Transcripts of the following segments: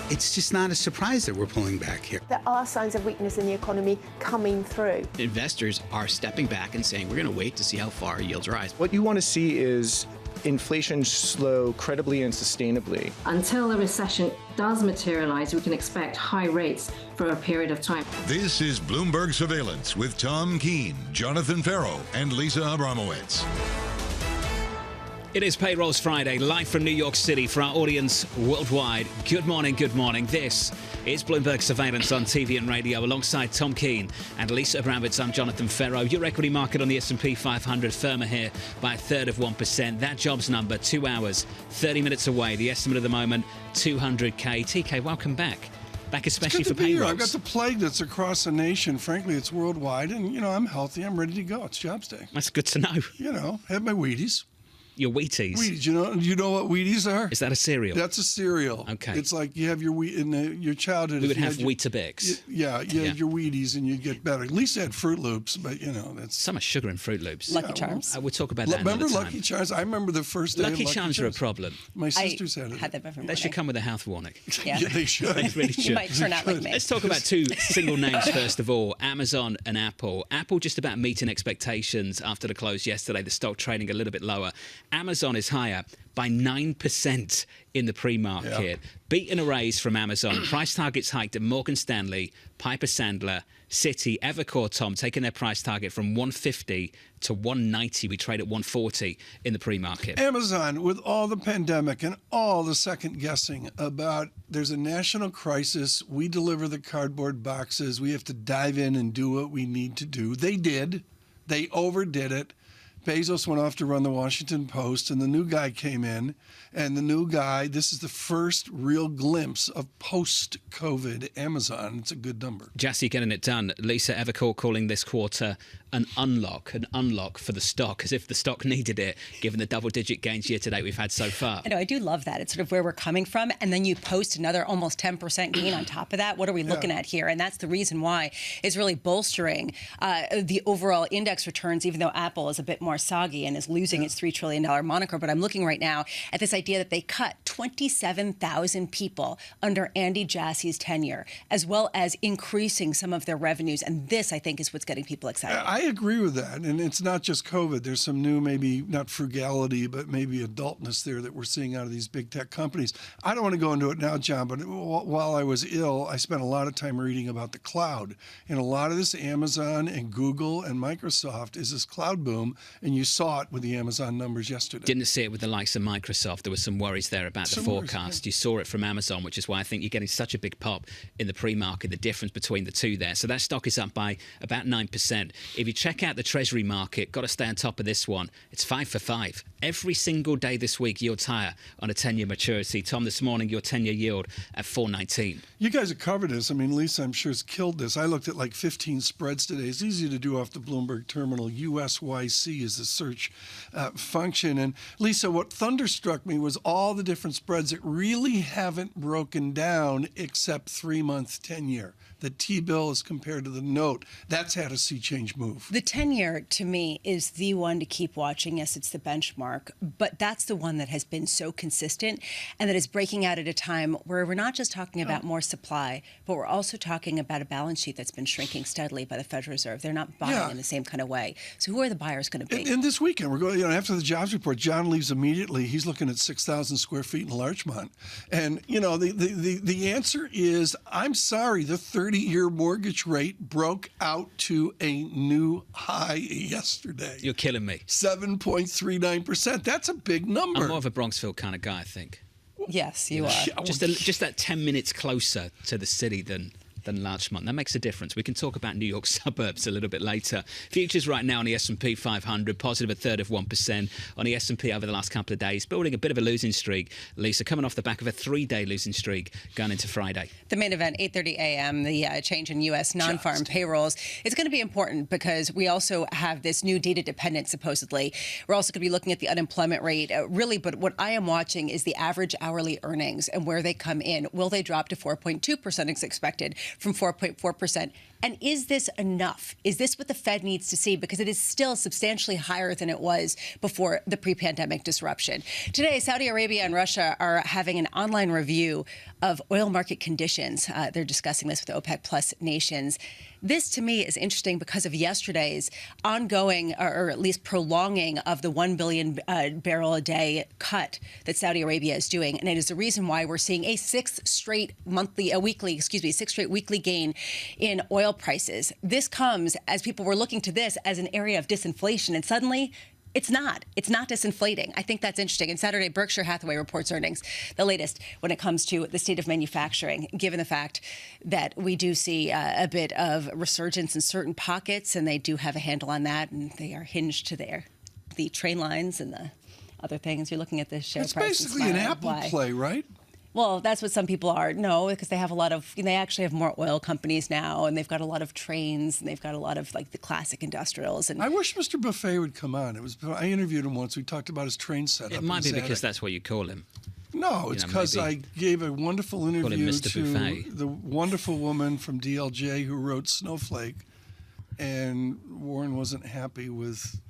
it's just not a surprise that we're pulling back here. There are signs of weakness in the economy coming through. Investors are stepping back and saying, we're going to wait to see how far yields rise. What you want to see is inflation slow credibly and sustainably. Until the recession does materialize, we can expect high rates for a period of time. This is Bloomberg Surveillance with Tom Keene, Jonathan Ferro, and Lisa Abramowicz. It is Payrolls Friday, live from New York City for our audience worldwide. Good morning, good morning. This is Bloomberg Surveillance on TV and radio alongside Tom Keene and Lisa Abramowicz. I'm Jonathan Ferro. Your equity market on the S&P 500 firmer here by 1/3%. That jobs number, 2 hours, 30 minutes away. The estimate at the moment, 200K. TK, welcome back. Back especially for payrolls. I've got the plague that's across the nation. Frankly, it's worldwide. And, I'm healthy. I'm ready to go. It's jobs day. That's good to know. Have my Wheaties. Your Wheaties? Wheaties, you know what Wheaties are? Is that a cereal? That's a cereal. Okay. It's like you have your wheat in your childhood. We would have Weetabix. You had your Wheaties and you'd get better. At least they had Fruit Loops, but that's... So much sugar in Fruit Loops. Lucky Charms. We'll talk about that another time. Remember Lucky Charms? I remember the first day Lucky Charms are a problem. My sisters had it. They should come with a health warning. Yeah, they should. They really should. You might turn out like me. Let's talk about two single names first of all, Amazon and Apple. Apple just about meeting expectations after the close yesterday. The stock trading a little bit lower. Amazon is higher by 9% in the pre-market. Yeah. Beating a raise from Amazon. Price targets hiked at Morgan Stanley, Piper Sandler, Citi, Evercore, Tom, taking their price target from 150 to 190. We trade at 140 in the pre-market. Amazon, with all the pandemic and all the second guessing about there's a national crisis, we deliver the cardboard boxes, we have to dive in and do what we need to do. They did. They overdid it. Bezos went off to run the Washington Post, and the new guy came in. And the new guy, this is the first real glimpse of post-COVID Amazon. It's a good number. Jassy getting it done. Lisa, Evercore calling this quarter an unlock for the stock, as if the stock needed it, given the double-digit gains year to date we've had so far. I know, I do love that. It's sort of where we're coming from, and then you post another almost 10% gain on top of that. What are we looking at here? And that's the reason why it's really bolstering the overall index returns, even though Apple is a bit more soggy and is losing its $3 trillion moniker. But I'm looking right now at this idea that they cut 27,000 people under Andy Jassy's tenure, as well as increasing some of their revenues. And this, I think, is what's getting people excited. I agree with that. And it's not just COVID. There's some new, maybe not frugality, but maybe adultness there that we're seeing out of these big tech companies. I don't want to go into it now, John, but while I was ill, I spent a lot of time reading about the cloud. And a lot of this Amazon and Google and Microsoft is this cloud boom. And you saw it with the Amazon numbers yesterday. Didn't see it with the likes of Microsoft. There were some worries there about the forecast. You saw it from Amazon, which is why I think you're getting such a big pop in the pre-market, the difference between the two there. So that stock is up by about 9%. If you check out the treasury market, got to stay on top of this one. It's 5 for 5. Every single day this week, yields higher on a 10-year maturity. Tom, this morning, your 10-year yield at 4.19. You guys have covered this. I mean, Lisa, I'm sure, has killed this. I looked at like 15 spreads today. It's easy to do off the Bloomberg terminal. USYC is the search function. And Lisa, what thunderstruck me was all the different spreads that really haven't broken down except 3-month 10-year. The T-bill is compared to the note. That's had a sea change move. The 10-year, to me, is the one to keep watching. Yes, it's the benchmark, but that's the one that has been so consistent and that is breaking out at a time where we're not just talking about more supply, but we're also talking about a balance sheet that's been shrinking steadily by the Federal Reserve. They're not buying in the same kind of way. So who are the buyers going to be? And this weekend, we're going, after the jobs report, John leaves immediately. He's looking at 6,000 square feet in Larchmont. And, the answer is, I'm sorry, the 30-year mortgage rate broke out to a new high yesterday. You're killing me. 7.39%. That's a big number. I'm more of a Bronxville kind of guy, I think. Yes, you are. Just that 10 minutes closer to the city than Larchmont. That makes a difference. We can talk about New York suburbs a little bit later. Futures right now on the S&P 500, positive 1/3%. On the S&P over the last couple of days, building a bit of a losing streak. Lisa, coming off the back of a 3-day losing streak going into Friday. The main event, 8:30 a.m., the change in U.S. non-farm payrolls. It's going to be important because we also have this new data dependent, supposedly. We're also going to be looking at the unemployment rate, really, but what I am watching is the average hourly earnings and where they come in. Will they drop to 4.2% as expected? from 4.4%. And is this enough? Is this what the Fed needs to see? Because it is still substantially higher than it was before the pre-pandemic disruption. Today, Saudi Arabia and Russia are having an online review of oil market conditions. They're discussing this with OPEC Plus nations. This, to me, is interesting because of yesterday's ongoing, or at least prolonging, of the 1 billion barrel a day cut that Saudi Arabia is doing. And it is the reason why we're seeing a sixth straight weekly gain in oil prices. This comes as people were looking to this as an area of disinflation, and suddenly it's not. It's not disinflating. I think that's interesting. And Saturday, Berkshire Hathaway reports earnings, the latest when it comes to the state of manufacturing, given the fact that we do see a bit of resurgence in certain pockets, and they do have a handle on that, and they are hinged to the train lines and the other things. You're looking at this share price. It's basically an Apple play, right? Well, that's what some people are. No, because they have they actually have more oil companies now, and they've got a lot of trains, and they've got a lot of like the classic industrials. And I wish Mr. Buffet would come on. I interviewed him once. We talked about his train setup. It might be because that's what you call him. No, it's because I gave a wonderful interview to Buffet. the wonderful woman from DLJ who wrote Snowflake, and Warren wasn't happy with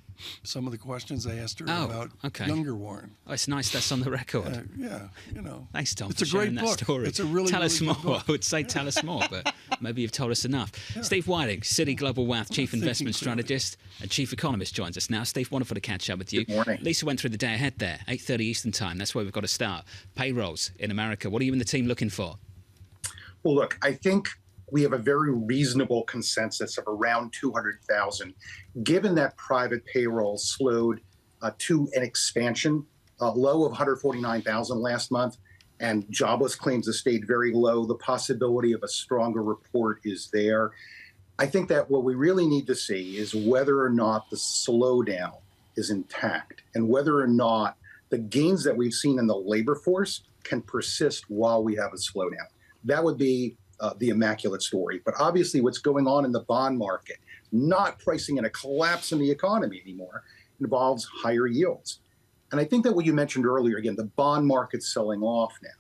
some of the questions I asked her about younger Warren. Oh, it's nice that's on the record. Yeah, you know. Thanks, Tom, it's for a great sharing book. that story. It's a really, tell really us good more. book. I would say tell us more, but maybe you've told us enough. Yeah. Steve Whiting, Citi Global Wealth Chief Investment Strategist and Chief Economist, joins us now. Steve, wonderful to catch up with you. Good morning. Lisa went through the day ahead there, 8:30 Eastern Time. That's where we've got to start. Payrolls in America. What are you and the team looking for? Well, look, I think we have a very reasonable consensus of around 200,000, given that private payroll slowed to an expansion, low of 149,000 last month, and jobless claims have stayed very low. The possibility of a stronger report is there. I think that what we really need to see is whether or not the slowdown is intact and whether or not the gains that we've seen in the labor force can persist while we have a slowdown. That would be the immaculate story. But obviously what's going on in the bond market, not pricing in a collapse in the economy anymore, involves higher yields. And I think that what you mentioned earlier, again, the bond market's selling off now.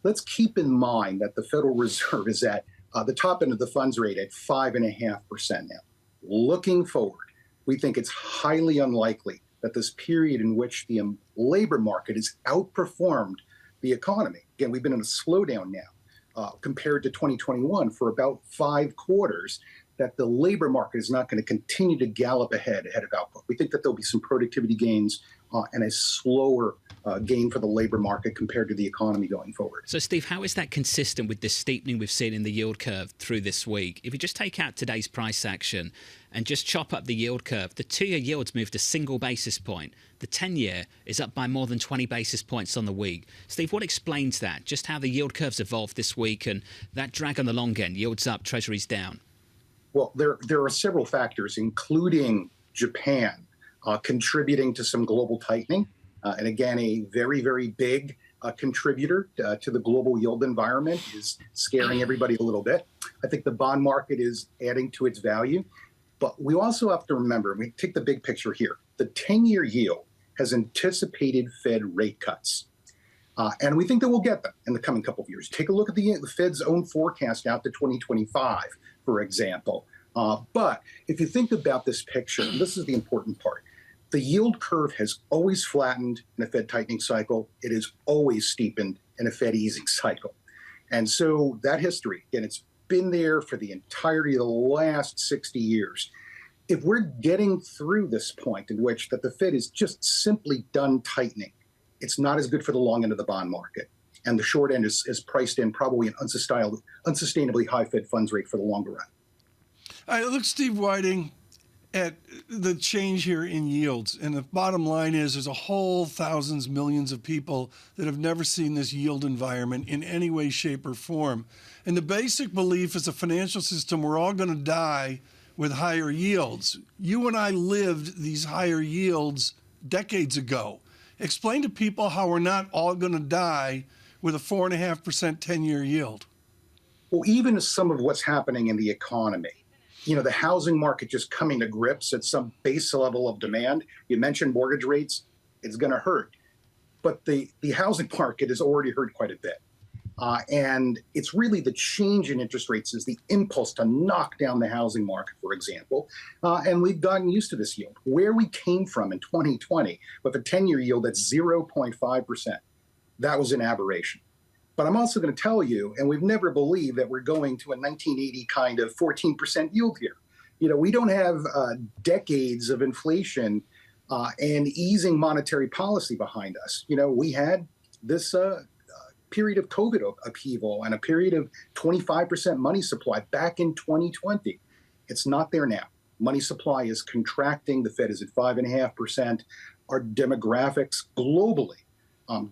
Let's keep in mind that the Federal Reserve is at the top end of the funds rate at 5.5% now. Looking forward, we think it's highly unlikely that this period in which the labor market has outperformed the economy. Again, we've been in a slowdown now. Compared to 2021 for about 5 quarters, that the labor market is not going to continue to gallop ahead of output. We think that there'll be some productivity gains and a slower gain for the labor market compared to the economy going forward. So, Steve, how is that consistent with this steepening we've seen in the yield curve through this week? If you just take out today's price action and just chop up the yield curve, the 2-year yield's moved a single basis point. The 10-year is up by more than 20 basis points on the week. Steve, what explains that? Just how the yield curve's evolved this week and that drag on the long end, yields up, treasuries down? Well, there are several factors, including Japan contributing to some global tightening. And again, a very, very big contributor to the global yield environment is scaring everybody a little bit. I think the bond market is adding to its value. But we also have to remember, we take the big picture here, the 10-year yield has anticipated Fed rate cuts. And we think that we'll get them in the coming couple of years. Take a look at the Fed's own forecast out to 2025, for example. But if you think about this picture, and this is the important part, the yield curve has always flattened in a Fed tightening cycle. It has always steepened in a Fed easing cycle. And so that history, again, it's been there for the entirety of the last 60 years. If we're getting through this point in which that the Fed is just simply done tightening, it's not as good for the long end of the bond market. And the short end is priced in probably an unsustainably high Fed funds rate for the longer run. All right, look, Steve Whiting, at the change here in yields. And the bottom line is there's a whole thousands, millions of people that have never seen this yield environment in any way, shape, or form. And the basic belief is a financial system, we're all going to die with higher yields. You and I lived these higher yields decades ago. Explain to people how we're not all going to die with a 4.5% 10-year yield. Well, even some of what's happening in the economy, you know, the housing market just coming to grips at some base level of demand. You mentioned mortgage rates, it's going to hurt. But the housing market has already hurt quite a bit. And it's really the change in interest rates is the impulse to knock down the housing market, for example. And we've gotten used to this yield. Where we came from in 2020 with a 10-year yield at 0.5%, that was an aberration. But I'm also going to tell you, and we've never believed that we're going to a 1980 kind of 14% yield here. We don't have decades of inflation and easing monetary policy behind us. We had this period of COVID upheaval and a period of 25% money supply back in 2020. It's not there now. Money supply is contracting. The Fed is at 5.5%. Our demographics globally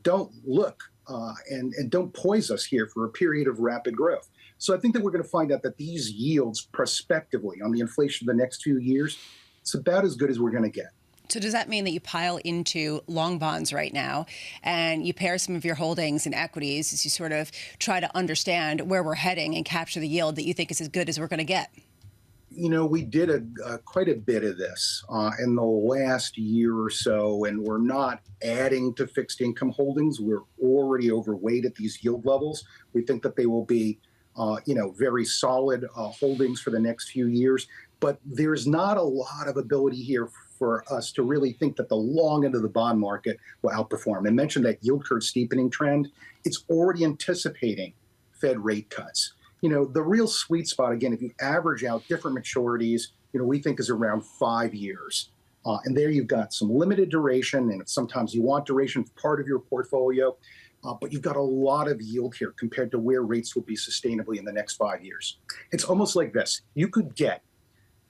don't look and don't poise us here for a period of rapid growth. So I think that we're going to find out that these yields prospectively on the inflation of the next few years, it's about as good as we're going to get. So does that mean that you pile into long bonds right now and you pair some of your holdings in equities as you sort of try to understand where we're heading and capture the yield that you think is as good as we're going to get? We did quite a bit of this in the last year or so, and we're not adding to fixed income holdings. We're already overweight at these yield levels. We think that they will be, very solid holdings for the next few years. But there's not a lot of ability here for us to really think that the long end of the bond market will outperform. I mentioned that yield curve steepening trend. It's already anticipating Fed rate cuts. The real sweet spot, again, if you average out different maturities, we think is around 5 years. And there you've got some limited duration, and sometimes you want duration for part of your portfolio, but you've got a lot of yield here compared to where rates will be sustainably in the next 5 years. It's almost like this. You could get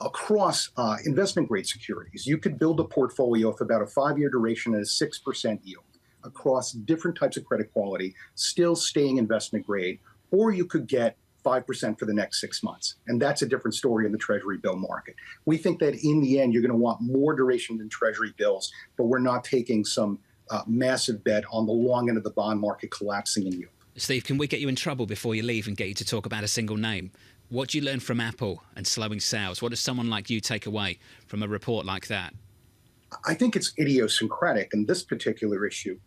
across investment grade securities, you could build a portfolio of about a 5-year duration at a 6% yield across different types of credit quality, still staying investment grade, or you could get 5% for the next 6 months. And that's a different story in the Treasury bill market. We think that in the end, you're going to want more duration than Treasury bills, but we're not taking some massive bet on the long end of the bond market collapsing in yield. Steve, can we get you in trouble before you leave and get you to talk about a single name? What do you learn from Apple and slowing sales? What does someone like you take away from a report like that? I think it's idiosyncratic in this particular issue.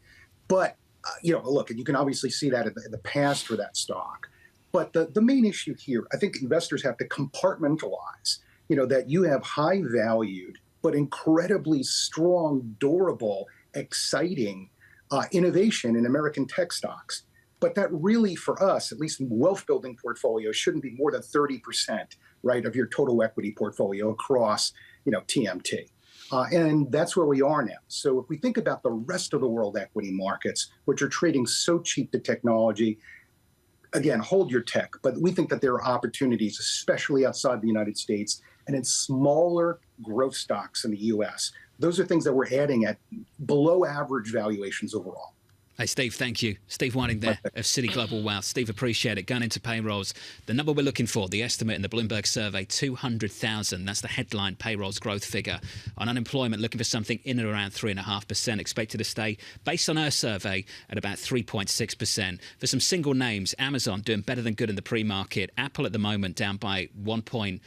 But, look, you can obviously see that in the past for that stock. But the main issue here, I think investors have to compartmentalize, that you have high valued, but incredibly strong, durable, exciting innovation in American tech stocks. But that really, for us, at least in wealth building portfolios, shouldn't be more than 30%, right, of your total equity portfolio across, TMT. And that's where we are now. So if we think about the rest of the world equity markets, which are trading so cheap to technology, again, hold your tech, but we think that there are opportunities, especially outside the United States and in smaller growth stocks in the U.S. Those are things that we're adding at below average valuations overall. Hey, Steve, thank you. Steve Whiting there of Citi Global Wealth. Steve, appreciate it. Going into payrolls, the number we're looking for, the estimate in the Bloomberg survey, 200,000. That's the headline payrolls growth figure. On unemployment, looking for something in and around 3.5%. Expected to stay, based on our survey, at about 3.6%. For some single names, Amazon doing better than good in the pre-market. Apple at the moment down by 1.9%.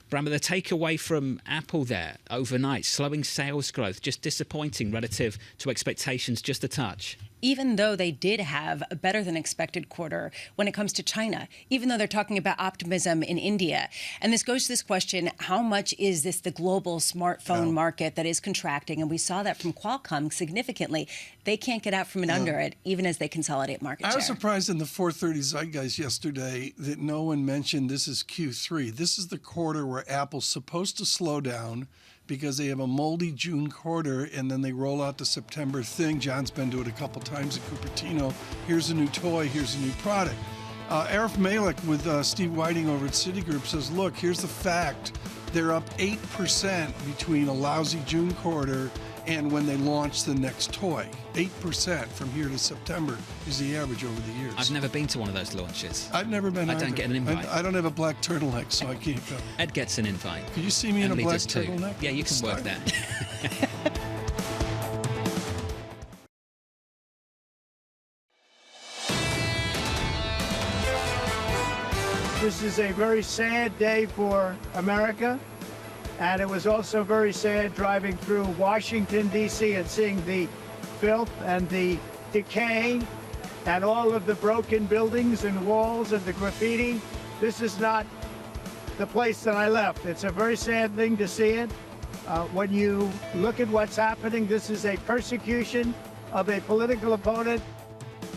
Brammer, the takeaway from Apple there overnight, slowing sales growth, just disappointing relative to expectations, just a touch. Even though they did have a better than expected quarter when it comes to China, even though they're talking about optimism in India. And this goes to this question, how much is this the global smartphone market that is contracting? And we saw that from Qualcomm significantly. They can't get out from under it, even as they consolidate market share. I was surprised in the 430 Zeitgeist yesterday that no one mentioned this is Q3. This is the quarter where Apple's supposed to slow down because they have a moldy June quarter, and then they roll out the September thing. John's been to it a couple times at Cupertino. Here's a new toy, here's a new product. Arif Malik with Steve Whiting over at Citigroup says, look, here's the fact. They're up 8% between a lousy June quarter and when they launch the next toy. 8% from here to September is the average over the years. I've never been to one of those launches. I've never been either. I don't get an invite. I don't have a black turtleneck, so I can't go. Ed gets an invite. Could you see me in a black turtleneck? Yeah, you can work that. This is a very sad day for America, and it was also very sad driving through Washington, D.C. and seeing the filth and the decay and all of the broken buildings and walls and the graffiti. This is not the place that I left. It's a very sad thing to see it. When you look at what's happening, this is a persecution of a political opponent.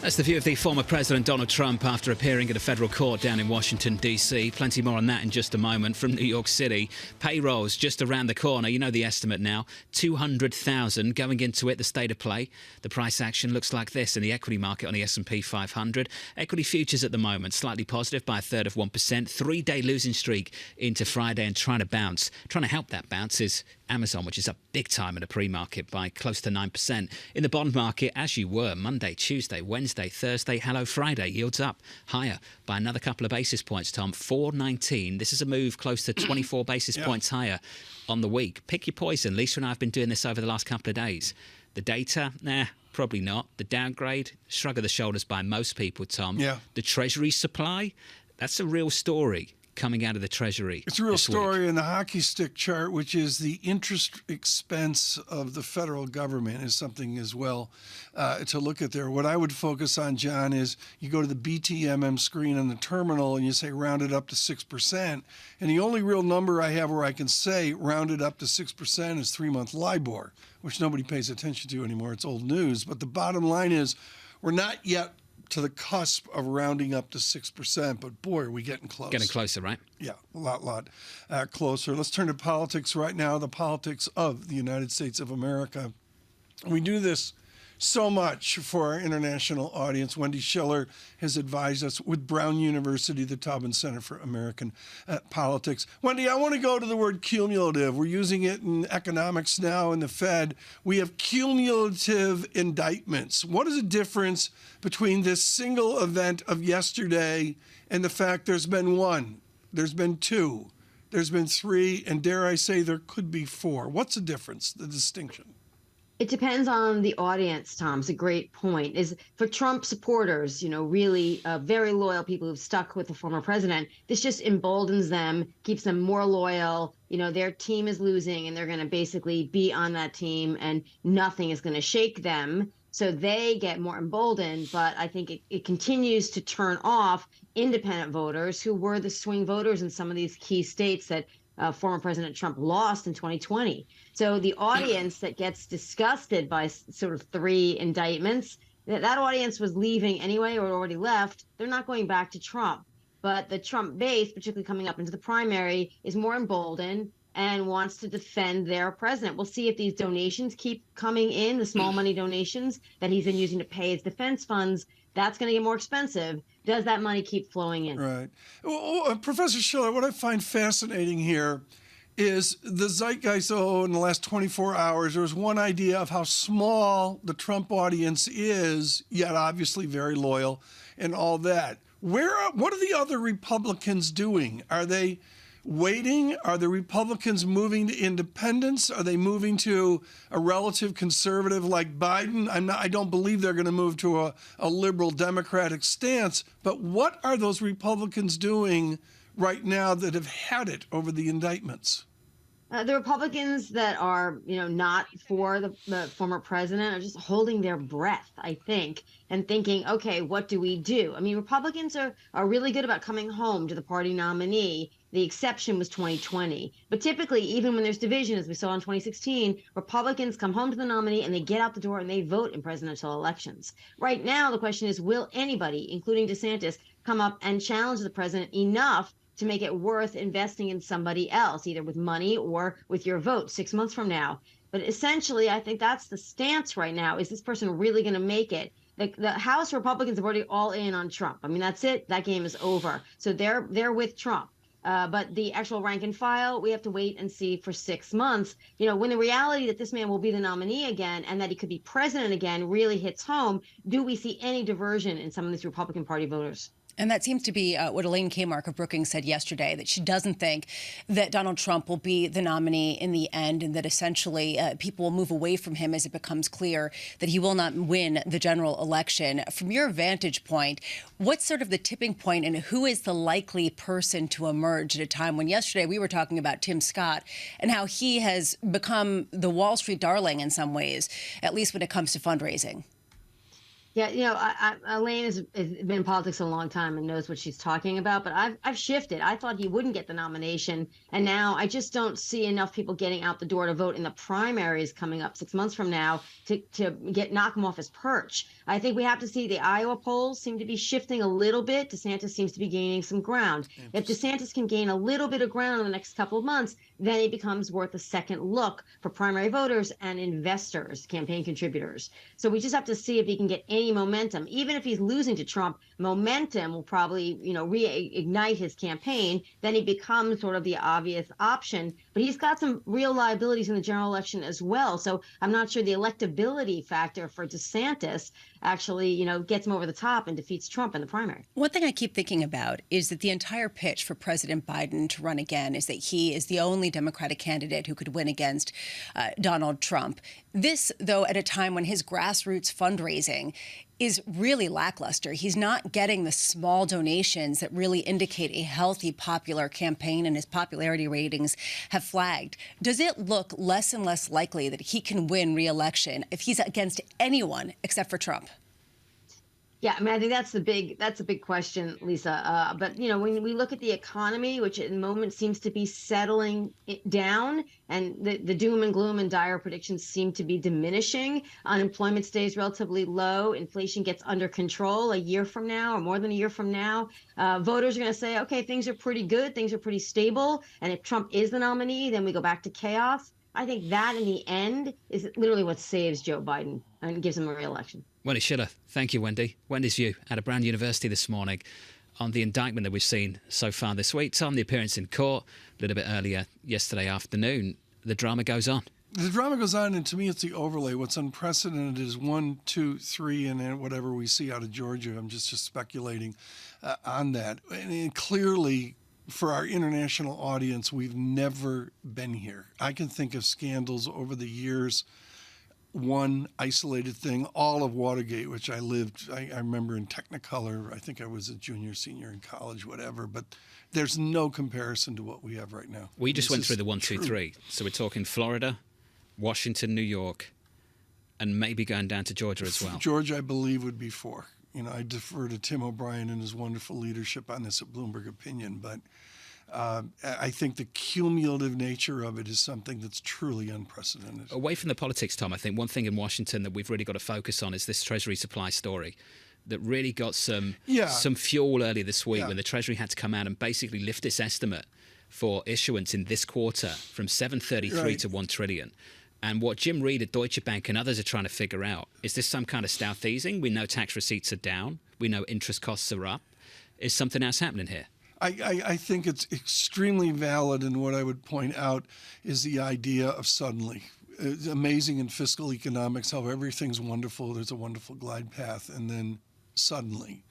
That's the view of the former President Donald Trump after appearing at a federal court down in Washington, D.C. Plenty more on that in just a moment. From New York City, payrolls just around the corner. You know the estimate now, 200,000 going into it, the state of play. The price action looks like this in the equity market on the S&P 500. Equity futures at the moment, slightly positive by 1/3%. 3-day losing streak into Friday and trying to help that bounce is Amazon, which is up big time in the pre-market by close to 9%. In the bond market, as you were, Monday, Tuesday, Wednesday, Thursday, hello Friday, yields up higher by another couple of basis points, Tom, 419. This is a move close to 24 basis points higher on the week. Pick your poison. Lisa and I have been doing this over the last couple of days. The data, probably not. The downgrade, shrug of the shoulders by most people, Tom. Yeah. The Treasury supply, that's a real story coming out of the Treasury. It's a real story in the hockey stick chart, which is the interest expense of the federal government, is something as well to look at there. What I would focus on, John, is you go to the BTMM screen on the terminal and you say round it up to 6%. And the only real number I have where I can say round it up to 6% is 3-month LIBOR, which nobody pays attention to anymore. It's old news. But the bottom line is we're not yet to the cusp of rounding up to 6%, but boy, are we getting close. Getting closer, right? Yeah, a lot closer. Let's turn to politics right now, the politics of the United States of America. We do this so much for our international audience. Wendy Schiller has advised us with Brown University, the Taubman Center for American Politics. Wendy, I want to go to the word cumulative. We're using it in economics now in the Fed. We have cumulative indictments. What is the difference between this single event of yesterday and the fact there's been one, there's been two, there's been three, and dare I say there could be four? What's the difference, the distinction? It depends on the audience, Tom. It's a great point. Is for Trump supporters, really very loyal people who've stuck with the former president, this just emboldens them, keeps them more loyal. Their team is losing and they're going to basically be on that team and nothing is going to shake them. So they get more emboldened. But I think it continues to turn off independent voters who were the swing voters in some of these key states that former President Trump lost in 2020. So the audience that gets disgusted by sort of three indictments, that audience was leaving anyway or already left. They're not going back to Trump. But the Trump base, particularly coming up into the primary, is more emboldened and wants to defend their president. We'll see if these donations keep coming in, the small money donations that he's been using to pay his defense funds. That's going to get more expensive. Does that money keep flowing in? Right. Well, Professor Schiller, what I find fascinating here is the zeitgeist, in the last 24 hours, there was one idea of how small the Trump audience is, yet obviously very loyal and all that. What are the other Republicans doing? Are they waiting? Are the Republicans moving to independence? Are they moving to a relative conservative like Biden? I don't believe they're going to move to a liberal Democratic stance. But what are those Republicans doing right now that have had it over the indictments? The Republicans that are, not for the former president are just holding their breath, I think, and thinking, okay, what do we do? I mean, Republicans are really good about coming home to the party nominee. The exception was 2020. But typically, even when there's division, as we saw in 2016, Republicans come home to the nominee and they get out the door and they vote in presidential elections. Right now, the question is, will anybody, including DeSantis, come up and challenge the president enough to make it worth investing in somebody else, either with money or with your vote 6 months from now? But essentially, I think that's the stance right now. Is this person really going to make it? The House Republicans have already all in on Trump. I mean, that's it. That game is over. So they're with Trump. But the actual rank and file, we have to wait and see for 6 months. When the reality that this man will be the nominee again and that he could be president again really hits home, do we see any diversion in some of these Republican Party voters? And that seems to be what Elaine Kamark of Brookings said yesterday, that she doesn't think that Donald Trump will be the nominee in the end, and that essentially people will move away from him as it becomes clear that he will not win the general election. From your vantage point, what's sort of the tipping point and who is the likely person to emerge at a time when yesterday we were talking about Tim Scott and how he has become the Wall Street darling in some ways, at least when it comes to fundraising? Yeah, Elaine has been in politics a long time and knows what she's talking about, but I've shifted. I thought he wouldn't get the nomination, and now I just don't see enough people getting out the door to vote in the primaries coming up 6 months from now to knock him off his perch. I think we have to see the Iowa polls seem to be shifting a little bit. DeSantis seems to be gaining some ground. If DeSantis can gain a little bit of ground in the next couple of months, then he becomes worth a second look for primary voters and investors, campaign contributors. So we just have to see if he can get any momentum. Even if he's losing to Trump, momentum will probably, reignite his campaign. Then he becomes sort of the obvious option. But he's got some real liabilities in the general election as well. So I'm not sure the electability factor for DeSantis actually, gets him over the top and defeats Trump in the primary. One thing I keep thinking about is that the entire pitch for President Biden to run again is that he is the only Democratic candidate who could win against Donald Trump. This, though, at a time when his grassroots fundraising is really lackluster. He's not getting the small donations that really indicate a healthy, popular campaign, and his popularity ratings have flagged. Does it look less and less likely that he can win re-election if he's against anyone except for Trump? Yeah, I think that's a big question, Lisa. But when we look at the economy, which at the moment seems to be settling down, and the doom and gloom and dire predictions seem to be diminishing, unemployment stays relatively low, inflation gets under control a year from now or more than a year from now, voters are going to say, okay, things are pretty good, things are pretty stable, and if Trump is the nominee, then we go back to chaos. I think that in the end is literally what saves Joe Biden and gives him a re-election. Wendy Schiller, thank you, Wendy. Wendy's view out of Brown University this morning on the indictment that we've seen so far this week. Tom, the appearance in court a little bit earlier yesterday afternoon. The drama goes on. The drama goes on, and to me, it's the overlay. What's unprecedented is 1, 2, 3, and then whatever we see out of Georgia. I'm just speculating on that. And clearly, for our international audience, we've never been here. I can think of scandals over the years. One isolated thing, all of Watergate, which I remember in Technicolor. I think I was a junior, senior in college, whatever. But there's no comparison to what we have right now. We just went through the 1, 2, 3. So we're talking Florida, Washington, New York, and maybe going down to Georgia as well. Georgia, I believe, would be 4. I defer to Tim O'Brien and his wonderful leadership on this at Bloomberg Opinion, but I think the cumulative nature of it is something that's truly unprecedented. Away from the politics, Tom, I think one thing in Washington that we've really got to focus on is this Treasury supply story that really got some fuel earlier this week when the Treasury had to come out and basically lift its estimate for issuance in this quarter from 733 to 1 trillion. And what Jim Reed at Deutsche Bank and others are trying to figure out, is this some kind of South easing? We know tax receipts are down. We know interest costs are up. Is something else happening here? I think it's extremely valid, and what I would point out is the idea of suddenly. It's amazing in fiscal economics how everything's wonderful, there's a wonderful glide path, and then suddenly.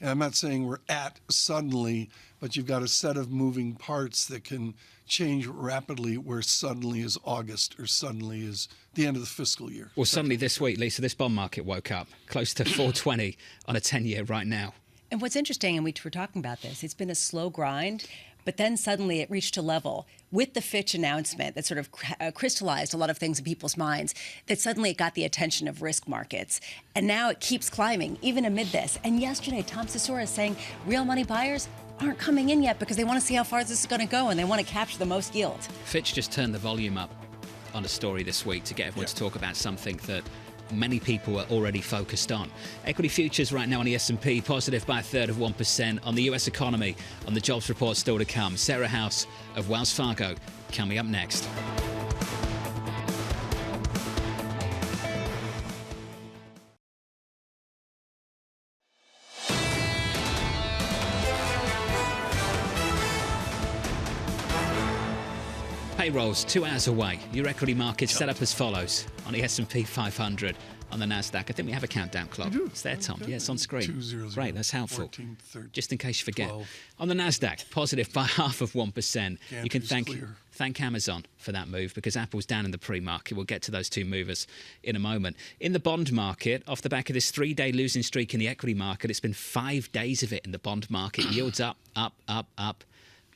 And I'm not saying we're at suddenly, but you've got a set of moving parts that can change rapidly, where suddenly is August or suddenly is the end of the fiscal year. Well, suddenly this week, Lisa, this bond market woke up close to 420 on a 10-year right now. And what's interesting, and we were talking about this, it's been a slow grind, but then suddenly it reached a level with the Fitch announcement that sort of crystallized a lot of things in people's minds, that suddenly it got the attention of risk markets. And now it keeps climbing, even amid this. And yesterday, Tom Sisora is saying real money buyers aren't coming in yet because they want to see how far this is going to go and they want to capture the most yield. Fitch just turned the volume up on a story this week to get everyone to talk about something that many people are already focused on. Equity futures right now on the S&P positive by 1/3%. On the US economy, on the jobs report still to come. Sarah House of Wells Fargo coming up next. Payrolls 2 hours away. Your equity market set up as follows. On the S&P 500, on the Nasdaq. I think we have a countdown clock. It's there, Tom. Yeah, it's on screen. 200, Great, that's helpful. 14, 13, just in case you forget. 12. On the Nasdaq, positive by 0.5%. You can thank Amazon for that move, because Apple's down in the pre-market. We'll get to those two movers in a moment. In the bond market, off the back of this 3-day losing streak in the equity market, it's been 5 days of it in the bond market. Yields up, up, up, up,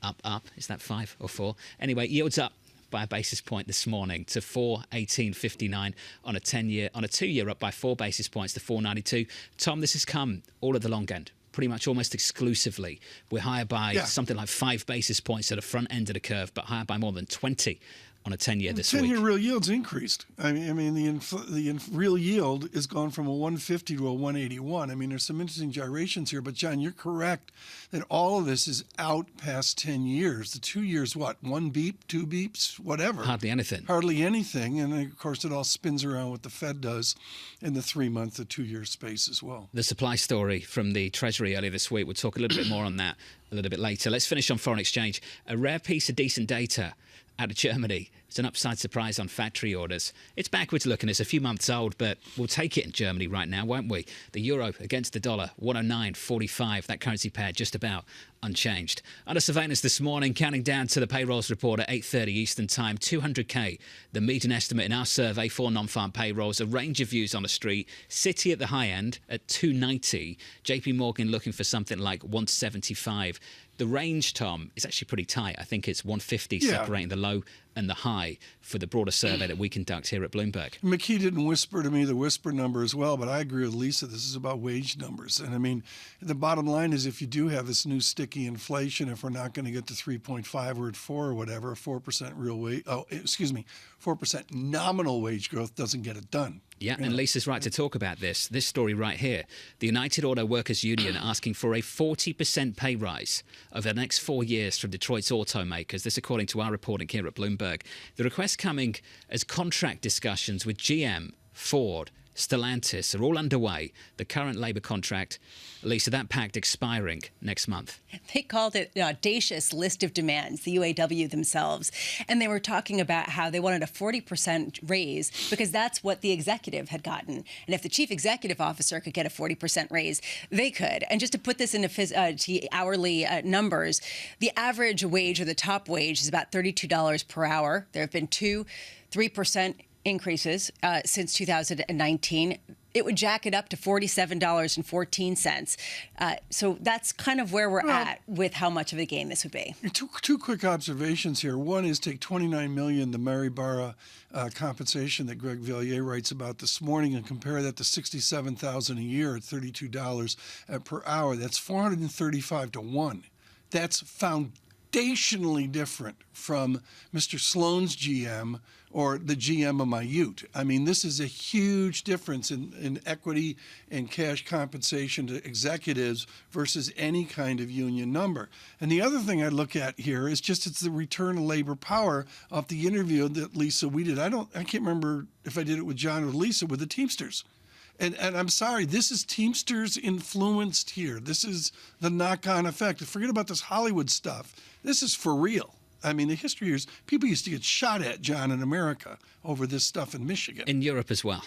up, up. Is that 5 or 4? Anyway, yields up by a basis point this morning to 418.59 on a 10-year. On a 2-year, up by 4 basis points to 492. Tom, this has come all at the long end, pretty much almost exclusively. We're higher by something like 5 basis points at the front end of the curve, but higher by more than 20 on a 10-year this week. 10-year real yield's increased. I mean, the real yield has gone from a 150 to a 181. I mean, there's some interesting gyrations here, but John, you're correct that all of this is out past 10 years. The 2 years, what, 1 beep, 2 beeps, whatever. Hardly anything. Hardly anything. And of course, it all spins around what the Fed does in the 3-month to 2-year space as well. The supply story from the Treasury earlier this week. We'll talk a little bit more on that a little bit later. Let's finish on foreign exchange. A rare piece of decent data out of Germany. It's an upside surprise on factory orders. It's backwards looking. It's a few months old, but we'll take it in Germany right now, won't we? The euro against the dollar, 109.45. That currency pair just about unchanged. Under surveillance this morning, counting down to the payrolls report at 8:30 Eastern Time, 200k, the median estimate in our survey for non-farm payrolls. A range of views on the street. Citi at the high end at 290. JP Morgan looking for something like 175. The range, Tom, is actually pretty tight. I think it's 150 separating the low and the high for the broader survey that we conduct here at Bloomberg. McKee didn't whisper to me the whisper number as well, but I agree with Lisa. This is about wage numbers. And I mean, the bottom line is if you do have this new sticky inflation, if we're not going to get to 3.5 or at 4 or whatever, 4% real wage, 4% nominal wage growth doesn't get it done. Yeah, and Lisa's right to talk about this story right here. The United Auto Workers Union asking for a 40% pay rise over the next 4 years from Detroit's automakers. This according to our reporting here at Bloomberg. The request coming as contract discussions with GM, Ford, Stellantis are all underway. The current Labour contract, Lisa, that pact expiring next month. They called it an audacious list of demands, the UAW themselves. And they were talking about how they wanted a 40% raise because that's what the executive had gotten. And if the chief executive officer could get a 40% raise, they could. And just to put this into hourly numbers, the average wage or the top wage is about $32 per hour. There have been 3% increases since 2019. It would jack it up to $47.14. So that's kind of where we're at with how much of a gain this would be. Two quick observations here. One is take $29 million, the Mary Barra compensation that Greg Villiers writes about this morning, and compare that to $67,000 a year at $32 per hour. That's 435 to 1. That's foundationally different from Mr. Sloan's GM or the GM of my ute. I mean, this is a huge difference in equity and cash compensation to executives versus any kind of union number. And the other thing I look at here is just it's the return of labor power of the interview that Lisa, we did. I can't remember if I did it with John or Lisa, with the Teamsters. And I'm sorry, this is Teamsters influenced here. This is the knock-on effect. Forget about this Hollywood stuff. This is for real. I mean, the history here is people used to get shot at, John, in America over this stuff in Michigan. In Europe as well.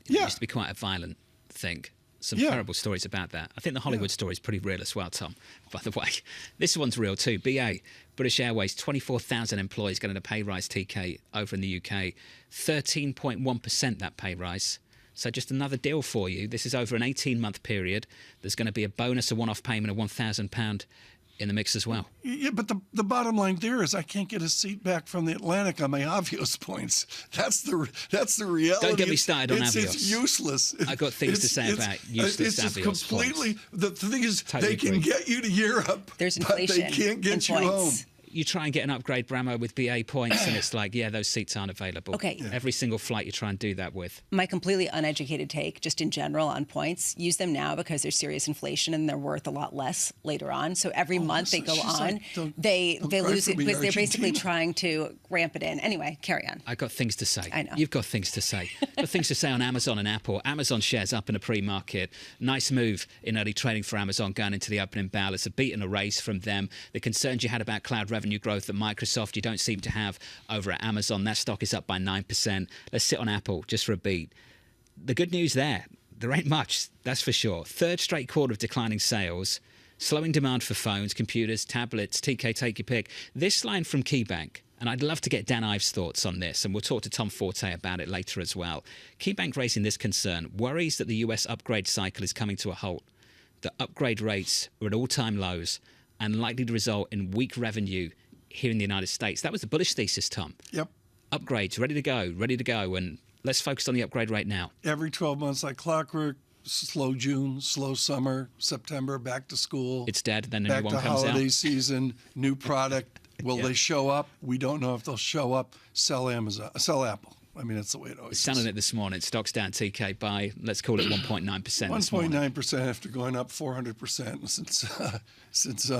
It used to be quite a violent thing. Some terrible stories about that. I think the Hollywood story is pretty real as well, Tom, by the way. This one's real too. BA, British Airways, 24,000 employees getting a pay rise, TK, over in the UK. 13.1% that pay rise. So just another deal for you. This is over an 18-month period. There's going to be a bonus, a one-off payment of £1,000 in the mix as well. Yeah, but the bottom line there is I can't get a seat back from the Atlantic on my Avios points. That's the reality. Don't get me started on Avios. It's useless. I've got things to say about useless Avios completely points. The thing is, totally they can get you to Europe, There's but inflation they can't get you home. You try and get an upgrade, Bramo, with BA points, and it's like, those seats aren't available. Okay. Every single flight you try and do that with. My completely uneducated take, just in general on points, use them now because there's serious inflation and they're worth a lot less later on. So every month they go on, they lose it because they're basically trying to ramp it in. Anyway, carry on. I've got things to say. I know. You've got things to say. Got things to say on Amazon and Apple. Amazon shares up in the pre-market. Nice move in early trading for Amazon going into the opening bell. It's a beat and a race from them. The concerns you had about cloud revenue growth that Microsoft you don't seem to have over at Amazon. That stock is up by 9%. Let's sit on Apple just for a beat. The good news there ain't much, that's for sure. Third straight quarter of declining sales, slowing demand for phones, computers, tablets, TK, take your pick. This line from KeyBank, and I'd love to get Dan Ives' thoughts on this, and we'll talk to Tom Forte about it later as well. KeyBank raising this concern, worries that the US upgrade cycle is coming to a halt. The upgrade rates are at all-time lows and likely to result in weak revenue here in the United States. That was the bullish thesis, Tom. Yep. Upgrades, ready to go. And let's focus on the upgrade rate now. Every 12 months like clockwork, slow June, slow summer, September, back to school. It's dead, then a back new one to comes holiday out. season, new product. Will they show up? We don't know if they'll show up. Sell Apple. I mean, that's the way it always is. Selling it this morning. Stock's down, TK, by, let's call it 1.9% this morning. 1.9% after going up 400% since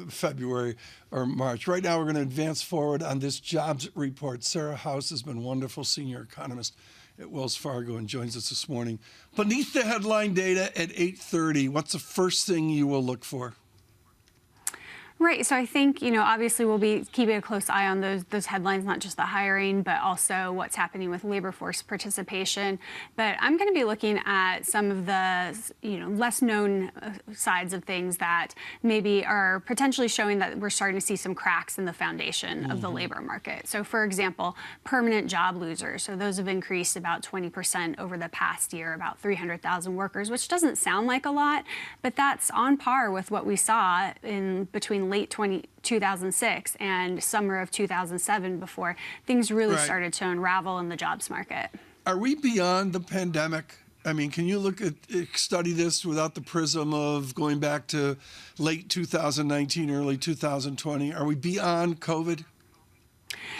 February or March. Right now, we're going to advance forward on this jobs report. Sarah House has been wonderful, senior economist at Wells Fargo, and joins us this morning. Beneath the headline data at 8:30, what's the first thing you will look for? Right. So I think, obviously we'll be keeping a close eye on those headlines, not just the hiring, but also what's happening with labor force participation. But I'm going to be looking at some of the, less known sides of things that maybe are potentially showing that we're starting to see some cracks in the foundation of the labor market. So, for example, permanent job losers. So those have increased about 20% over the past year, about 300,000 workers, which doesn't sound like a lot, but that's on par with what we saw in between late 2006 and summer of 2007 before things really started to unravel in the jobs market. Are we beyond the pandemic? I mean, can you study this without the prism of going back to late 2019, early 2020? Are we beyond COVID?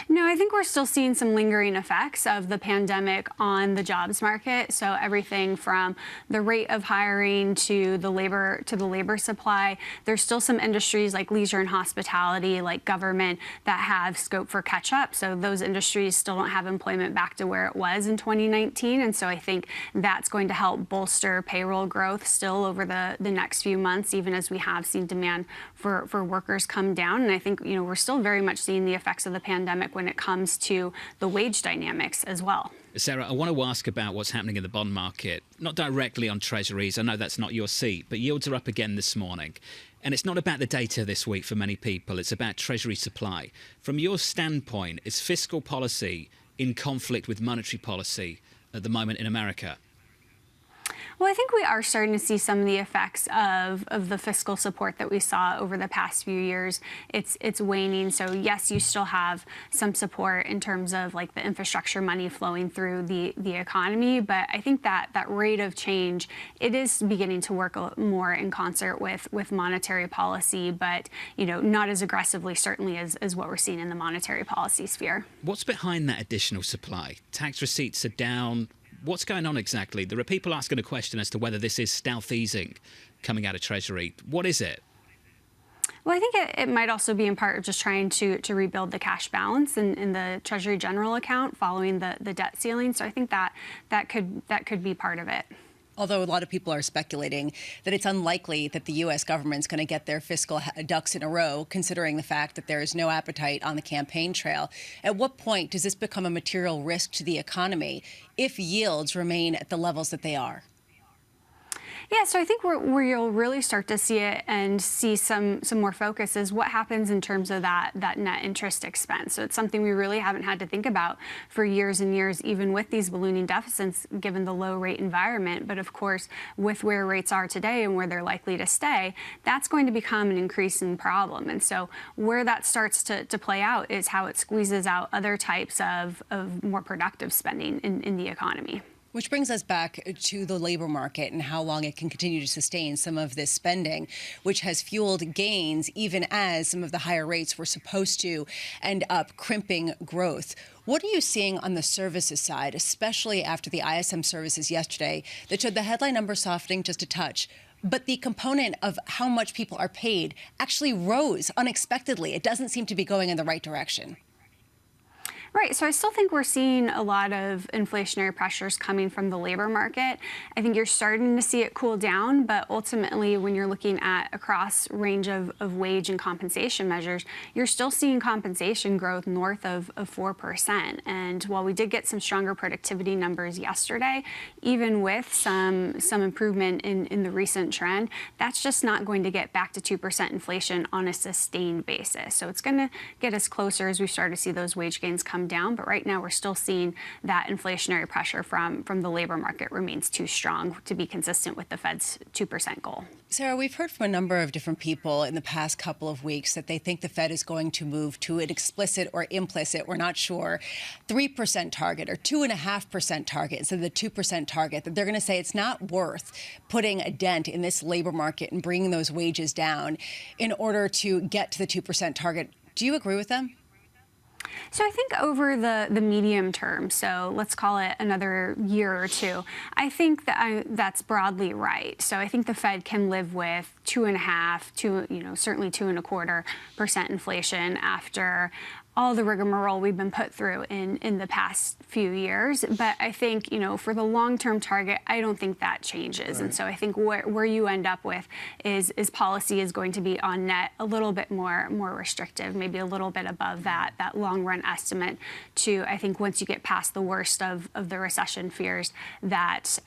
No, I think we're still seeing some lingering effects of the pandemic on the jobs market. So everything from the rate of hiring to the labor supply. There's still some industries like leisure and hospitality, like government, that have scope for catch up. So those industries still don't have employment back to where it was in 2019. And so I think that's going to help bolster payroll growth still over the next few months, even as we have seen demand for workers come down. And I think, we're still very much seeing the effects of the pandemic when it comes to the wage dynamics as well. Sarah, I want to ask about what's happening in the bond market, not directly on treasuries. I know that's not your seat, but yields are up again this morning. And it's not about the data this week for many people. It's about treasury supply. From your standpoint, is fiscal policy in conflict with monetary policy at the moment in America? Well, I think we are starting to see some of the effects of the fiscal support that we saw over the past few years. It's waning. So yes, you still have some support in terms of like the infrastructure money flowing through the economy. But I think that rate of change, it is beginning to work more in concert with monetary policy, but not as aggressively certainly as what we're seeing in the monetary policy sphere. What's behind that additional supply? Tax receipts are down. What's going on exactly? There are people asking a question as to whether this is stealth easing coming out of Treasury. What is it? Well, I think it might also be in part of just trying to rebuild the cash balance in the Treasury General account following the debt ceiling. So I think that could be part of it. Although a lot of people are speculating that it's unlikely that the U.S. government's going to get their fiscal ducks in a row, considering the fact that there is no appetite on the campaign trail. At what point does this become a material risk to the economy if yields remain at the levels that they are? Yeah, so I think where you'll really start to see it and see some more focus is what happens in terms of that net interest expense. So it's something we really haven't had to think about for years and years, even with these ballooning deficits, given the low rate environment. But of course, with where rates are today and where they're likely to stay, that's going to become an increasing problem. And so where that starts to play out is how it squeezes out other types of more productive spending in the economy. Which brings us back to the labor market and how long it can continue to sustain some of this spending, which has fueled gains even as some of the higher rates were supposed to end up crimping growth. What are you seeing on the services side, especially after the ISM services yesterday that showed the headline number softening just a touch, but the component of how much people are paid actually rose unexpectedly? It doesn't seem to be going in the right direction. Right. So I still think we're seeing a lot of inflationary pressures coming from the labor market. I think you're starting to see it cool down, but ultimately when you're looking at a cross range of wage and compensation measures, you're still seeing compensation growth north of 4%. And while we did get some stronger productivity numbers yesterday, even with some improvement in the recent trend, that's just not going to get back to 2% inflation on a sustained basis. So it's going to get us closer as we start to see those wage gains come come down. But right now we're still seeing that inflationary pressure from the labor market remains too strong to be consistent with the Fed's 2% goal. Sarah, we've heard from a number of different people in the past couple of weeks that they think the Fed is going to move to an explicit or implicit, we're not sure, 3% target or 2.5% target instead of the 2% target, that they're going to say it's not worth putting a dent in this labor market and bringing those wages down in order to get to the 2% target. Do you agree with them? So I think over the medium term, so let's call it another year or two, I think that that's broadly right. So I think the Fed can live with 2.5%, certainly 2.25% inflation after all the rigmarole we've been put through in the past few years. But I think, for the long-term target, I don't think that changes. Right. And so I think where you end up with is policy is going to be on net a little bit more restrictive, maybe a little bit above that long-run estimate to, I think, once you get past the worst of the recession fears, that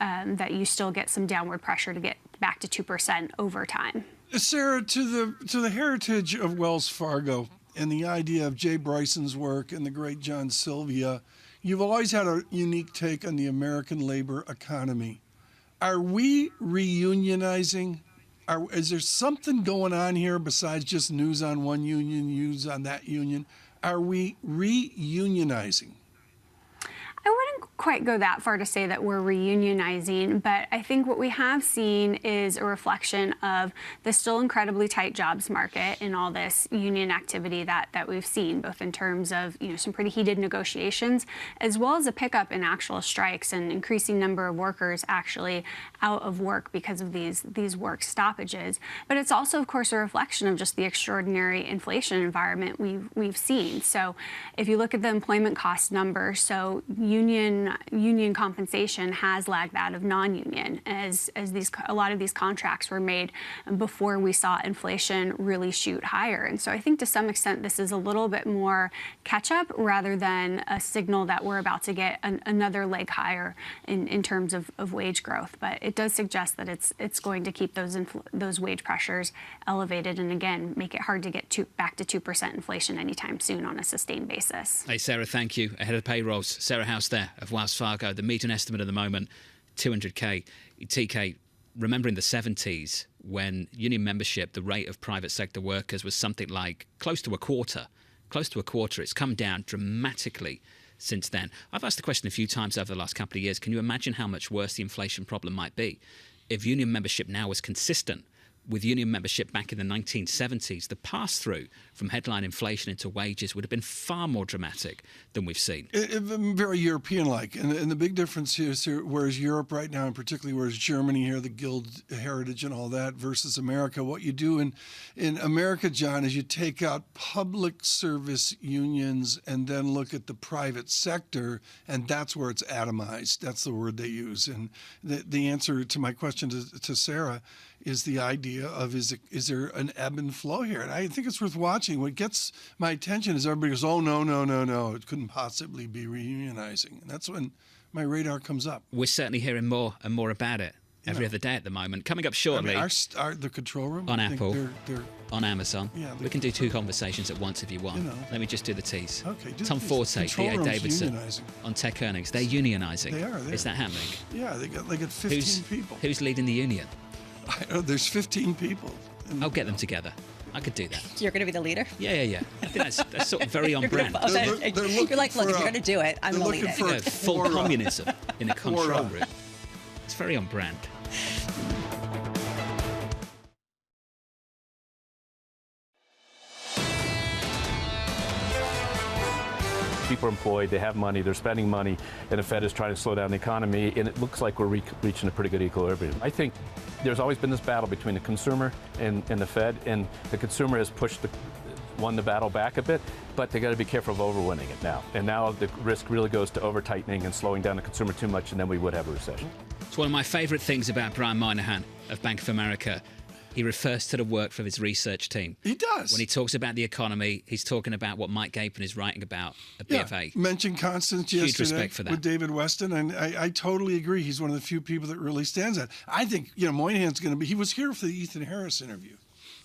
you still get some downward pressure to get back to 2% over time. Sarah, to the heritage of Wells Fargo and the idea of Jay Bryson's work and the great John Sylvia, you've always had a unique take on the American labor economy. Are we reunionizing? Is there something going on here besides just news on one union, news on that union? Are we reunionizing? I wouldn't quite go that far to say that we're reunionizing, but I think what we have seen is a reflection of the still incredibly tight jobs market and all this union activity that we've seen, both in terms of some pretty heated negotiations, as well as a pickup in actual strikes and increasing number of workers actually out of work because of these work stoppages. But it's also, of course, a reflection of just the extraordinary inflation environment we've seen. So if you look at the employment cost numbers, so union compensation has lagged that of non-union as a lot of these contracts were made before we saw inflation really shoot higher. And so I think to some extent this is a little bit more catch-up rather than a signal that we're about to get another leg higher in terms of wage growth. But it does suggest that it's going to keep those wage pressures elevated and again make it hard to get back to 2% inflation anytime soon on a sustained basis. Hey Sarah, thank you. Ahead of the payrolls, Sarah House there of Wells Fargo. The median estimate at the moment, 200k. TK, remembering the 70s when union membership, the rate of private sector workers was something like close to a quarter. It's come down dramatically since then. I've asked the question a few times over the last couple of years. Can you imagine how much worse the inflation problem might be if union membership now was consistent with union membership back in the 1970s? The pass-through from headline inflation into wages would have been far more dramatic than we've seen. Very European-like. And the big difference here is whereas Europe right now, and particularly whereas Germany here, the guild heritage and all that, versus America, what you do in America, John, is you take out public service unions and then look at the private sector, and that's where it's atomized. That's the word they use. And the answer to my question to Sarah is the idea of is there an ebb and flow here? And I think it's worth watching. What gets my attention is everybody goes, oh, no, it couldn't possibly be reunionizing. And that's when my radar comes up. We're certainly hearing more and more about it every other day at the moment. Coming up shortly. The control room? On Apple, on Amazon. Yeah, we can do two conversations at once if you want. Let me just do the tease. Okay. Tom Forte, D.A. Davidson on tech earnings. They're unionizing. They are. Is that happening? Yeah, they got 15 people. Who's leading the union? There's 15 people. I'll get them together. I could do that. You're going to be the leader? Yeah. I think that's sort of very on brand. You're like, look, if you're going to do it, I'm going to lead it. Full communism in a control room. It's very on brand. People are employed, they have money, they're spending money, and the Fed is trying to slow down the economy, and it looks like we're reaching a pretty good equilibrium. I think there's always been this battle between the consumer and the Fed, and the consumer has won the battle back a bit, but they got to be careful of overwinning it now. And now the risk really goes to over-tightening and slowing down the consumer too much, and then we would have a recession. It's one of my favorite things about Brian Moynihan of Bank of America. He refers to the work from his research team. He does. When he talks about the economy, he's talking about what Mike Gapin is writing about at BFA. Mentioned Constance Huge respect for that. With David Weston, and I totally agree. He's one of the few people that really stands out. I think, Moynihan's going to be, he was here for the Ethan Harris interview.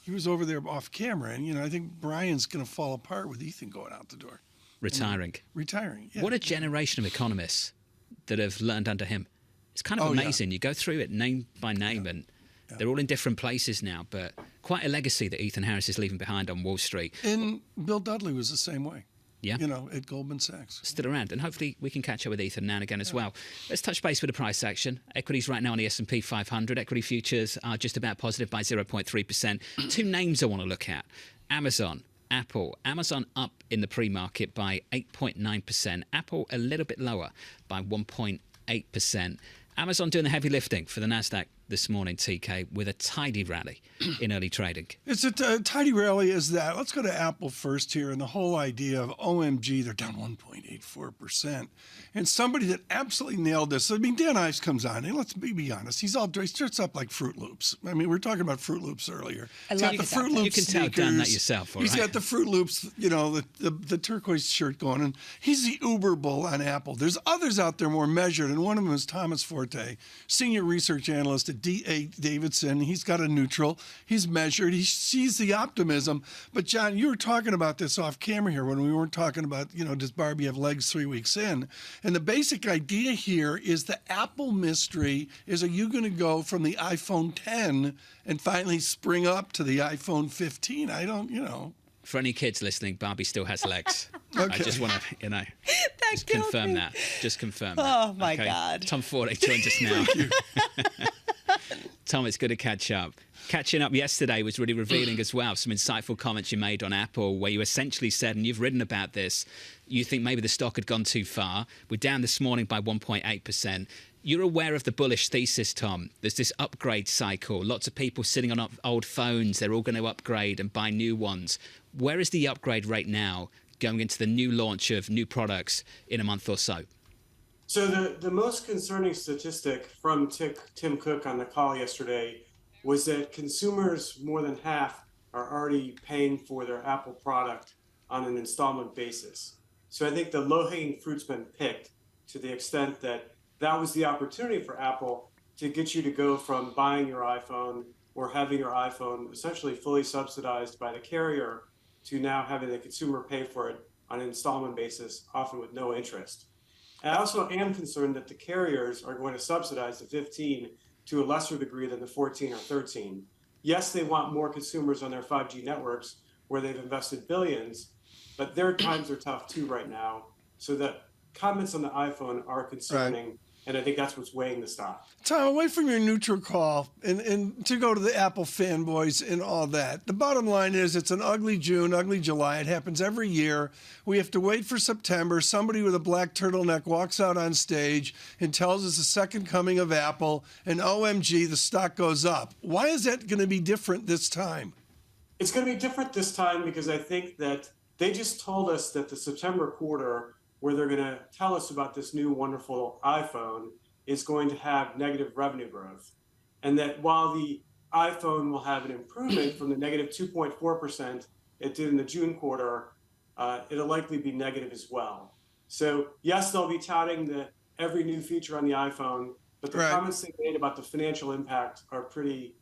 He was over there off camera, and, I think Brian's going to fall apart with Ethan going out the door. retiring. Yeah. What a generation of economists that have learned under him. It's kind of amazing. You go through it name by name, and they're all in different places now, but quite a legacy that Ethan Harris is leaving behind on Wall Street. And Bill Dudley was the same way. Yeah. At Goldman Sachs. Still around, and hopefully we can catch up with Ethan now and again as well. Let's touch base with the price action. Equities right now on the S&P 500. Equity futures are just about positive by 0.3%. Two names I want to look at. Amazon, Apple. Amazon up in the pre-market by 8.9%. Apple a little bit lower by 1.8%. Amazon doing the heavy lifting for the Nasdaq this morning, TK, with a tidy rally in early trading. It's a tidy rally as that. Let's go to Apple first here, and the whole idea of OMG, they're down 1.84%. And somebody that absolutely nailed this, I mean, Dan Ives comes on, and let's be honest, he's dressed up like Fruit Loops. I mean, we were talking about Fruit Loops earlier. He's got the Fruit Loops sneakers. You can tell Dan that yourself, all right? He's got the Fruit Loops, the turquoise shirt going, and he's the uber bull on Apple. There's others out there more measured, and one of them is Thomas Forte, senior research analyst at D.A. Davidson. He's got a neutral. He's measured. He sees the optimism. But, John, you were talking about this off camera here when we weren't talking about, does Barbie have legs 3 weeks in? And the basic idea here is the Apple mystery is, are you going to go from the iPhone 10 and finally spring up to the iPhone 15? I don't, For any kids listening, Barbie still has legs. Okay. I just want to, just confirm that. Just confirm that. Oh, my God. Tom Forte joins us now. Tom, it's good to catch up. Catching up yesterday was really revealing as well. Some insightful comments you made on Apple where you essentially said, and you've written about this, you think maybe the stock had gone too far. We're down this morning by 1.8%. You're aware of the bullish thesis, Tom. There's this upgrade cycle. Lots of people sitting on old phones. They're all going to upgrade and buy new ones. Where is the upgrade rate now going into the new launch of new products in a month or so? So the most concerning statistic from Tim Cook on the call yesterday was that consumers, more than half, are already paying for their Apple product on an installment basis. So I think the low-hanging fruit's been picked to the extent that that was the opportunity for Apple to get you to go from buying your iPhone or having your iPhone essentially fully subsidized by the carrier to now having the consumer pay for it on an installment basis, often with no interest. I also am concerned that the carriers are going to subsidize the 15 to a lesser degree than the 14 or 13. Yes, they want more consumers on their 5G networks where they've invested billions, but their times are tough too right now. So the comments on the iPhone are concerning. Right. And I think that's what's weighing the stock. Tom, away from your neutral call and to go to the Apple fanboys and all that, the bottom line is it's an ugly June, ugly July. It happens every year. We have to wait for September. Somebody with a black turtleneck walks out on stage and tells us the second coming of Apple, and OMG, the stock goes up. Why is that going to be different this time? It's going to be different this time because I think that they just told us that the September quarter, where they're going to tell us about this new wonderful iPhone, is going to have negative revenue growth. And that while the iPhone will have an improvement from the negative 2.4% it did in the June quarter, it'll likely be negative as well. So yes, they'll be touting every new feature on the iPhone, but the comments they made about the financial impact are pretty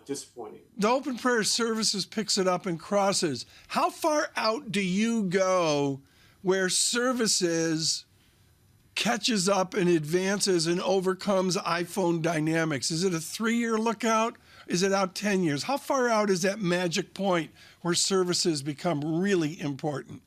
disappointing. The Open Prayer Services picks it up and crosses. How far out do you go where services catches up and advances and overcomes iPhone dynamics? Is it a 3-year lookout? Is it out 10 years? How far out is that magic point where services become really important?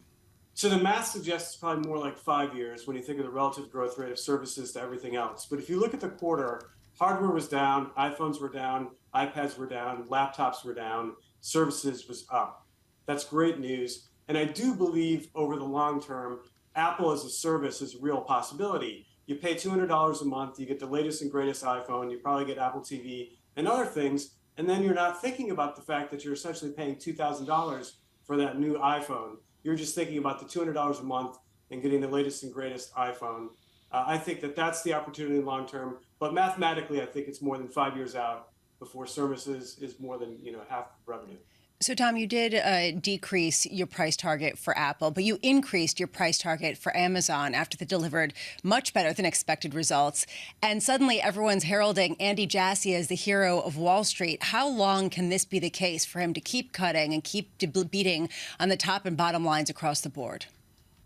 So the math suggests it's probably more like 5 years when you think of the relative growth rate of services to everything else. But if you look at the quarter, hardware was down, iPhones were down, iPads were down, laptops were down, services was up. That's great news. And I do believe over the long term, Apple as a service is a real possibility. You pay $200 a month, you get the latest and greatest iPhone, you probably get Apple TV and other things, and then you're not thinking about the fact that you're essentially paying $2,000 for that new iPhone. You're just thinking about the $200 a month and getting the latest and greatest iPhone. I think that that's the opportunity in the long term, but mathematically, I think it's more than 5 years out before services is more than half revenue. So, Tom, you did decrease your price target for Apple, but you increased your price target for Amazon after they delivered much better than expected results. And suddenly everyone's heralding Andy Jassy as the hero of Wall Street. How long can this be the case for him to keep cutting and keep beating on the top and bottom lines across the board?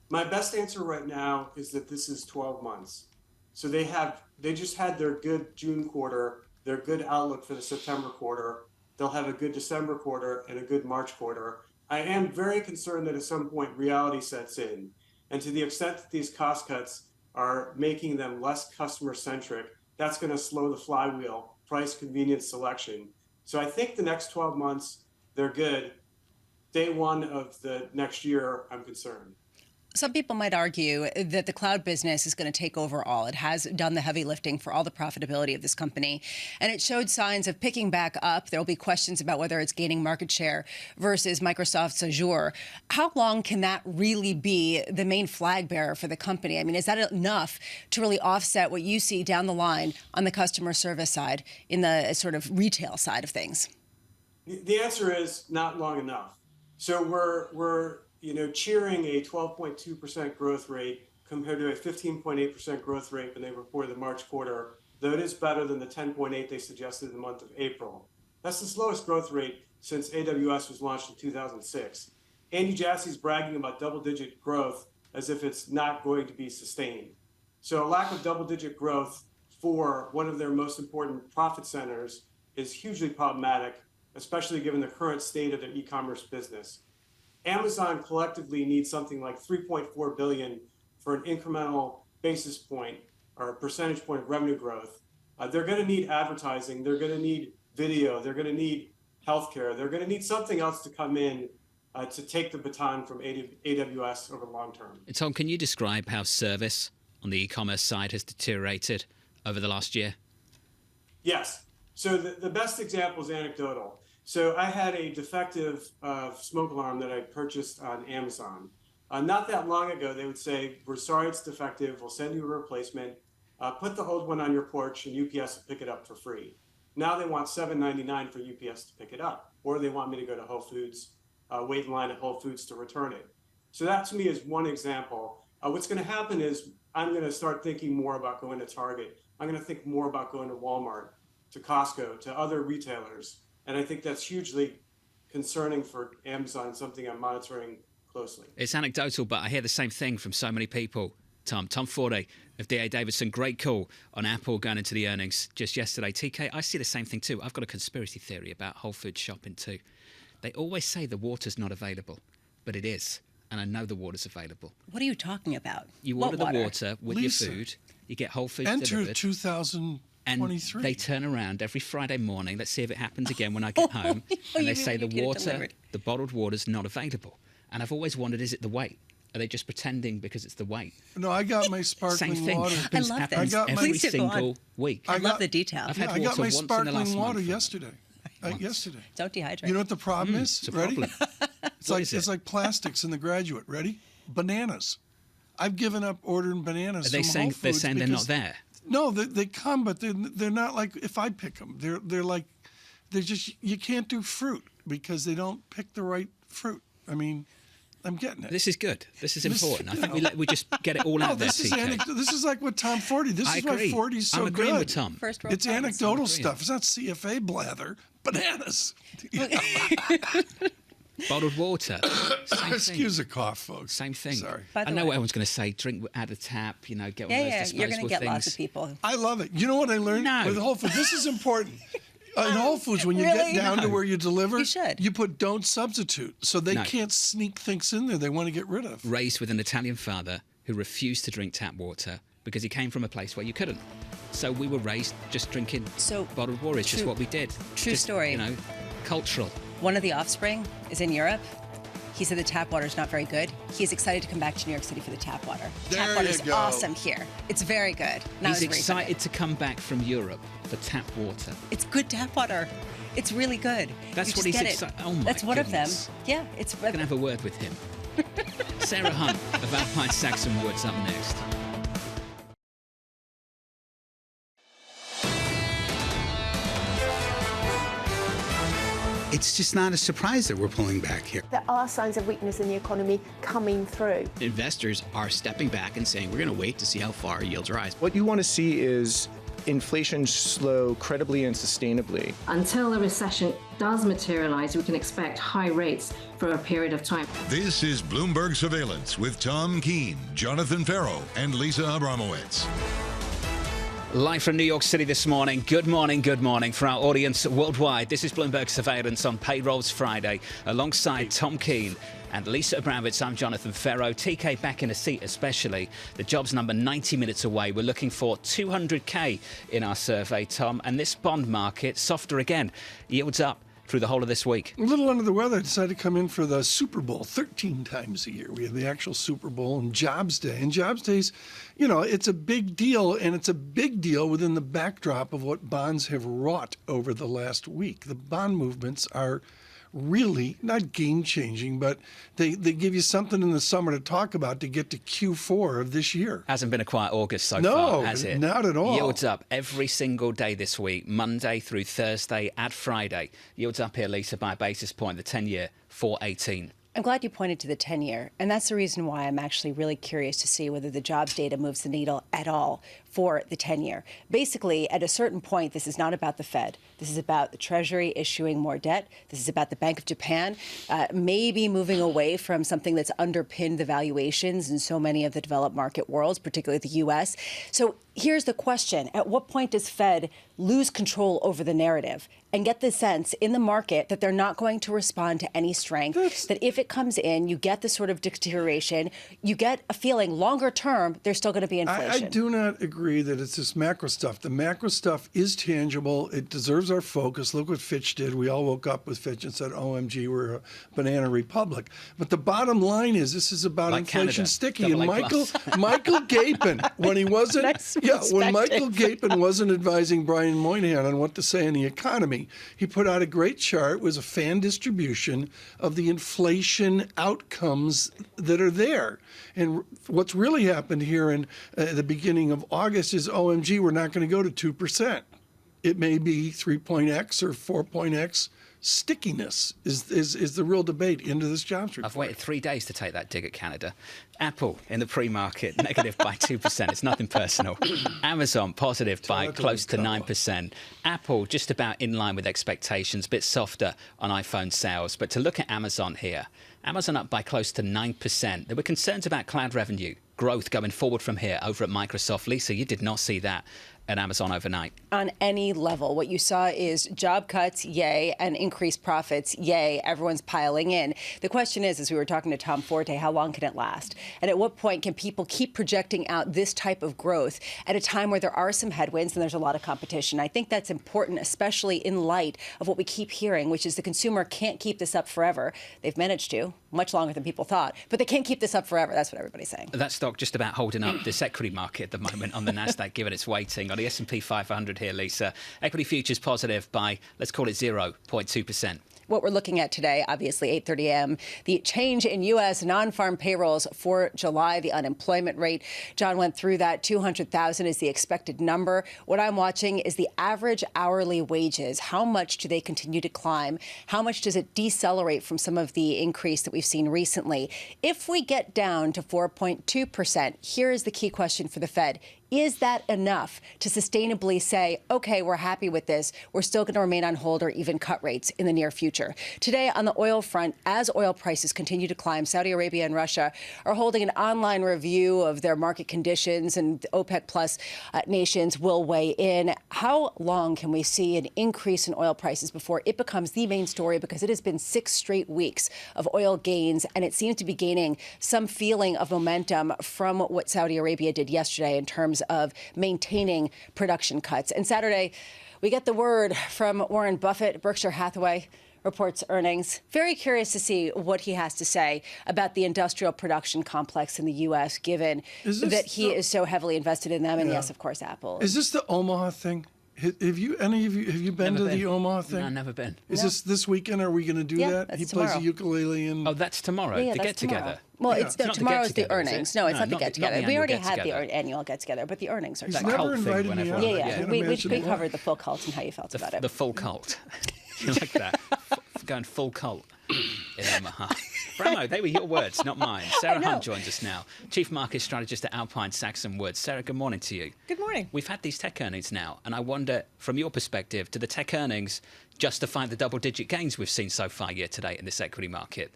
My best answer right now is that this is 12 months. So they just had their good June quarter, their good outlook for the September quarter. They'll have a good December quarter and a good March quarter. I am very concerned that at some point reality sets in. And to the extent that these cost cuts are making them less customer-centric, that's going to slow the flywheel, price, convenience, selection. So I think the next 12 months, they're good. Day one of the next year, I'm concerned. Some people might argue that the cloud business is going to take over all. It has done the heavy lifting for all the profitability of this company, and it showed signs of picking back up. There will be questions about whether it's gaining market share versus Microsoft's Azure. How long can that really be the main flag bearer for the company? I mean, is that enough to really offset what you see down the line on the customer service side, in the sort of retail side of things? The answer is not long enough. So we're cheering a 12.2% growth rate compared to a 15.8% growth rate when they reported the March quarter, though it is better than the 10.8 they suggested in the month of April. That's the slowest growth rate since AWS was launched in 2006. Andy Jassy's bragging about double-digit growth as if it's not going to be sustained. So a lack of double-digit growth for one of their most important profit centers is hugely problematic, especially given the current state of their e-commerce business. Amazon collectively needs something like $3.4 billion for an incremental basis point or percentage point of revenue growth. They're going to need advertising. They're going to need video. They're going to need healthcare. They're going to need something else to come in to take the baton from AWS over the long term. Tom, can you describe how service on the e-commerce side has deteriorated over the last year? Yes. So the best example is anecdotal. So I had a defective smoke alarm that I purchased on Amazon. Not that long ago, they would say, we're sorry it's defective, we'll send you a replacement, put the old one on your porch and UPS will pick it up for free. Now they want $7.99 for UPS to pick it up, or they want me to go to Whole Foods, wait in line at Whole Foods to return it. So that to me is one example. What's going to happen is I'm going to start thinking more about going to Target. I'm going to think more about going to Walmart, to Costco, to other retailers. And I think that's hugely concerning for Amazon, something I'm monitoring closely. It's anecdotal, but I hear the same thing from so many people. Tom Fordy of D.A. Davidson, great call on Apple going into the earnings just yesterday. TK, I see the same thing too. I've got a conspiracy theory about Whole Foods shopping too. They always say the water's not available, but it is. And I know the water's available. What are you talking about? You order the water with your food. You get Whole Foods delivered. Enter 2023. And they turn around every Friday morning. Let's see if it happens again when I get home. And they say the bottled water's not available. And I've always wondered, is it the weight? Are they just pretending because it's the weight? No, I got my sparkling water. I love this. Every single week. I love the detail. I've had water I got my once sparkling in the last water month. yesterday. Yesterday. Don't dehydrate. You know what the problem is? It's a Ready? problem. It's like plastics in The Graduate. Ready? Bananas. I've given up ordering bananas. Are they from saying Whole Foods they're not there? No, they come, but they're not like if I pick them. They're like you can't do fruit because they don't pick the right fruit. I mean, I'm getting it. This is good. This is important. I think we just get it all out there, TK. This is like what Tom Fordy. This is why Fordy's so I'm agreeing good. with Tom. It's anecdotal stuff. It's not CFA blather. Bananas. Bottled water. Excuse the cough, folks. Same thing. Sorry. I know what everyone's going to say. Drink out of tap. Get one of those disposable you're going to get things. lots of people. I love it. You know what I learned with Whole Foods? This is important. In Whole Foods, when you get down to where you deliver, you put don't substitute. So they can't sneak things in there they want to get rid of. Raised with an Italian father who refused to drink tap water because he came from a place where you couldn't. So we were raised just drinking bottled water. It's just what we did. True story. Cultural. One of the offspring is in Europe. He said the tap water is not very good. He's excited to come back to New York City for the tap water. Tap water is awesome here. It's very good. He's excited to come back from Europe for tap water. It's good tap water. It's really good. That's what he's excited. Oh my That's one goodness. of them. Yeah, it's. I'm gonna have a word with him. Sarah Hunt of Alpine Saxon Woods up next. It's just not a surprise that we're pulling back here. There are signs of weakness in the economy coming through. Investors are stepping back and saying, we're going to wait to see how far yields rise. What you want to see is inflation slow credibly and sustainably. Until a recession does materialize, we can expect high rates for a period of time. This is Bloomberg Surveillance with Tom Keene, Jonathan Ferro, and Lisa Abramowicz. Live from New York City this morning. Good morning, good morning. For our audience worldwide, this is Bloomberg Surveillance on Payrolls Friday, alongside Tom Keene and Lisa Abramowicz. I'm Jonathan Ferro. TK back in a seat especially. The jobs number 90 minutes away. We're looking for 200K in our survey, Tom. And this bond market, softer again. Yields up through the whole of this week. A little under the weather. I decided to come in for the Super Bowl 13 times a year. We have the actual Super Bowl and Jobs Day. And Jobs Day's, you know, it's a big deal, and it's a big deal within the backdrop of what bonds have wrought over the last week. The bond movements are really not game-changing, but they give you something in the summer to talk about to get to Q4 of this year. Hasn't been a quiet August so No, far, has it? not at all. Yields up every single day this week, Monday through Thursday and Friday. Yields up here, Lisa, by a basis point. The 10-year, 4.18. I'm glad you pointed to the 10-year, and that's the reason why I'm actually really curious to see whether the jobs data moves the needle at all for the 10-year. Basically, at a certain point, this is not about the Fed. This is about the Treasury issuing more debt. This is about the Bank of Japan maybe moving away from something that's underpinned the valuations in so many of the developed market worlds, particularly the U.S. So here's the question. At what point does Fed lose control over the narrative and get the sense in the market that they're not going to respond to any strength, that if it comes in, you get the sort of deterioration, you get a feeling longer term, there's still going to be inflation. I do not agree that it's this macro stuff. The macro stuff is tangible. It deserves our focus. Look what Fitch did. We all woke up with Fitch and said, OMG, we're a banana republic. But the bottom line is this is about inflation Canada. sticky. And Michael Gapin, when he wasn't, when Michael Gapin wasn't advising Brian Moynihan on what to say in the economy, he put out a great chart. It was a fan distribution of the inflation outcomes that are there. And what's really happened here in the beginning of August is, OMG, we're not going to go to 2%. It may be 3.x or 4.x. Stickiness is the real debate into this jobs report. I've waited 3 days to take that dig at Canada. Apple in the pre-market, negative by 2%. It's nothing personal. Amazon positive by close to 9%. Apple just about in line with expectations, a bit softer on iPhone sales. But to look at Amazon here, Amazon up by close to 9%. There were concerns about cloud revenue growth going forward from here over at Microsoft. Lisa, you did not see that at Amazon overnight. On any level, what you saw is job cuts, yay, and increased profits, yay. Everyone's piling in. The question is, as we were talking to Tom Forte, how long can it last? And at what point can people keep projecting out this type of growth at a time where there are some headwinds and there's a lot of competition? I think that's important, especially in light of what we keep hearing, which is the consumer can't keep this up forever. They've managed to, much longer than people thought, but they can't keep this up forever. That's what everybody's saying. That stock just about holding up this equity market at the moment on the NASDAQ, given its weighting. On the S&P 500 here, Lisa, equity futures positive by, let's call it 0.2%. What we're looking at today, obviously, 8:30 a.m., the change in U.S. non-farm payrolls for July, the unemployment rate. John went through that. 200,000 is the expected number. What I'm watching is the average hourly wages. How much do they continue to climb? How much does it decelerate from some of the increase that we've seen recently? If we get down to 4.2%, here is the key question for the Fed. Is that enough to sustainably say, OK, we're happy with this, we're still going to remain on hold or even cut rates in the near future? Today, on the oil front, as oil prices continue to climb, Saudi Arabia and Russia are holding an online review of their market conditions, and OPEC Plus nations will weigh in. How long can we see an increase in oil prices before it becomes the main story? Because it has been 6 straight weeks of oil gains, and it seems to be gaining some feeling of momentum from what Saudi Arabia did yesterday in terms of maintaining production cuts. And Saturday, we get the word from Warren Buffett. Berkshire Hathaway reports earnings. Very curious to see what he has to say about the industrial production complex in the U.S., given that he is so heavily invested in them. And yes, of course, Apple. Is this the Omaha thing? Have you been to the Omaha thing? No, never been. Is this weekend? Are we going to do that? That's He tomorrow. plays the ukulele and. Oh, that's tomorrow. Yeah, the that's get tomorrow. together. Well, It's not tomorrow's the get-together, is earnings. it? No, it's not the not the get-together. We annual already had the get-together. annual get-together, but the earnings are He's tomorrow. never invited me out. Yeah. We covered the full cult and how you felt about it. The full cult. You like that? Going full cult in Omaha. Bramo, they were your words, not mine. Sarah Hunt joins us now, Chief Market Strategist at Alpine Saxon Woods. Sarah, good morning to you. Good morning. We've had these tech earnings now, and I wonder, from your perspective, do the tech earnings justify the double-digit gains we've seen so far year to date in this equity market?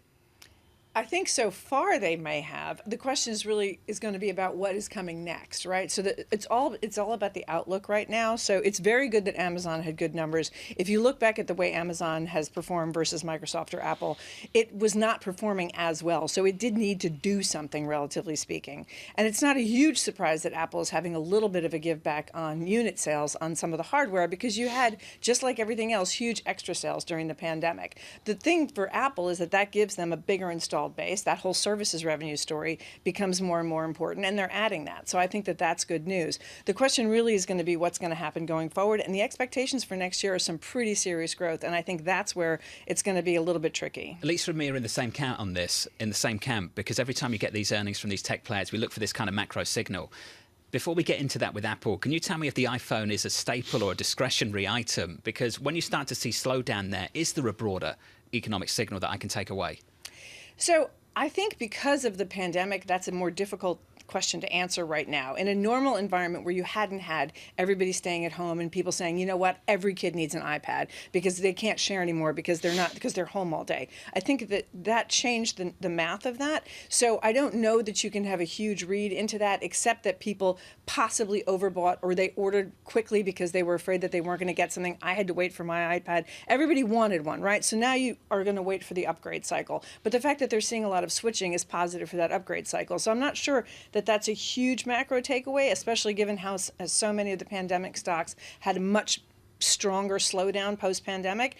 I think so far they may have. The question is going to be about what is coming next, right? So it's all about the outlook right now. So it's very good that Amazon had good numbers. If you look back at the way Amazon has performed versus Microsoft or Apple, it was not performing as well. So it did need to do something, relatively speaking. And it's not a huge surprise that Apple is having a little bit of a give back on unit sales on some of the hardware, because you had, just like everything else, huge extra sales during the pandemic. The thing for Apple is that gives them a bigger installed base. That whole services revenue story becomes more and more important, and they're adding that. So I think that that's good news. The question really is going to be what's going to happen going forward, and the expectations for next year are some pretty serious growth, and I think that's where it's going to be a little bit tricky. Lisa and me are in the same camp on this, because every time you get these earnings from these tech players, we look for this kind of macro signal. Before we get into that with Apple, can you tell me if the iPhone is a staple or a discretionary item? Because when you start to see slowdown there, is there a broader economic signal that I can take away? So I think because of the pandemic, that's a more difficult question to answer right now. In a normal environment where you hadn't had everybody staying at home and people saying, you know what, every kid needs an iPad because they can't share anymore because they're home all day. I think that changed the math of that. So I don't know that you can have a huge read into that, except that people possibly overbought or they ordered quickly because they were afraid that they weren't going to get something. I had to wait for my iPad. Everybody wanted one, right? So now you are going to wait for the upgrade cycle. But the fact that they're seeing a lot of switching is positive for that upgrade cycle. So I'm not sure that that's a huge macro takeaway, especially given how so many of the pandemic stocks had a much stronger slowdown post-pandemic.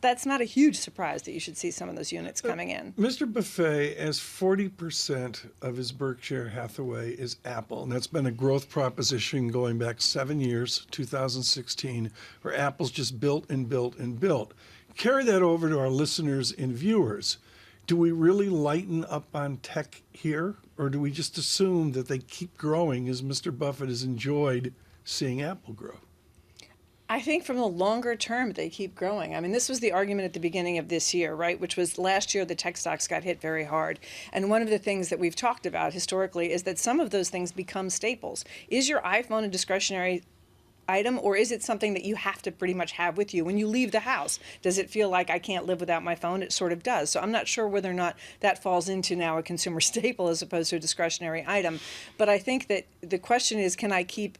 That's not a huge surprise that you should see some of those units coming in. Mr. Buffet, as 40% of his Berkshire Hathaway is Apple, and that's been a growth proposition going back 7 years, 2016, where Apple's just built and built and built. Carry that over to our listeners and viewers. Do we really lighten up on tech here, or do we just assume that they keep growing as Mr. Buffett has enjoyed seeing Apple grow? I think from the longer term, they keep growing. I mean, this was the argument at the beginning of this year, right? Which was last year, the tech stocks got hit very hard. And one of the things that we've talked about historically is that some of those things become staples. Is your iPhone a discretionary item, or is it something that you have to pretty much have with you when you leave the house? Does it feel like I can't live without my phone? It sort of does. So I'm not sure whether or not that falls into now a consumer staple as opposed to a discretionary item. But I think that the question is, can I keep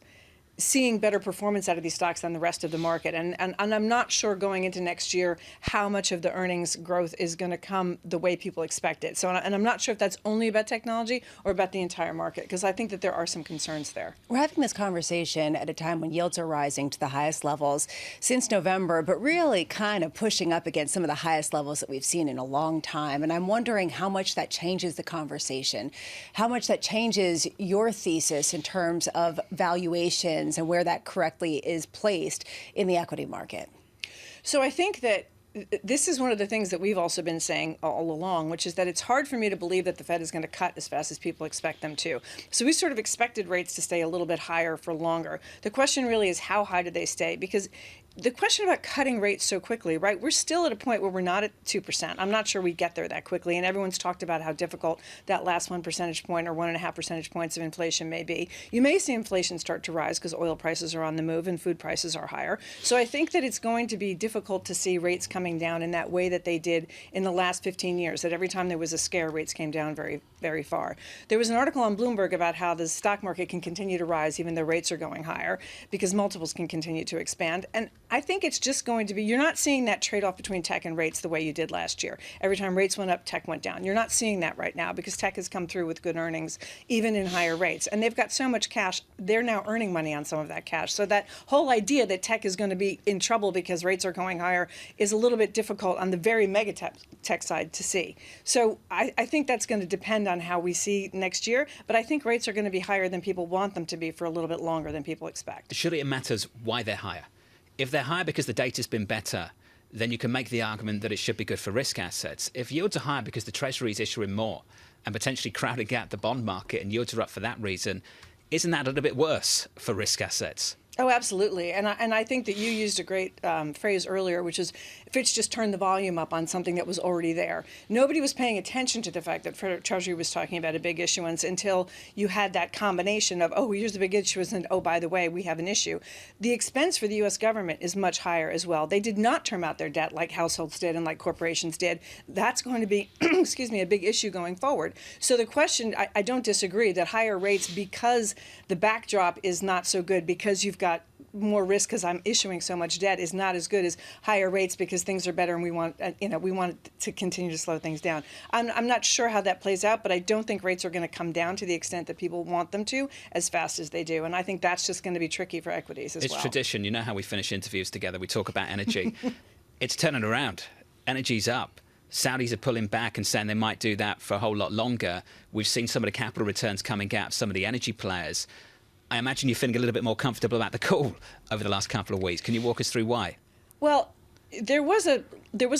seeing better performance out of these stocks than the rest of the market? And I'm not sure going into next year how much of the earnings growth is going to come the way people expect it. So, and I'm not sure if that's only about technology or about the entire market, because I think that there are some concerns there. We're having this conversation at a time when yields are rising to the highest levels since November, but really kind of pushing up against some of the highest levels that we've seen in a long time. And I'm wondering how much that changes the conversation, how much that changes your thesis in terms of valuation and where that correctly is placed in the equity market. So I think that this is one of the things that we've also been saying all along, which is that it's hard for me to believe that the Fed is going to cut as fast as people expect them to. So we sort of expected rates to stay a little bit higher for longer. The question really is, how high do they stay? Because the question about cutting rates so quickly, right? We're still at a point where we're not at 2%. I'm not sure we get there that quickly. And everyone's talked about how difficult that last 1 percentage point or 1.5 percentage points of inflation may be. You may see inflation start to rise because oil prices are on the move and food prices are higher. So I think that it's going to be difficult to see rates coming down in that way that they did in the last 15 years, that every time there was a scare, rates came down very, very far. There was an article on Bloomberg about how the stock market can continue to rise even though rates are going higher because multiples can continue to expand. And I think it's just going to be, you're not seeing that trade-off between tech and rates the way you did last year. Every time rates went up, tech went down. You're not seeing that right now because tech has come through with good earnings, even in higher rates. And they've got so much cash, they're now earning money on some of that cash. So that whole idea that tech is going to be in trouble because rates are going higher is a little bit difficult on the very mega tech side to see. So I think that's going to depend on how we see next year. But I think rates are going to be higher than people want them to be for a little bit longer than people expect. Surely it matters why they're higher. If they're higher because the data's been better, then you can make the argument that it should be good for risk assets. If yields are higher because the Treasury is issuing more and potentially crowding out the bond market and yields are up for that reason, isn't that a little bit worse for risk assets? Oh, absolutely. And I think that you used a great phrase earlier, which is Fitch just turned the volume up on something that was already there. Nobody was paying attention to the fact that Treasury was talking about a big issuance until you had that combination of, oh, here's the big issuance, and oh, by the way, we have an issue. The expense for the U.S. government is much higher as well. They did not term out their debt like households did and like corporations did. That's going to be, excuse me, a big issue going forward. So the question, I don't disagree that higher rates, because the backdrop is not so good, because you've got more risk because I'm issuing so much debt, is not as good as higher rates because things are better and we want to continue to slow things down. I'm not sure how that plays out, but I don't think rates are going to come down to the extent that people want them to as fast as they do. And I think that's just going to be tricky for equities as well. It's tradition. You know how we finish interviews together. We talk about energy. It's turning around. Energy's up. Saudis are pulling back and saying they might do that for a whole lot longer. We've seen some of the capital returns coming out of some of the energy players. I imagine you're feeling a little bit more comfortable about the call over the last couple of weeks. Can you walk us through why? Well, there was a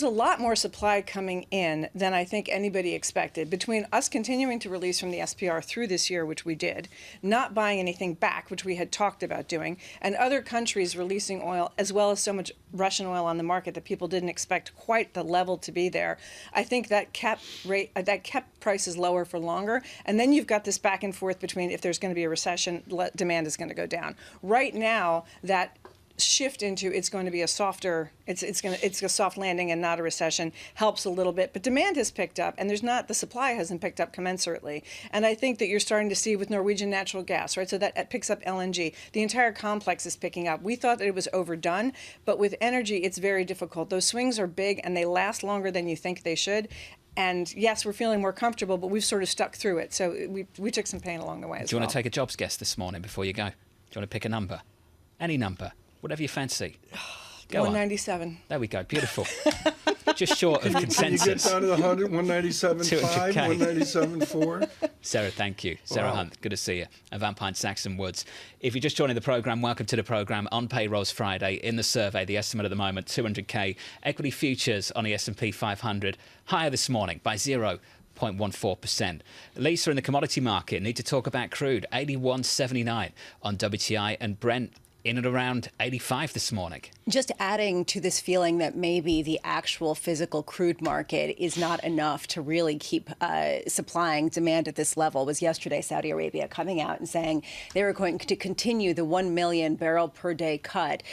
lot more supply coming in than I think anybody expected. Between us continuing to release from the SPR through this year, which we did, not buying anything back, which we had talked about doing, and other countries releasing oil, as well as so much Russian oil on the market that people didn't expect quite the level to be there, I think that kept prices lower for longer. And then you've got this back and forth between, if there's going to be a recession, demand is going to go down. Right now, that shift into it's going to be a softer, it's a soft landing and not a recession helps a little bit, but demand has picked up, and the supply hasn't picked up commensurately. And I think that you're starting to see with Norwegian natural gas, right? So that picks up LNG. The entire complex is picking up. We thought that it was overdone, but with energy, it's very difficult. Those swings are big and they last longer than you think they should. And yes, we're feeling more comfortable, but we've sort of stuck through it. So we took some pain along the way as well. Do you want to take a jobs guess this morning before you go? Do you want to pick a number? Any number? Whatever you fancy. Go 197. On. There we go. Beautiful. Just short of consensus. Can you get down to the 100, 197.5, 197.4? Sarah, thank you. Sarah Hunt, good to see you. And Van Pine Saxon Woods. If you're just joining the programme, welcome to the programme. On payrolls Friday, in the survey, the estimate at the moment, 200k. Equity futures on the S&P 500, higher this morning by 0.14%. Lisa, in the commodity market, need to talk about crude. 81.79 on WTI, and Brent in and around 85 this morning. Just adding to this feeling that maybe the actual physical crude market is not enough to really keep supplying demand at this level was yesterday Saudi Arabia coming out and saying they were going to continue the 1 million barrel per day cut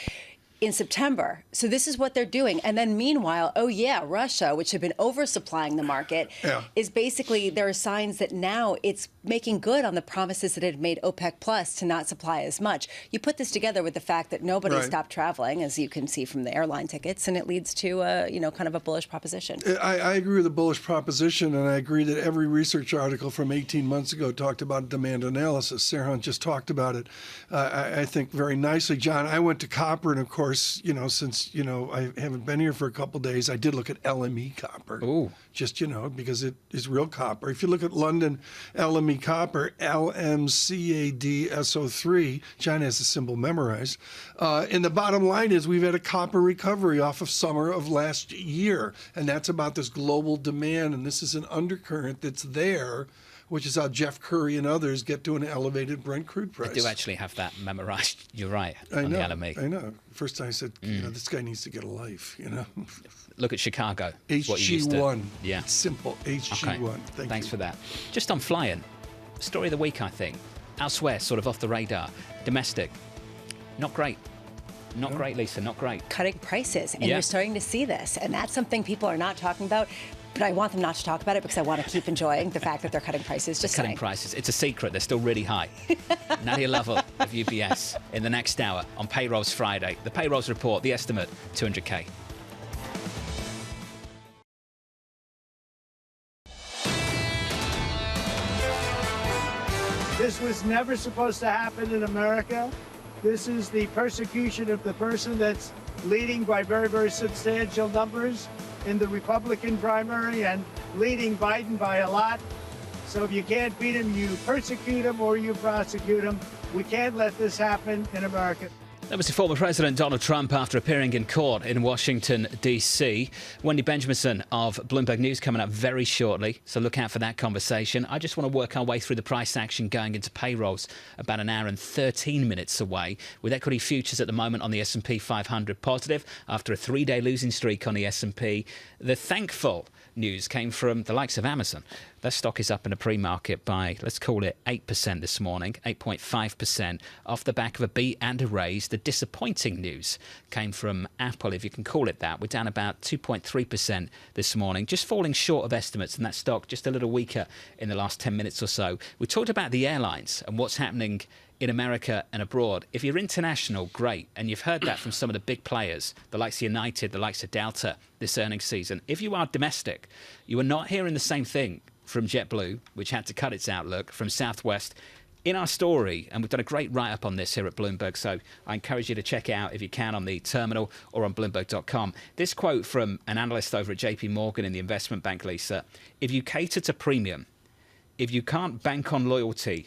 in September. So this is what they're doing. And then meanwhile, oh yeah, Russia, which had been oversupplying the market, is basically, there are signs that now it's making good on the promises that it had made OPEC Plus to not supply as much. You put this together with the fact that nobody stopped traveling, as you can see from the airline tickets, and it leads to kind of a bullish proposition. I agree with the bullish proposition, and I agree that every research article from 18 months ago talked about demand analysis. Sarah Hunt just talked about it, I think, very nicely. John, I went to copper, and of course, since, I haven't been here for a couple of days, I did look at LME copper. Ooh. Just, because it is real copper. If you look at London LME copper, LMCADSO3, John has the symbol memorized. And the bottom line is we've had a copper recovery off of summer of last year. And that's about this global demand. And this is an undercurrent that's there, which is how Jeff Curry and others get to an elevated Brent crude price. I do actually have that memorized. You're right. I know. The LME. I know. First time I said, this guy needs to get a life, Look at Chicago. HG1. Yeah. It's simple. HG1. Okay. Thanks for that. Just on flying. Story of the week, I think. Elsewhere, sort of off the radar. Domestic. Not great. Not great, Lisa. Not great. Cutting prices. And you're starting to see this. And that's something people are not talking about. But I want them not to talk about it because I want to keep enjoying the fact that they're cutting prices. Just cutting prices. It's a secret. They're still really high. Nadia Lovell of UBS in the next hour on Payrolls Friday. The payrolls report, the estimate, 200k. This was never supposed to happen in America. This is the persecution of the person that's leading by very, very substantial numbers in the Republican primary and leading Biden by a lot. So if you can't beat him, you persecute him or you prosecute him. We can't let this happen in America. That was the former President Donald Trump after appearing in court in Washington, D.C. Wendy Benjaminson of Bloomberg News coming up very shortly, so look out for that conversation. I just want to work our way through the price action going into payrolls about an hour and 13 minutes away, with equity futures at the moment on the S&P 500 positive after a three-day losing streak on the S&P. The thankful news came from the likes of Amazon. Their stock is up in the pre-market by, let's call it 8% this morning, 8.5%, off the back of a beat and a raise. The disappointing news came from Apple, if you can call it that. We're down about 2.3% this morning, just falling short of estimates, and that stock just a little weaker in the last 10 minutes or so. We talked about the airlines and what's happening in America and abroad. If you're international, great. And you've heard that from some of the big players, the likes of United, the likes of Delta, this earnings season. If you are domestic, you are not hearing the same thing from JetBlue, which had to cut its outlook, from Southwest. In our story, and we've done a great write-up on this here at Bloomberg, so I encourage you to check it out if you can on the terminal or on Bloomberg.com. This quote from an analyst over at JP Morgan in the investment bank, Lisa: if you cater to premium, if you can't bank on loyalty,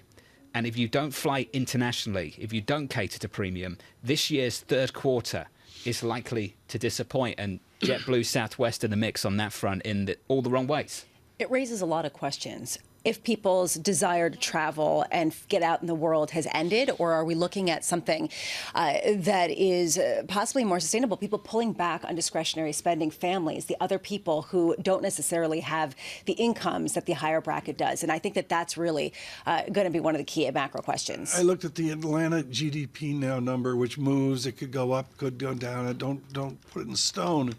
and if you don't fly internationally, if you don't cater to premium, this year's third quarter is likely to disappoint. And JetBlue, Southwest in the mix on that front in all the wrong ways. It raises a lot of questions. If people's desire to travel and get out in the world has ended, or are we looking at something that is possibly more sustainable? People pulling back on discretionary spending, families, the other people who don't necessarily have the incomes that the higher bracket does. And I think that that's really going to be one of the key macro questions. I looked at the Atlanta GDP now number, which moves. It could go up, could go down. Don't put it in stone.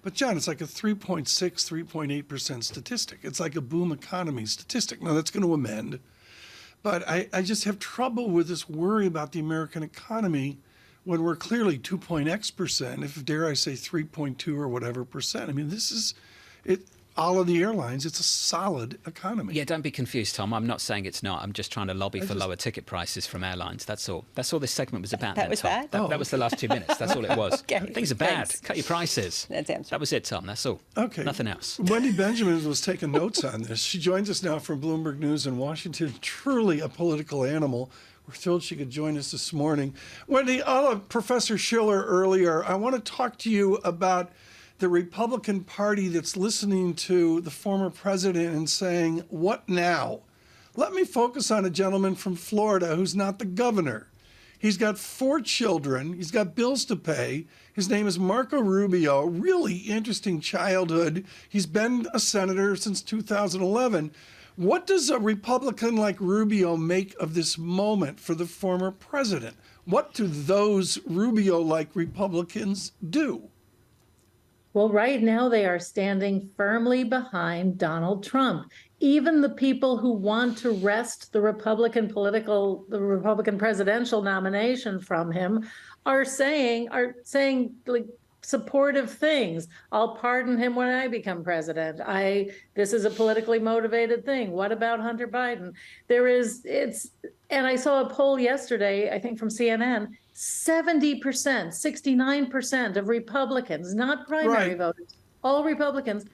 But, John, it's like a 3.6, 3.8% statistic. It's like a boom economy statistic. Now, that's going to amend. But I just have trouble with this worry about the American economy when we're clearly 2.x%, if dare I say 3.2 or whatever percent. I mean, this is it. All of the airlines, it's a solid economy. Yeah, don't be confused, Tom. I'm not saying it's not. I'm just trying to lobby for lower ticket prices from airlines. That's all. That's all this segment was about. That was Tom. bad? That was the last 2 minutes. That's all it was. Okay, things are bad. thanks. Cut your prices. That's answer. That was it, Tom. That's all. Okay. Nothing else. Wendy Benjamin was taking notes on this. She joins us now from Bloomberg News in Washington. Truly a political animal. We're thrilled she could join us this morning. Wendy, Professor Schiller earlier, I want to talk to you about the Republican Party that's listening to the former president and saying, what now? Let me focus on a gentleman from Florida who's not the governor. He's got 4 children. He's got bills to pay. His name is Marco Rubio. Really interesting childhood. He's been a senator since 2011. What does a Republican like Rubio make of this moment for the former president? What do those Rubio-like Republicans do? Well, right now they are standing firmly behind Donald Trump. Even the people who want to wrest the Republican presidential nomination from him are saying like supportive things. I'll pardon him when I become president. This is a politically motivated thing. What about Hunter Biden? And I saw a poll yesterday, I think from CNN, 70%, 69% of Republicans, not primary voters, all Republicans,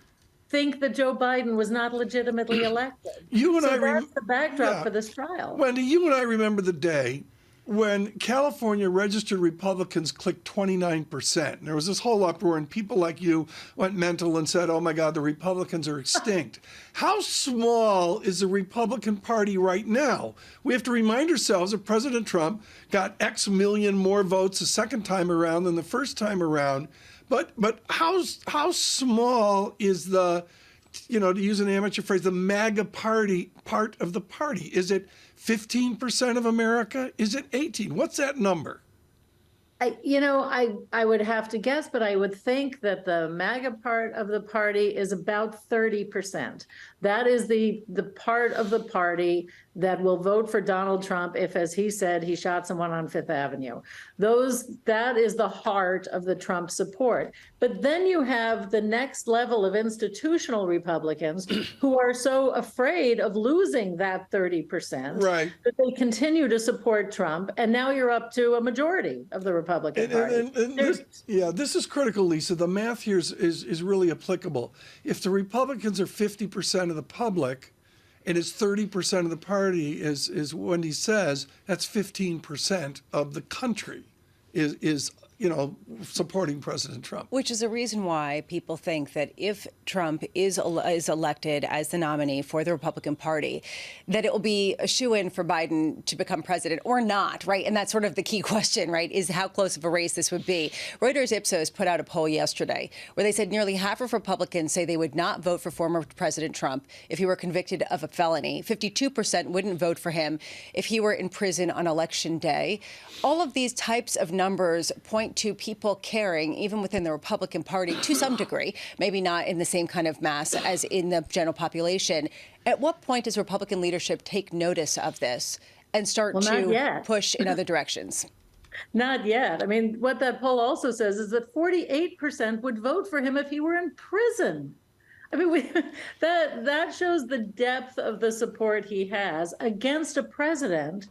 think that Joe Biden was not legitimately elected. That's the backdrop for this trial. Wendy, you and I remember the day when California registered Republicans clicked 29%. There was this whole uproar, and people like you went mental and said, oh my God, the Republicans are extinct. How small is the Republican Party right now? We have to remind ourselves that President Trump got X million more votes the second time around than the first time around. But how small is the, to use an amateur phrase, the MAGA party part of the party? Is it 15% of America? Is it 18%? What's that number? I would have to guess, but I would think that the MAGA part of the party is about 30%. That is the part of the party that will vote for Donald Trump if, as he said, he shot someone on Fifth Avenue. That is the heart of the Trump support. But then you have the next level of institutional Republicans who are so afraid of losing that 30%, right, that they continue to support Trump. And now you're up to a majority of the Republican Party. This is critical, Lisa. The math here is really applicable. If the Republicans are 50% of the public, and it's 30% of the party, as Wendy says, that's 15% of the country. is supporting President Trump. Which is a reason why people think that if Trump is elected as the nominee for the Republican Party, that it will be a shoo-in for Biden to become president or not, right? And that's sort of the key question, right, is how close of a race this would be. Reuters Ipsos put out a poll yesterday where they said nearly half of Republicans say they would not vote for former President Trump if he were convicted of a felony. 52% wouldn't vote for him if he were in prison on Election Day. All of these types of numbers point to people caring, even within the Republican Party, to some degree, maybe not in the same kind of mass as in the general population. At what point does Republican leadership take notice of this and start to push in other directions? Not yet. I mean, what that poll also says is that 48% would vote for him if he were in prison. I mean, that shows the depth of the support he has against a president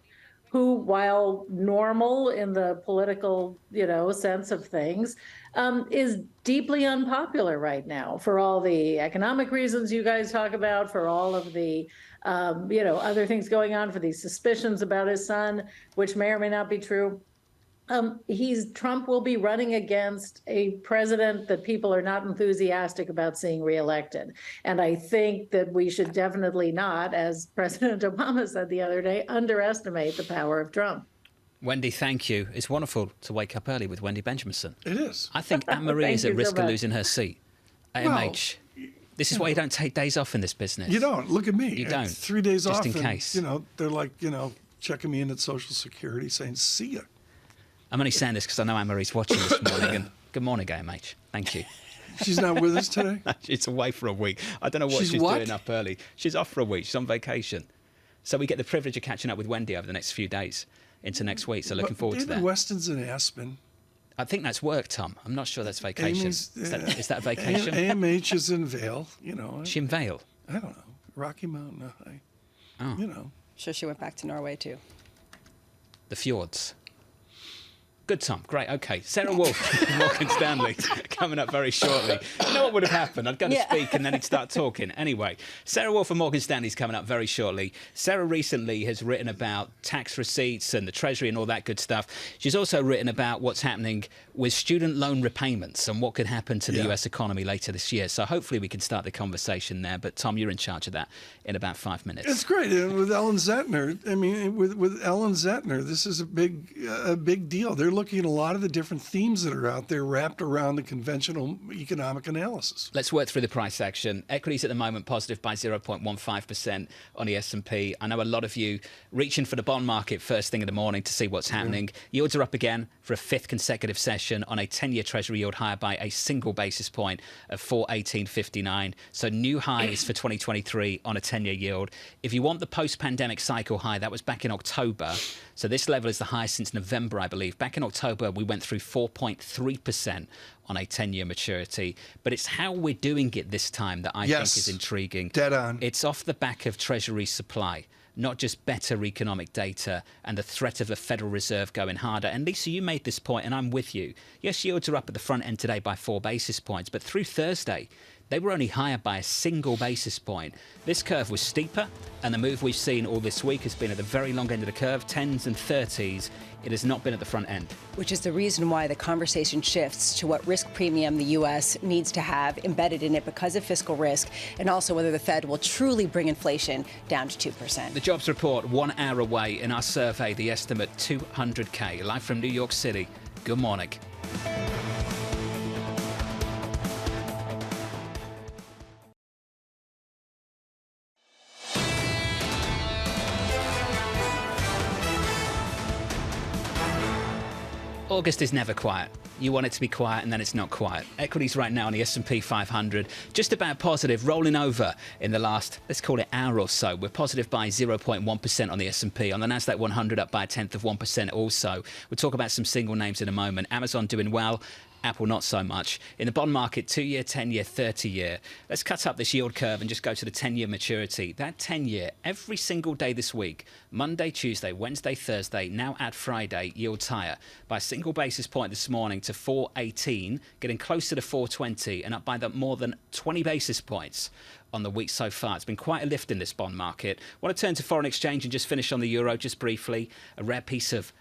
who, while normal in the political, sense of things, is deeply unpopular right now for all the economic reasons you guys talk about, for all of the, other things going on, for these suspicions about his son, which may or may not be true. Trump will be running against a president that people are not enthusiastic about seeing reelected. And I think that we should definitely not, as President Obama said the other day, underestimate the power of Trump. Wendy, thank you. It's wonderful to wake up early with Wendy Benjaminson. It is. I think Anne-Marie is at risk so of much. losing her seat. AMH. This is why you don't take days off in this business. You don't. Look at me. You don't. 3 days just off. Just in and, case. They're like, checking me in at Social Security saying, see ya. I'm only saying this because I know Anne-Marie's watching this morning. And good morning, AMH. Thank you. She's not with us today? She's away for a week. I don't know what she's doing up early. She's off for a week. She's on vacation. So we get the privilege of catching up with Wendy over the next few days into next week. So looking forward to that. David Weston's in Aspen. I think that's work, Tom. I'm not sure that's vacation. Is that a vacation? AMH is in Vail, Is she in Vail? I don't know. Rocky Mountain High. Oh. Sure, she went back to Norway, too. The fjords. Good, Tom. Great. OK. Sarah Wolf, Morgan Stanley, coming up very shortly. You know what would have happened? I'd go to speak and then he'd start talking. Anyway, Sarah Wolf from Morgan Stanley's coming up very shortly. Sarah recently has written about tax receipts and the Treasury and all that good stuff. She's also written about what's happening with student loan repayments and what could happen to the US economy later this year. So hopefully we can start the conversation there. But, Tom, you're in charge of that in about 5 minutes. It's great. With Ellen Zettner, with Ellen Zettner, this is a big deal. They're looking at a lot of the different themes that are out there wrapped around the conventional economic analysis. Let's work through the price action. Equities at the moment positive by 0.15% on the S&P. I know a lot of you reaching for the bond market first thing in the morning to see what's happening. Yields are up again for a fifth consecutive session on a 10-year Treasury yield higher by a single basis point of 4.1859. So new highs for 2023 on a 10-year yield. If you want the post-pandemic cycle high, that was back in October. So this level is the highest since November, I believe. Back in October, we went through 4.3% on a 10-year maturity. But it's how we're doing it this time that I think is intriguing. Dead on. It's off the back of Treasury supply, not just better economic data and the threat of the Federal Reserve going harder. And Lisa, you made this point, and I'm with you. Yes, yields are up at the front end today by 4 basis points, but through Thursday, they were only higher by a single basis point. This curve was steeper, and the move we've seen all this week has been at the very long end of the curve, 10s and 30s. It has not been at the front end. Which is the reason why the conversation shifts to what risk premium the U.S. needs to have embedded in it because of fiscal risk, and also whether the Fed will truly bring inflation down to 2%. The jobs report 1 hour away. In our survey, the estimate 200K. Live from New York City. Good morning. August is never quiet. You want it to be quiet, and then it's not quiet. Equities right now on the S&P 500, just about positive, rolling over in the last, let's call it hour or so. We're positive by 0.1% on the S&P. On the Nasdaq 100, up by 0.1% also. We'll talk about some single names in a moment. Amazon doing well. Apple not so much. In the bond market, 2-year, 10-year, 30-year. Let's cut up this yield curve and just go to the 10-year maturity. That 10-year, every single day this week, Monday, Tuesday, Wednesday, Thursday, now add Friday, yields higher by a single basis point this morning to 4.18, getting closer to 4.20 and up by more than 20 basis points on the week so far. It's been quite a lift in this bond market. I want to turn to foreign exchange and just finish on the euro just briefly. A rare piece of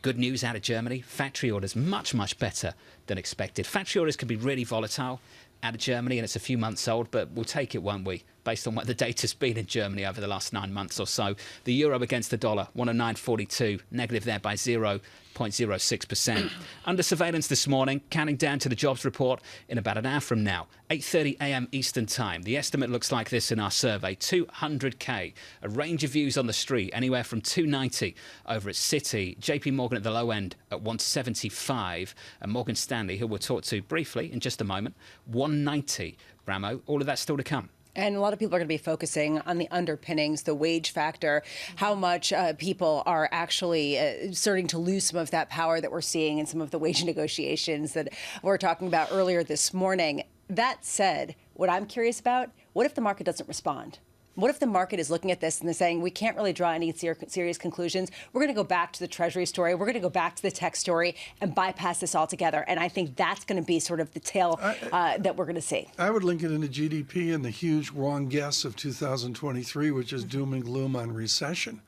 Good news out of Germany. Factory orders much, much better than expected. Factory orders can be really volatile out of Germany, and it's a few months old, but we'll take it, won't we, based on what the data's been in Germany over the last 9 months or so. The euro against the dollar, 109.42, negative there by 0.06%. Under surveillance this morning, counting down to the jobs report in about an hour from now, 8:30 a.m. Eastern Time. The estimate looks like this in our survey, 200K. A range of views on the street, anywhere from 290 over at Citi, JP Morgan at the low end at 175, and Morgan Stanley, who we'll talk to briefly in just a moment, 190. Bramo, all of that still to come. And a lot of people are going to be focusing on the underpinnings, the wage factor, how much people are actually starting to lose some of that power that we're seeing in some of the wage negotiations that we're talking about earlier this morning. That said, what I'm curious about, what if the market doesn't respond? What if the market is looking at this and they're saying, we can't really draw any serious conclusions. We're going to go back to the Treasury story. We're going to go back to the tech story and bypass this altogether. And I think that's going to be sort of the tail that we're going to see. I would link it into GDP and the huge wrong guess of 2023, which is doom and gloom on recession.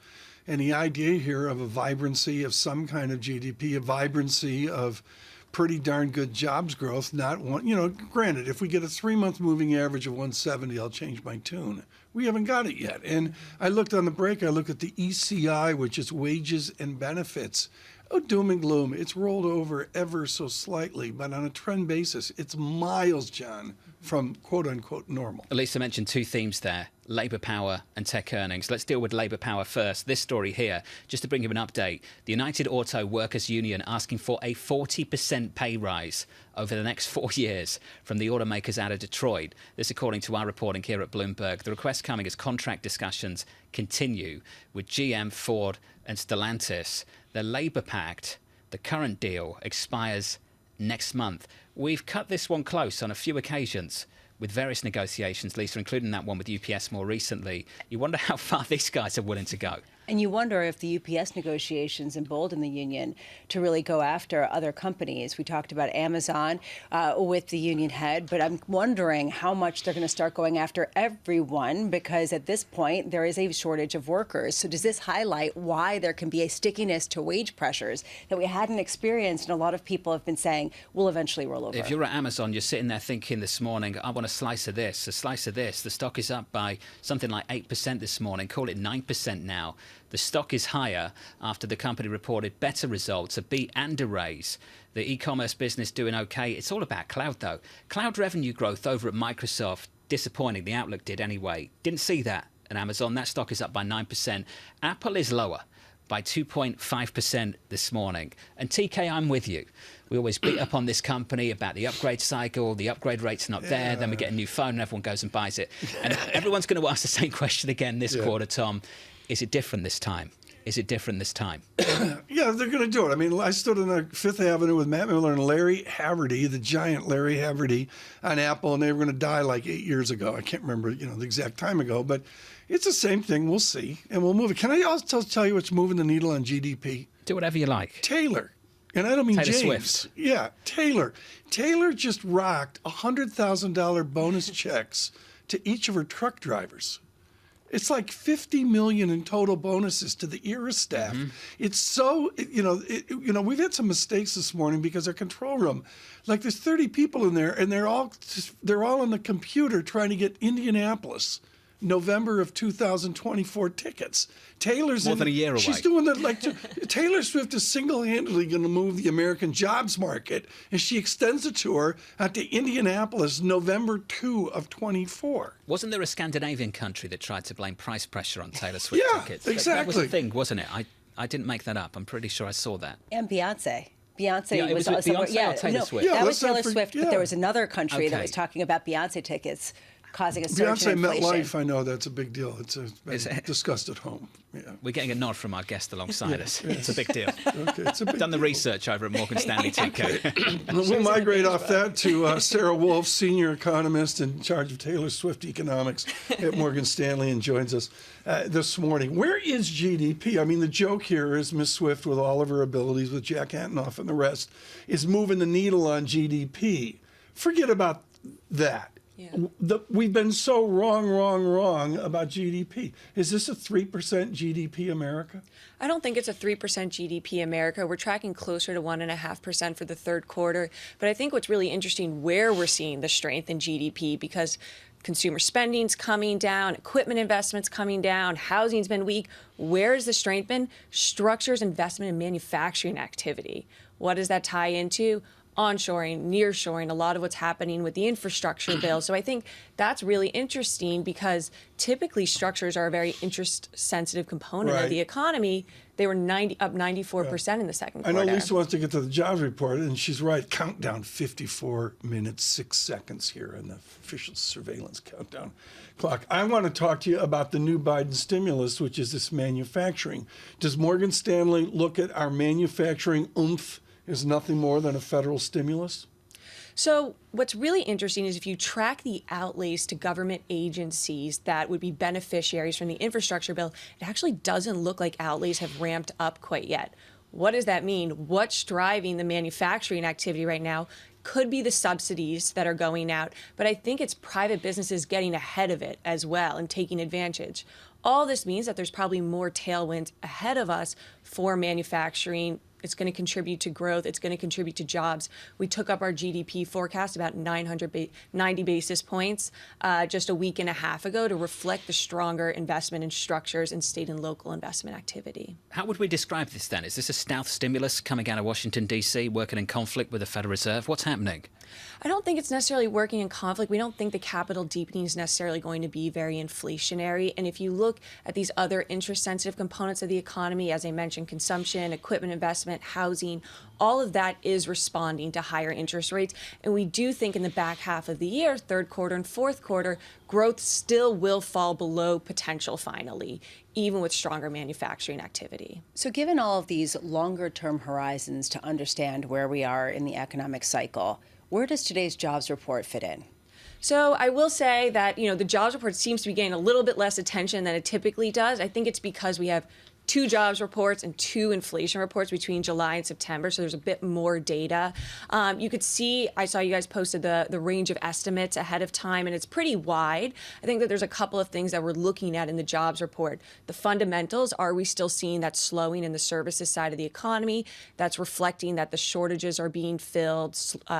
And the idea here of a vibrancy of some kind of GDP, a vibrancy of pretty darn good jobs growth, not one, granted, if we get a 3-month moving average of 170, I'll change my tune. We haven't got it yet. And I looked on the break, I looked at the ECI, which is wages and benefits. Oh, doom and gloom. It's rolled over ever so slightly, but on a trend basis, it's miles, John, from quote-unquote normal. Lisa mentioned two themes there, labour power and tech earnings. Let's deal with labour power first. This story here, just to bring you an update, the United Auto Workers Union asking for a 40% pay rise over the next 4 years from the automakers out of Detroit. This according to our reporting here at Bloomberg. The request coming as contract discussions continue with GM, Ford and Stellantis. The Labour Pact, the current deal, expires next month. We've cut this one close on a few occasions with various negotiations, Lisa, including that one with UPS more recently. You wonder how far these guys are willing to go. And you wonder if the UPS negotiations embolden the union to really go after other companies. We talked about Amazon with the union head, but I'm wondering how much they're going to start going after everyone, because at this point there is a shortage of workers. So does this highlight why there can be a stickiness to wage pressures that we hadn't experienced, and a lot of people have been saying will eventually roll over? If you're at Amazon, you're sitting there thinking this morning, I want a slice of this, a slice of this. The stock is up by something like 8% this morning, call it 9% now. The stock is higher after the company reported better results, a beat and a raise. The e-commerce business doing okay. It's all about cloud, though. Cloud revenue growth over at Microsoft, disappointing. The outlook did anyway. Didn't see that at Amazon. That stock is up by 9%. Apple is lower by 2.5% this morning. And TK, I'm with you. We always beat up on this company about the upgrade cycle, the upgrade rate's not there, then we get a new phone and everyone goes and buys it. And everyone's going to ask the same question again this quarter, Tom. Is it different this time? Is it different this time? Yeah, they're going to do it. I mean, I stood on Fifth Avenue with Matt Miller and Larry Haverty, the giant Larry Haverty, on Apple, and they were going to die like 8 years ago. I can't remember, the exact time ago, but it's the same thing. We'll see, and we'll move it. Can I also tell you what's moving the needle on GDP? Do whatever you like. Taylor. And I don't mean Taylor James. Swift. Yeah, Taylor. Taylor just rocked $100,000 bonus checks to each of her truck drivers. It's like $50 million in total bonuses to the ERA staff. Mm-hmm. It's so, we've had some mistakes this morning because our control room, like there's 30 people in there, and they're all on the computer trying to get Indianapolis November of 2024 tickets. Taylor's more than a year away. She's doing that Taylor Swift is single-handedly going to move the American jobs market, and she extends the tour out to Indianapolis November 2 of 24. Wasn't there a Scandinavian country that tried to blame price pressure on Taylor Swift tickets? Exactly. That was a thing, wasn't it? I didn't make that up. I'm pretty sure I saw that. And Beyonce. Beyonce Yeah, was Beyonce also or Taylor Swift? That was Taylor Swift, but there was another country Okay. that was talking about Beyonce tickets causing a surge in Beyonce inflation. MetLife, I know that's a big deal. It's discussed at home. Yeah. We're getting a nod from our guest alongside us. It's a big deal. Okay, it's a big Done the deal. research over at Morgan Stanley TK. We'll migrate off that to Sarah Wolf, senior economist in charge of Taylor Swift economics at Morgan Stanley, and joins us this morning. Where is GDP? I mean, the joke here is Miss Swift, with all of her abilities, with Jack Antonoff and the rest, is moving the needle on GDP. Forget about that. We've been so wrong about GDP. Is this a 3% GDP America? I don't think it's a 3% GDP America. We're tracking closer to 1.5% for the third quarter. But I think what's really interesting where we're seeing the strength in GDP, because consumer spending's coming down, equipment investment's coming down, housing's been weak. Where's the strength been? Structures, investment, and manufacturing activity. What does that tie into? Onshoring, nearshoring, a lot of what's happening with the infrastructure bill. So I think that's really interesting because typically structures are a very interest-sensitive component of the economy. They were up 94% in the second quarter. I know Lisa wants to get to the jobs report, and she's right. Countdown, 54 minutes, 6 seconds here in the official surveillance countdown clock. I want to talk to you about the new Biden stimulus, which is this manufacturing. Does Morgan Stanley look at our manufacturing oomph is nothing more than a federal stimulus? So what's really interesting is if you track the outlays to government agencies that would be beneficiaries from the infrastructure bill, it actually doesn't look like outlays have ramped up quite yet. What does that mean? What's driving the manufacturing activity right now? Could be the subsidies that are going out, but I think it's private businesses getting ahead of it as well and taking advantage. All this means that there's probably more tailwinds ahead of us for manufacturing. It's going to contribute to growth. It's going to contribute to jobs. We took up our GDP forecast about 90 basis points just a week and a half ago to reflect the stronger investment in structures and state and local investment activity. How would we describe this then? Is this a stealth stimulus coming out of Washington, D.C., working in conflict with the Federal Reserve? What's happening? I don't think it's necessarily working in conflict. We don't think the capital deepening is necessarily going to be very inflationary. And if you look at these other interest-sensitive components of the economy, as I mentioned, consumption, equipment investment, housing, all of that is responding to higher interest rates. And we do think in the back half of the year, third quarter and fourth quarter, growth still will fall below potential finally, even with stronger manufacturing activity. So given all of these longer-term horizons to understand where we are in the economic cycle, where does today's jobs report fit in? So I will say that, the jobs report seems to be getting a little bit less attention than it typically does. I think it's because we have 2 jobs reports and 2 inflation reports between July and September, so there's a bit more data. You could see, I saw you guys posted the range of estimates ahead of time, and it's pretty wide. I think that there's a couple of things that we're looking at in the jobs report. The fundamentals, are we still seeing that slowing in the services side of the economy? That's reflecting that the shortages are being filled,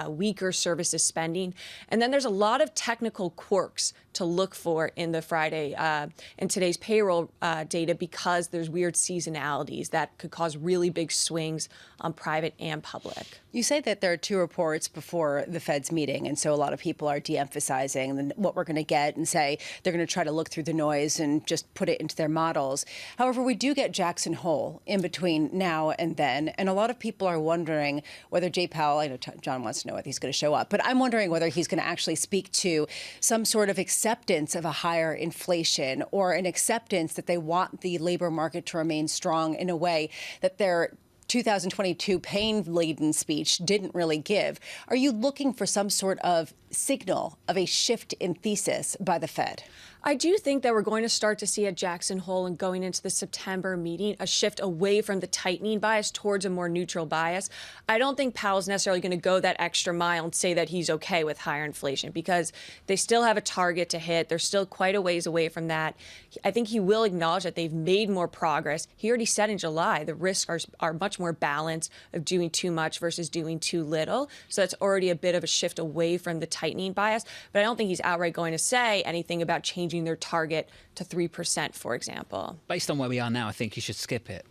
weaker services spending. And then there's a lot of technical quirks to look for in the Friday and today's payroll data because there's weird seasonalities that could cause really big swings on private and public. You say that there are 2 reports before the Fed's meeting, and so a lot of people are de-emphasizing what we're going to get and say they're going to try to look through the noise and just put it into their models. However, we do get Jackson Hole in between now and then, and a lot of people are wondering whether Jay Powell, I know John wants to know whether he's going to show up, but I'm wondering whether he's going to actually speak to some sort of acceptance of a higher inflation or an acceptance that they want the labor market to remain strong in a way that their 2022 pain-laden speech didn't really give. Are you looking for some sort of signal of a shift in thesis by the Fed? I do think that we're going to start to see at Jackson Hole and going into the September meeting a shift away from the tightening bias towards a more neutral bias. I don't think Powell's necessarily going to go that extra mile and say that he's okay with higher inflation because they still have a target to hit. They're still quite a ways away from that. I think he will acknowledge that they've made more progress. He already said in July the risks are much more balanced of doing too much versus doing too little. So that's already a bit of a shift away from the tightening bias. But I don't think he's outright going to say anything about changing their target to 3%, for example. Based on where we are now, I think he should skip it.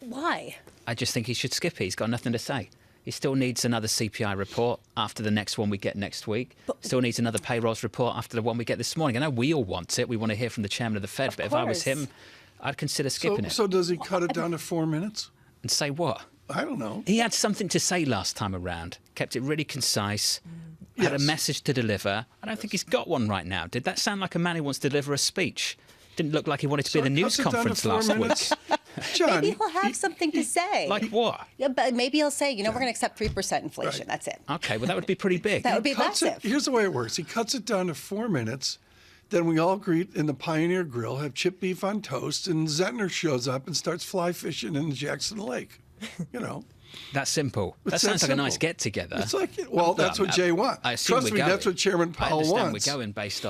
Why? I just think he should skip it. He's got nothing to say. He still needs another CPI report after the next one we get next week. Still needs another payrolls report after the one we get this morning. I know we all want it. We want to hear from the chairman of the Fed. But if I was him, I'd consider skipping it. So does he cut it down to 4 minutes? And say what? I don't know. He had something to say last time around. Kept it really concise. Had a message to deliver. I don't think he's got one right now. Did that sound like a man who wants to deliver a speech? Didn't look like he wanted to be at a news conference last week. John, maybe he'll have something to say. Like what? Yeah, but maybe he'll say, we're going to accept 3% inflation. Right. That's it. Okay, well, that would be pretty big. That would be massive. Here's the way it works. He cuts it down to 4 minutes. Then we all greet in the Pioneer Grill, have chip beef on toast, and Zettner shows up and starts fly fishing in the Jackson Lake. That simple. That It's sounds that like a nice simple. get-together. It's like, well, that's what Jay wants. I assume Trust we're me, going. that's what Chairman Powell I understand wants. we're going based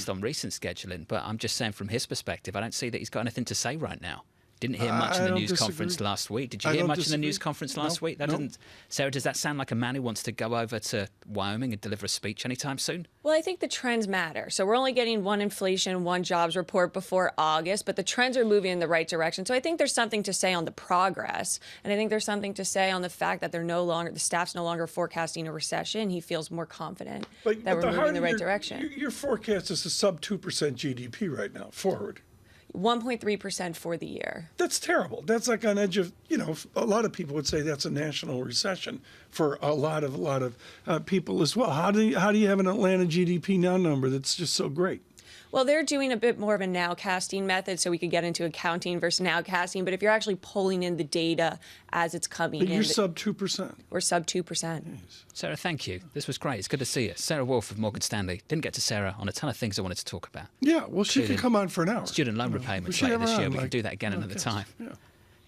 on recent scheduling, but I'm just saying from his perspective, I don't see that he's got anything to say right now. Didn't hear much in the news conference last week. Did you hear much in the news conference last week? That didn't. Sarah, does that sound like a man who wants to go over to Wyoming and deliver a speech anytime soon? Well, I think the trends matter. So we're only getting one inflation, one jobs report before August, but the trends are moving in the right direction. So I think there's something to say on the progress, and I think there's something to say on the fact that the staff's no longer forecasting a recession. He feels more confident that we're moving in the right direction. Your forecast is a sub 2% GDP right now, forward. 1.3% for the year. That's terrible. That's like on edge of, a lot of people would say that's a national recession for a lot of people as well. How do you have an Atlanta GDP now number that's just so great? Well, they're doing a bit more of a nowcasting method, so we could get into accounting versus nowcasting. But if you're actually pulling in the data as it's coming But in, you're sub 2%. We're sub 2%. Sarah, thank you. This was great. It's good to see you. Sarah Wolf of Morgan Stanley. Didn't get to Sarah on a ton of things I wanted to talk about. Yeah, well, she can come on for an hour. Student loan repayments we later should have this her year. on, We can like, do that again another yes, time. yeah.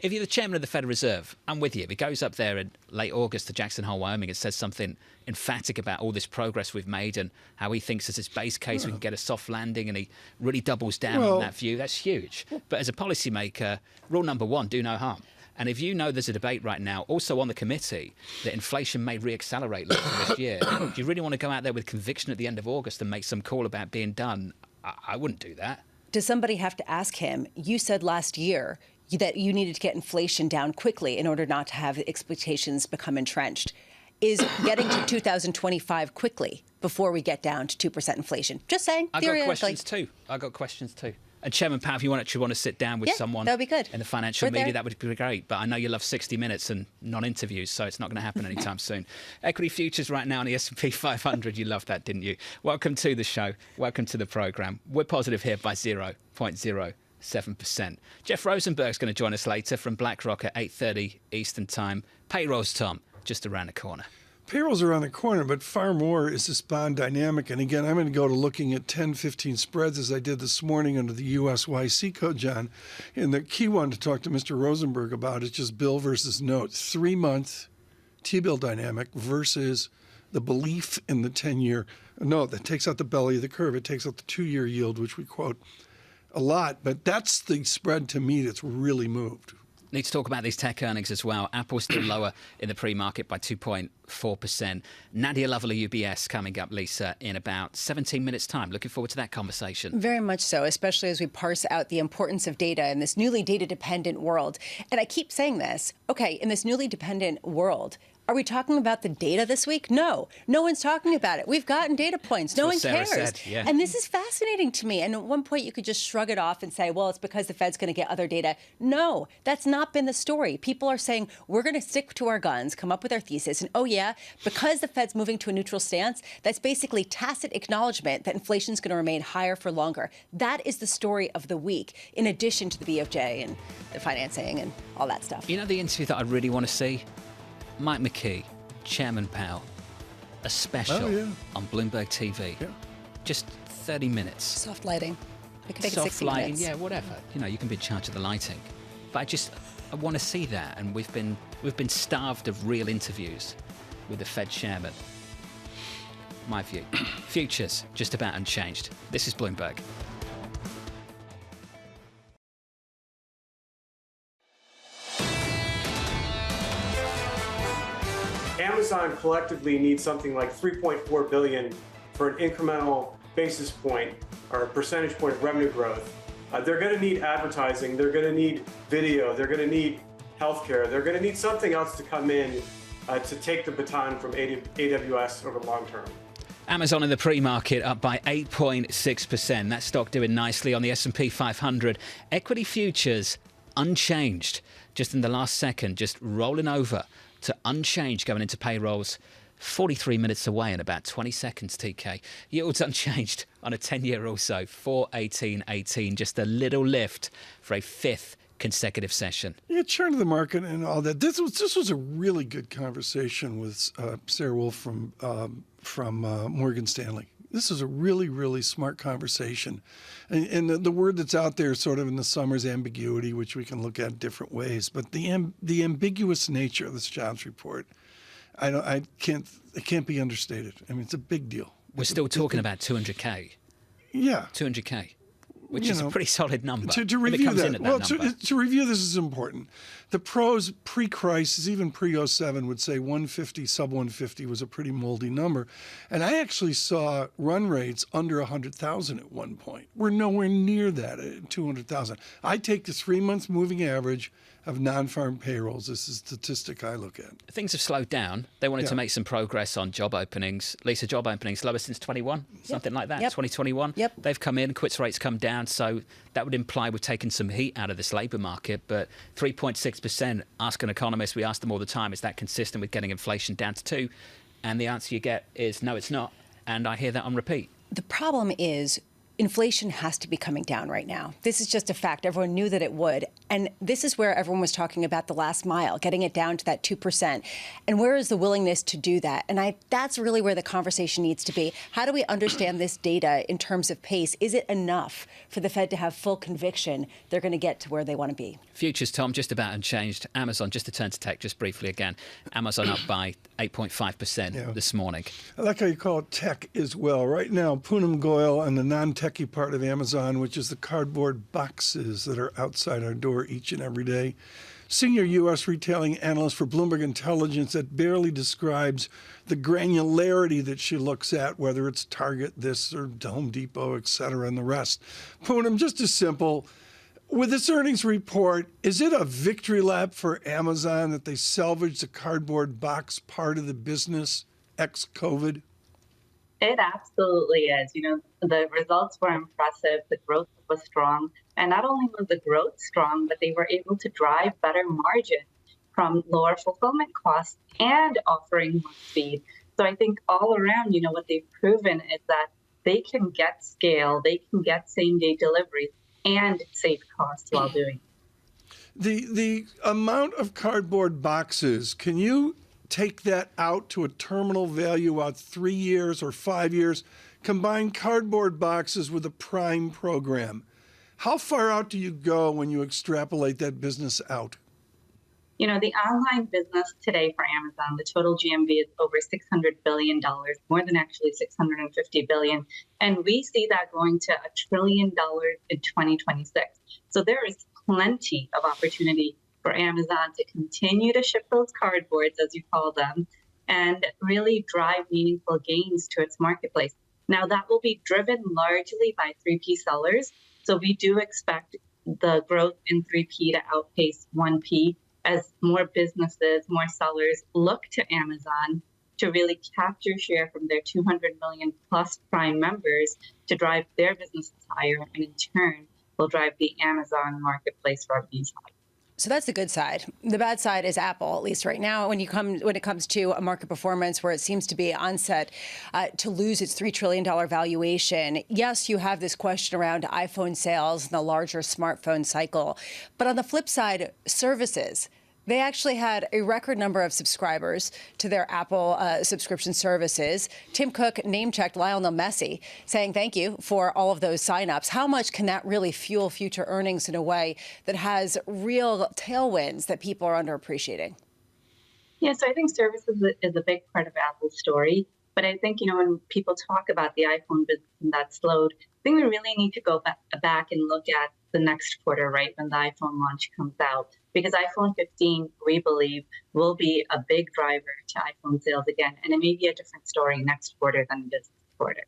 If you're the chairman of the Federal Reserve, I'm with you. If he goes up there in late August to Jackson Hole, Wyoming, and says something emphatic about all this progress we've made and how he thinks as his base case we can get a soft landing, and he really doubles down on that view, that's huge. But as a policymaker, rule number one, do no harm. And if you know there's a debate right now, also on the committee, that inflation may reaccelerate later this year, do you really want to go out there with conviction at the end of August and make some call about being done? I wouldn't do that. Does somebody have to ask him? You said last year that you needed to get inflation down quickly in order not to have expectations become entrenched. Is getting to 2025 quickly before we get down to 2% inflation? Just saying, theoretically. I got questions too. And Chairman Powell, if you want to sit down with someone that would be good. in the financial We're media, there. that would be great. But I know you love 60 Minutes and non-interviews, so it's not going to happen anytime soon. Equity futures right now on the S&P 500. You loved that, didn't you? Welcome to the show. Welcome to the programme. We're positive here by 0.07%. Jeff Rosenberg's going to join us later from BlackRock at 8:30 Eastern Time. Payrolls, Tom, just around the corner. Payrolls are around the corner, but far more is this bond dynamic. And again, I'm going to go to looking at 10, 15 spreads as I did this morning under the USYC code, John. And the key one to talk to Mr. Rosenberg about is just bill versus note. 3-month T-bill dynamic versus the belief in the 10-year note. That takes out the belly of the curve. It takes out the 2-year yield, which we quote a lot. But that's the spread to me that's really moved. Need to talk about these tech earnings as well. Apple's still lower in the pre-market by 2.4%. Nadia Lovely, UBS, coming up, Lisa, in about 17 minutes' time. Looking forward to that conversation. Very much so, especially as we parse out the importance of data in this newly data-dependent world. And I keep saying this. Okay, in this newly dependent world, are we talking about the data this week? No. No one's talking about it. We've gotten data points. No one cares. Said, yeah. And this is fascinating to me. And at one point, you could just shrug it off and say, well, it's because the Fed's going to get other data. No, that's not been the story. People are saying, we're going to stick to our guns, come up with our thesis. And oh, yeah, because the Fed's moving to a neutral stance, that's basically tacit acknowledgement that inflation's going to remain higher for longer. That is the story of the week, in addition to the BOJ and the financing and all that stuff. You know the interview that I really want to see? Mike McKee, Chairman Powell, a special on Bloomberg TV. Yeah. Just 30 minutes. Soft lighting. We could make it Soft 60 lighting, minutes. yeah, whatever. You know, you can be in charge of the lighting. But I want to see that. And we've been starved of real interviews with the Fed chairman. My view. Futures, just about unchanged. This is Bloomberg. Amazon collectively needs something like $3.4 billion for an incremental basis point or a percentage point of revenue growth. They're going to need advertising. They're going to need video. They're going to need healthcare. They're going to need something else to come in to take the baton from AWS over the long term. Amazon in the pre-market up by 8.6%. That stock doing nicely on the S&P 500. Equity futures unchanged. Just in the last second, just rolling over to unchanged going into payrolls. 43 minutes away in about 20 seconds, TK. Yields unchanged on a 10-year also. 4.1818, just a little lift for a fifth consecutive session. Yeah, churn of the market and all that. This was a really good conversation with Sarah Wolf from Morgan Stanley. This is a really, really smart conversation. And the word that's out there sort of in the summer is ambiguity, which we can look at different ways. But the ambiguous nature of this jobs report, it can't be understated. I mean, it's a big deal. We're still talking about 200K. Yeah. 200K, which is a pretty solid number. To review that, to review this is important. The pros pre-crisis, even pre-07, would say 150, sub 150 was a pretty moldy number. And I actually saw run rates under 100,000 at one point. We're nowhere near that at 200,000. I take the 3 months moving average of non-farm payrolls. This is a statistic I look at. Things have slowed down. They wanted to make some progress on job openings. Lisa, job openings lowest since 21, something like that, 2021. Yep. They've come in, quits rates come down, so that would imply we're taking some heat out of this labour market. But 3.6%, ask an economist, we ask them all the time, is that consistent with getting inflation down to 2? And the answer you get is no, it's not. And I hear that on repeat. The problem is inflation has to be coming down right now. This is just a fact. Everyone knew that it would. And this is where everyone was talking about the last mile, getting it down to that 2%. And where is the willingness to do that? And that's really where the conversation needs to be. How do we understand this data in terms of pace? Is it enough for the Fed to have full conviction they're going to get to where they want to be? Futures, Tom, just about unchanged. Amazon, just to turn to tech just briefly again. Amazon up by 8.5% this morning. I like how you call it tech as well. Right now, Poonam Goyal and the non-techie part of Amazon, which is the cardboard boxes that are outside our door each and every day. Senior U.S. retailing analyst for Bloomberg Intelligence that barely describes the granularity that she looks at, whether it's Target, this, or Home Depot, et cetera, and the rest. Poonam, just as simple. With this earnings report, is it a victory lap for Amazon that they salvaged the cardboard box part of the business ex-COVID? It absolutely is. The results were impressive. The growth was strong. And not only was the growth strong, but they were able to drive better margin from lower fulfillment costs and offering more speed. So I think all around, what they've proven is that they can get scale, they can get same-day delivery, and save costs while doing it. The amount of cardboard boxes, can you take that out to a terminal value out 3 years or 5 years? Combine cardboard boxes with a prime program. How far out do you go when you extrapolate that business out? The online business today for Amazon, the total GMV is over $600 billion, more than actually $650 billion. And we see that going to $1 trillion in 2026. So there is plenty of opportunity for Amazon to continue to ship those cardboards, as you call them, and really drive meaningful gains to its marketplace. Now, that will be driven largely by 3P sellers. So we do expect the growth in 3P to outpace 1P as more businesses, more sellers look to Amazon to really capture share from their 200 million plus Prime members to drive their businesses higher, and in turn will drive the Amazon marketplace revenues higher. So that's the good side. The bad side is Apple, at least right now, when it comes to a market performance where it seems to be on set to lose its $3 trillion valuation. Yes, you have this question around iPhone sales and the larger smartphone cycle. But on the flip side, services. They actually had a record number of subscribers to their Apple subscription services. Tim Cook name-checked Lionel Messi, saying thank you for all of those signups. How much can that really fuel future earnings in a way that has real tailwinds that people are underappreciating? Yeah, so I think services is a big part of Apple's story. But I think, when people talk about the iPhone business and that slowed, I think we really need to go back and look at the next quarter, right, when the iPhone launch comes out. Because iPhone 15, we believe, will be a big driver to iPhone sales again. And it may be a different story next quarter than this quarter.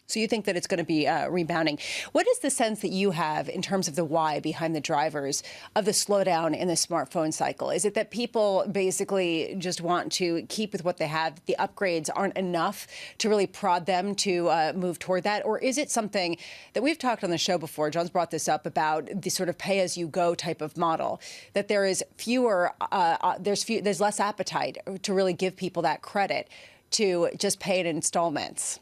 So you think that it's going to be rebounding. What is the sense that you have in terms of the why behind the drivers of the slowdown in the smartphone cycle? Is it that people basically just want to keep with what they have, the upgrades aren't enough to really prod them to move toward that? Or is it something that we've talked on the show before, John's brought this up, about the sort of pay-as-you-go type of model, that there is there's less appetite to really give people that credit to just pay in installments?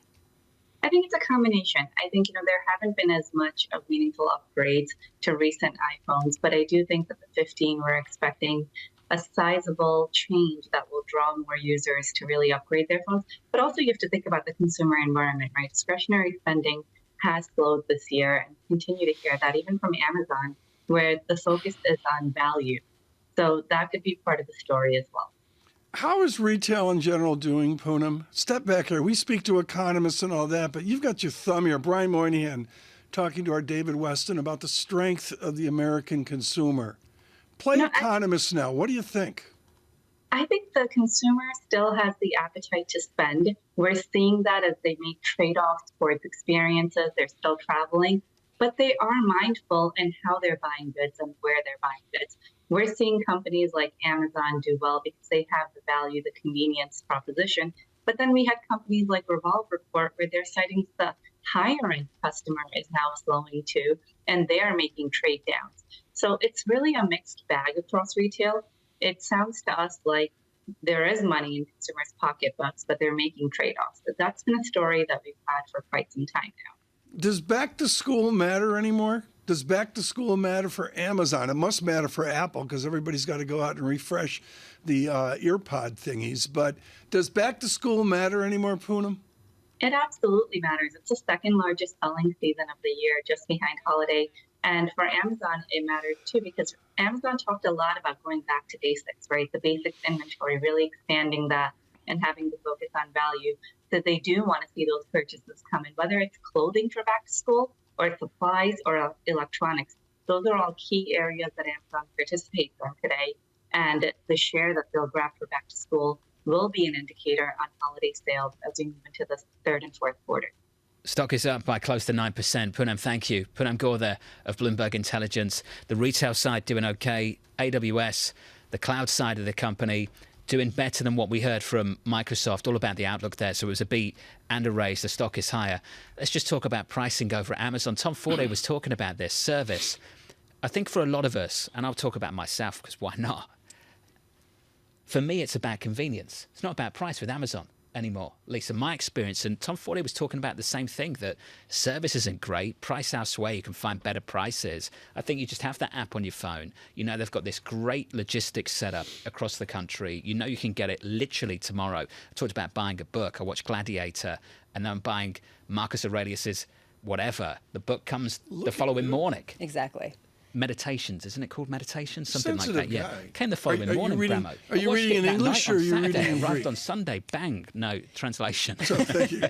I think it's a combination. I think, there haven't been as much of meaningful upgrades to recent iPhones, but I do think that the 15, we're expecting a sizable change that will draw more users to really upgrade their phones. But also you have to think about the consumer environment, right? Discretionary spending has slowed this year, and continue to hear that even from Amazon, where the focus is on value. So that could be part of the story as well. How is retail in general doing, Poonam? Step back here. We speak to economists and all that, but you've got your thumb here. Brian Moynihan talking to our David Weston about the strength of the American consumer. Play economists now. What do you think? I think the consumer still has the appetite to spend. We're seeing that as they make trade-offs towards experiences. They're still traveling, but they are mindful in how they're buying goods and where they're buying goods. We're seeing companies like Amazon do well because they have the value, the convenience proposition. But then we had companies like Revolve report where they're citing the higher end customer is now slowing too, and they are making trade downs. So it's really a mixed bag across retail. It sounds to us like there is money in consumers' pocketbooks, but they're making trade-offs. But that's been a story that we've had for quite some time now. Does back to school matter anymore? Does back to school matter for Amazon? It must matter for Apple because everybody's got to go out and refresh the earpod thingies. But does back to school matter anymore, Poonam? It absolutely matters. It's the second largest selling season of the year, just behind holiday. And for Amazon, it matters too, because Amazon talked a lot about going back to basics, right? The basics inventory, really expanding that and having the focus on value. So they do want to see those purchases come in, whether it's clothing for back to school or supplies or electronics. Those are all key areas that Amazon participates in today. And the share that they'll grab for back to school will be an indicator on holiday sales as we move into the third and fourth quarter. Stock is up by close to 9%. Poonam, thank you. Poonam Gaur there of Bloomberg Intelligence. The retail side doing okay. AWS, the cloud side of the company, doing better than what we heard from Microsoft, all about the outlook there. So it was a beat and a raise. The stock is higher. Let's just talk about pricing over at Amazon. Tom Forte was talking about this service. I think for a lot of us, and I'll talk about myself because why not? For me, it's about convenience. It's not about price with Amazon anymore, at least in my experience. And Tom Forte was talking about the same thing, that service isn't great. Price elsewhere, you can find better prices. I think you just have that app on your phone. You know they've got this great logistics setup across the country. You know you can get it literally tomorrow. I talked about buying a book. I watched Gladiator, and then I'm buying Marcus Aurelius's whatever. The book comes the following morning. Exactly. Meditations, isn't it called Meditations? Something Sensitive like that. guy. Yeah, came the following morning, Bramo. Are you reading in English or are you reading in Arrived Greek? on Sunday. Bang, no translation. So, thank you.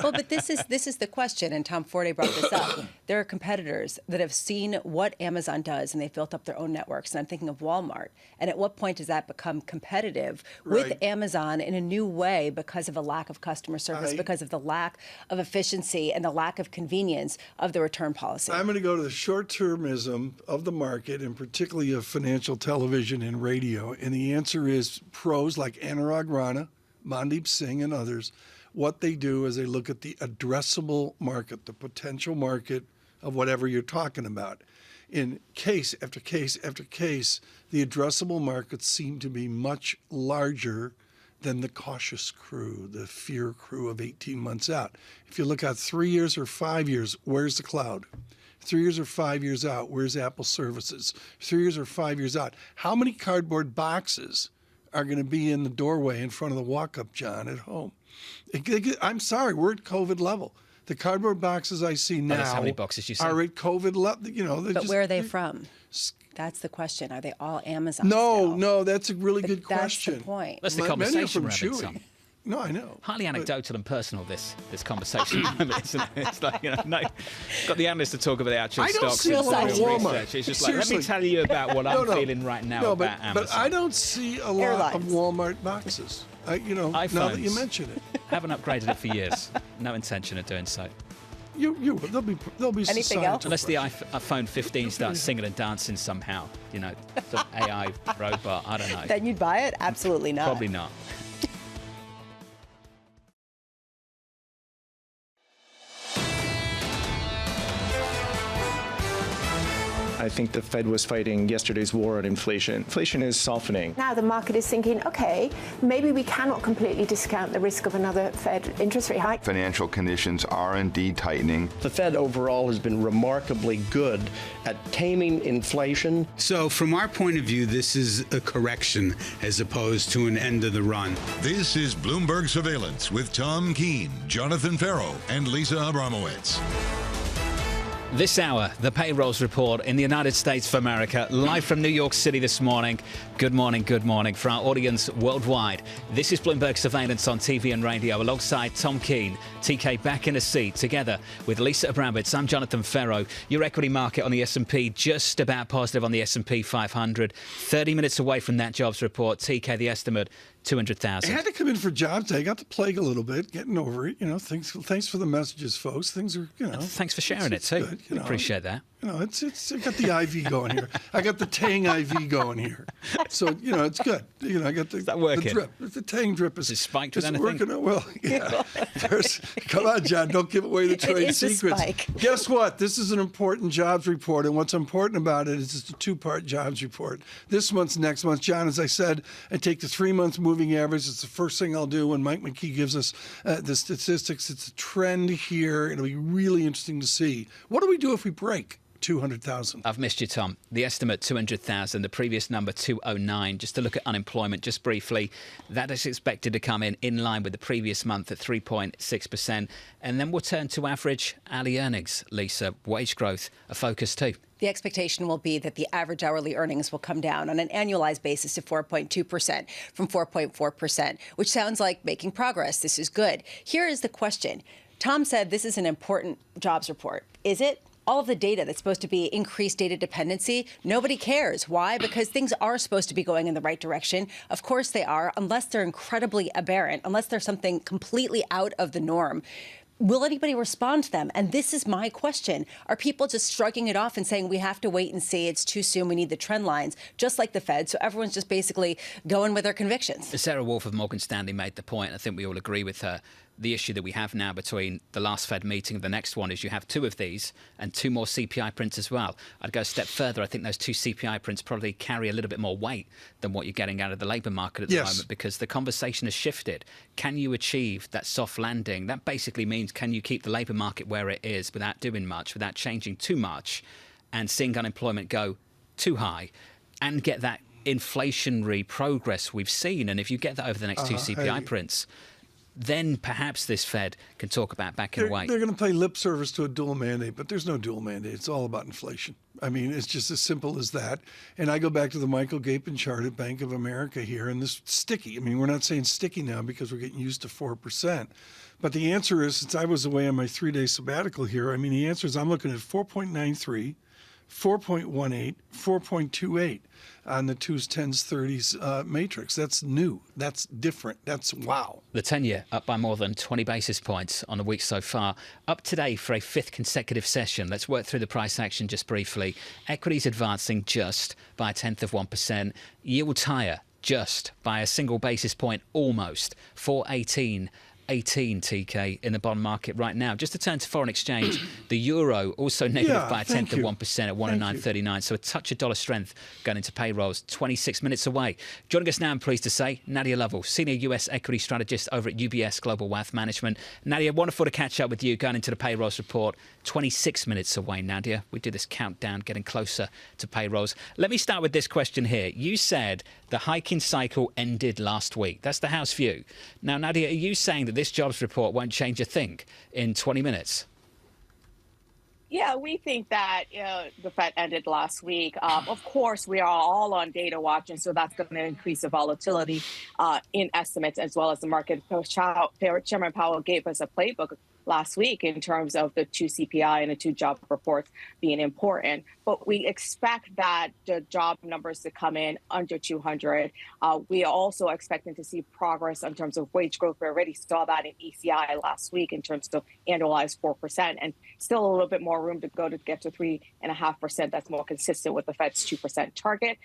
Well, but this is the question, and Tom Forte brought this up. There are competitors that have seen what Amazon does, and they've built up their own networks. And I'm thinking of Walmart. And at what point does that become competitive with Right. Amazon in a new way because of a lack of customer service, because of the lack of efficiency and the lack of convenience of the return policy? I'm going to go to the short-termism of the market, and particularly of financial television and radio. And the answer is pros like Anurag Rana, Mandeep Singh, and others. What they do is they look at the addressable market, the potential market of whatever you're talking about. In case after case after case, the addressable markets seem to be much larger than the cautious crew, the fear crew of 18 months out. If you look at 3 years or 5 years, where's the cloud? 3 years or 5 years out, where's Apple services? 3 years or 5 years out, how many cardboard boxes are going to be in the doorway in front of the walk-up John at home? I'm sorry, we're at COVID level. The cardboard boxes I see now that's how many boxes you see. are at COVID level. You know, But where are they from? That's the question. Are they all Amazon? No, that's a really good that's question. the point. That's the Many are conversation from we're having, Chewy. Tom. No, I know. Highly anecdotal and personal, this conversation, isn't it? It's like, got the analysts to talk about the actual I don't stocks see a and lot of real Walmart. research. It's just like, let me Seriously. tell you about what I'm No. feeling right now No, about Amazon. but I don't see a lot of Walmart boxes. Now that you iPhones. mention it. Haven't upgraded it for years. No intention of doing so. You there'll be Anything societal else? Unless the pressure. iPhone 15 starts singing and dancing somehow, some AI robot, I don't know. Then you'd buy it? Absolutely not. Probably not. I think the Fed was fighting yesterday's war on inflation. Inflation is softening. Now the market is thinking, okay, maybe we cannot completely discount the risk of another Fed interest rate hike. Financial conditions are indeed tightening. The Fed overall has been remarkably good at taming inflation. So from our point of view, this is a correction as opposed to an end of the run. This is Bloomberg Surveillance with Tom Keene, Jonathan Ferro, and Lisa Abramowicz. This hour, the payrolls report in the United States of America, live from New York City this morning. Good morning, good morning. For our audience worldwide, this is Bloomberg Surveillance on TV and radio alongside Tom Keene. TK back in a seat together with Lisa Abramowicz. I'm Jonathan Ferro. Your equity market on the S&P just about positive on the S&P 500. 30 minutes away from that jobs report. TK, the estimate, 200,000. I had to come in for jobs day. I got the plague a little bit, getting over it. Thanks for the messages, folks. Things are, Thanks for sharing it too. Good, we appreciate that. It's I got the IV going here. I got the Tang IV going here. So, it's good. I got the drip. The Tang drip is spiked with anything? Working well. Yeah. Come on, John. Don't give away the trade secrets. Guess what? This is an important jobs report, and what's important about it is it's a two-part jobs report. This month's next month. John, as I said, I take the 3 months moving average. It's the first thing I'll do when Mike McKee gives us the statistics. It's a trend here. It'll be really interesting to see. What do we do if we break 200,000? I've missed you, Tom. The estimate, 200,000. The previous number, 209. Just to look at unemployment, just briefly, that is expected to come in line with the previous month at 3.6%. And then we'll turn to average hourly earnings. Lisa, wage growth, a focus too. The expectation will be that the average hourly earnings will come down on an annualized basis to 4.2% from 4.4%, which sounds like making progress. This is good. Here is the question. Tom said this is an important jobs report. Is it? All of the data that's supposed to be increased data dependency, nobody cares. Why? Because things are supposed to be going in the right direction. Of course they are, unless they're incredibly aberrant, unless there's something completely out of the norm. Will anybody respond to them? And this is my question. Are people just shrugging it off and saying we have to wait and see, it's too soon, we need the trend lines, just like the Fed, so everyone's just basically going with their convictions? Sarah Wolf of Morgan Stanley made the point, I think we all agree with her. The issue that we have now between the last Fed meeting and the next one is you have two of these and two more CPI prints as well. I'd go a step further. I think those two CPI prints probably carry a little bit more weight than what you're getting out of the labour market at the moment, because the conversation has shifted. Can you achieve that soft landing? That basically means, can you keep the labour market where it is without doing much, without changing too much, and seeing unemployment go too high and get that inflationary progress we've seen? And if you get that over the next two CPI prints, then perhaps this Fed can talk about backing away. They're going to play lip service to a dual mandate, but there's no dual mandate. It's all about inflation. I mean, it's just as simple as that. And I go back to the Michael Gapin chart at Bank of America here, and this sticky. I mean, we're not saying sticky now because we're getting used to 4%. But the answer is, since I was away on my 3-day sabbatical here, I mean, the answer is I'm looking at 4.93, 4.18, 4.28 on the 2s, 10s, 30s matrix. That's new. That's different. That's wow. The 10-year up by more than 20 basis points on the week so far. Up today for a fifth consecutive session. Let's work through the price action just briefly. Equities advancing just by a tenth of 1%. Yields higher just by a single basis point almost. 418. 18 TK in the bond market right now. Just to turn to foreign exchange, the euro also negative by a tenth of 1% at 109.39. So a touch of dollar strength going into payrolls. 26 minutes away. Joining us now, I'm pleased to say, Nadia Lovell, senior US equity strategist over at UBS Global Wealth Management. Nadia, wonderful to catch up with you going into the payrolls report. 26 minutes away, Nadia. We do this countdown, getting closer to payrolls. Let me start with this question here. You said the hiking cycle ended last week. That's the House view. Now, Nadia, are you saying that this jobs report won't change a thing in 20 minutes? Yeah, we think that the Fed ended last week. Of course, we are all on data watch, and so that's going to increase the volatility in estimates as well as the market. Chairman Powell gave us a playbook last week in terms of the 2 CPI and the 2 job reports being important. But we expect that the job numbers to come in under 200. We are also expecting to see progress in terms of wage growth. We already saw that in ECI last week in terms of annualized 4%, and still a little bit more room to go to get to 3.5%. That's more consistent with the Fed's 2% target.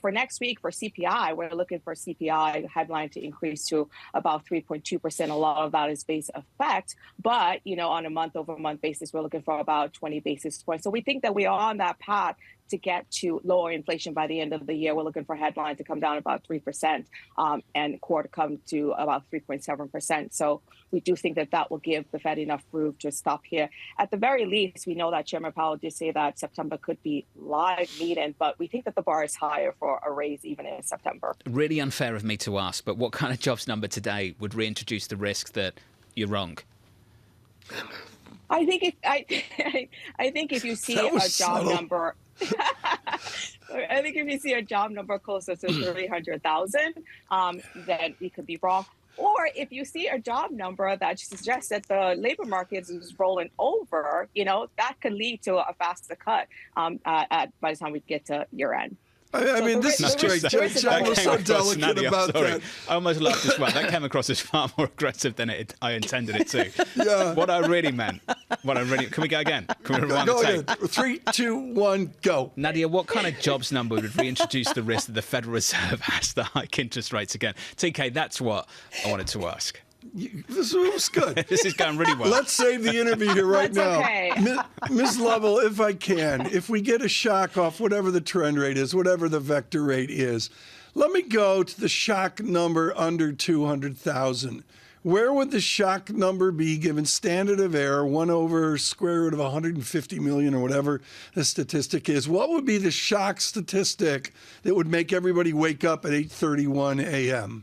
For next week, for CPI, we're looking for CPI headline to increase to about 3.2%. A lot of that is base effect, but on a month-over-month basis, we're looking for about 20 basis points. So we think that we are on that path to get to lower inflation by the end of the year. We're looking for headline to come down about 3% and core to come to about 3.7%. So we do think that that will give the Fed enough room to stop here. At the very least, we know that Chairman Powell did say that September could be live meeting, but we think that the bar is higher for a raise even in September. Really unfair of me to ask, but what kind of jobs number today would reintroduce the risk that you're wrong? I think if you see a job number, I think if you see a job number closer to 300,000, then we could be wrong. Or if you see a job number that suggests that the labor market is rolling over, that could lead to a faster cut by the time we get to year end. I mean, this is great. Jack was so delicate about that. I almost laughed as well. That came across as far more aggressive than I intended it to. Yeah. What I really meant. Can we go again? Can we rewind the tape? Go again. 3, 2, 1, go. Nadia, what kind of jobs number would reintroduce the risk that the Federal Reserve has to hike interest rates again? TK, that's what I wanted to ask. This was good. This is going really well. Let's save the interview here right now. Okay. Ms. Lovell, if I can, if we get a shock off whatever the trend rate is, whatever the vector rate is, let me go to the shock number under 200,000. Where would the shock number be given standard of error, 1 over square root of 150 million or whatever the statistic is? What would be the shock statistic that would make everybody wake up at 8:31 a.m.?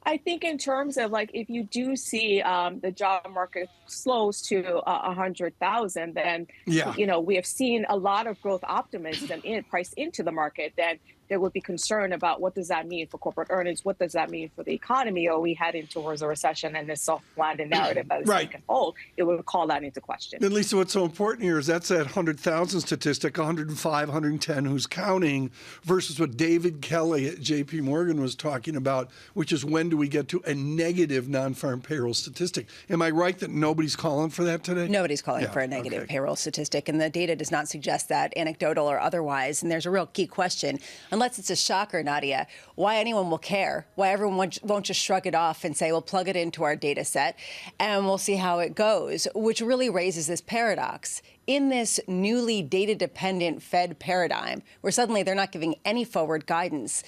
I think in terms of if you do see the job market slows to 100,000, then, we have seen a lot of growth optimism priced into the market. Then there would be concern about what does that mean for corporate earnings? What does that mean for the economy? Are we heading towards a recession and this soft landing narrative that is taking hold? It would call that into question. And Lisa, what's so important here is that's that 100,000 statistic, 105, 110, who's counting, versus what David Kelly at J.P. Morgan was talking about, which is when do we get to a negative non-farm payroll statistic? Am I right that nobody's calling for that today? Nobody's calling for a negative payroll statistic, and the data does not suggest that, anecdotal or otherwise. And there's a real key question. Unless it's a shocker, Nadia, why anyone will care, why everyone won't just shrug it off and say, we'll plug it into our data set and we'll see how it goes, which really raises this paradox. In this newly data-dependent Fed paradigm, where suddenly they're not giving any forward guidance,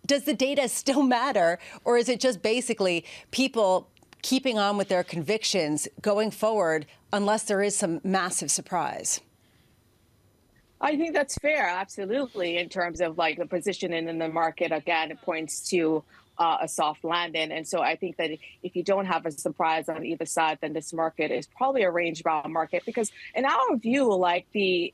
does the data still matter, or is it just basically people keeping on with their convictions going forward unless there is some massive surprise? I think that's fair, absolutely, in terms of the positioning in the market. Again, it points to a soft landing. And so I think that if you don't have a surprise on either side, then this market is probably a range-bound market, because in our view, the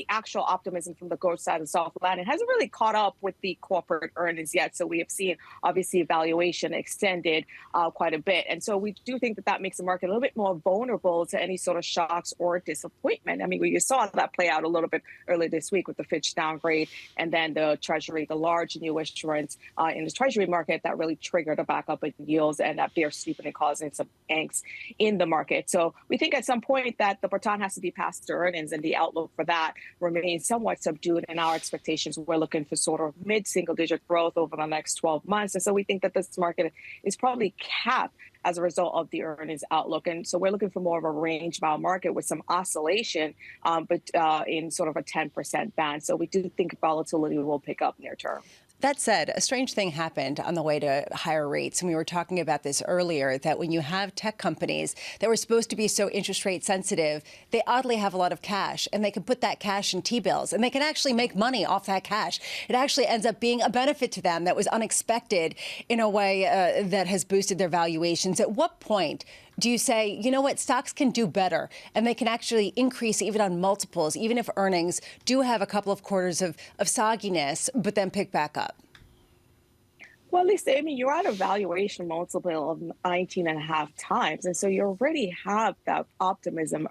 actual optimism from the growth side of soft landing hasn't really caught up with the corporate earnings yet. So we have seen, obviously, valuation extended quite a bit. And so we do think that that makes the market a little bit more vulnerable to any sort of shocks or disappointment. I mean, we saw that play out a little bit earlier this week with the Fitch downgrade, and then the Treasury, the large new issuance in the Treasury market that really triggered a backup in yields and that bear steepening causing some angst in the market. So we think at some point that the baton has to be passed to earnings, and the outlook for that remains somewhat subdued. In our expectations, we're looking for sort of mid-single-digit growth over the next 12 months. And so we think that this market is probably capped as a result of the earnings outlook. And so we're looking for more of a range-bound market with some oscillation, but in sort of a 10% band. So we do think volatility will pick up near term. That said, a strange thing happened on the way to higher rates. And we were talking about this earlier, that when you have tech companies that were supposed to be so interest rate sensitive, they oddly have a lot of cash, and they can put that cash in T-bills, and they can actually make money off that cash. It actually ends up being a benefit to them that was unexpected in a way that has boosted their valuations. At what point do you say, you know what, stocks can do better, and they can actually increase even on multiples, even if earnings do have a couple of quarters of sogginess, but then pick back up? Well, Lisa, I mean, you're at a valuation multiple of 19.5 times. And so you already have that optimism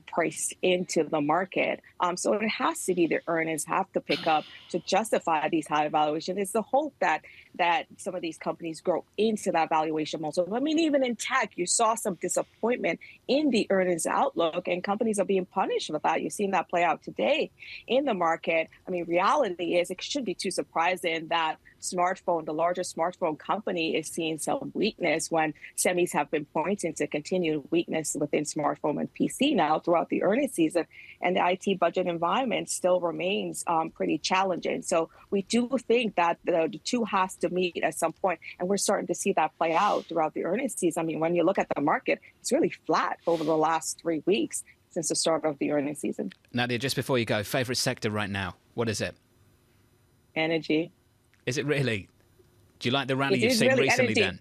priced into the market. So it has to be the earnings have to pick up to justify these high valuations. It's the hope that that some of these companies grow into that valuation multiple. I mean, even in tech, you saw some disappointment in the earnings outlook, and companies are being punished for that. You've seen that play out today in the market. I mean, reality is it shouldn't be too surprising that the largest smartphone company is seeing some weakness when semis have been pointing to continued weakness within smartphone and PC now throughout the earnings season. And the IT budget environment still remains pretty challenging. So we do think that the two has to meet at some point, and we're starting to see that play out throughout the earnings season. I mean, when you look at the market, it's really flat over the last 3 weeks since the start of the earnings season. Nadia, just before you go, favorite sector right now, what is it? Energy. Is it really? Do you like the rally you've seen recently then?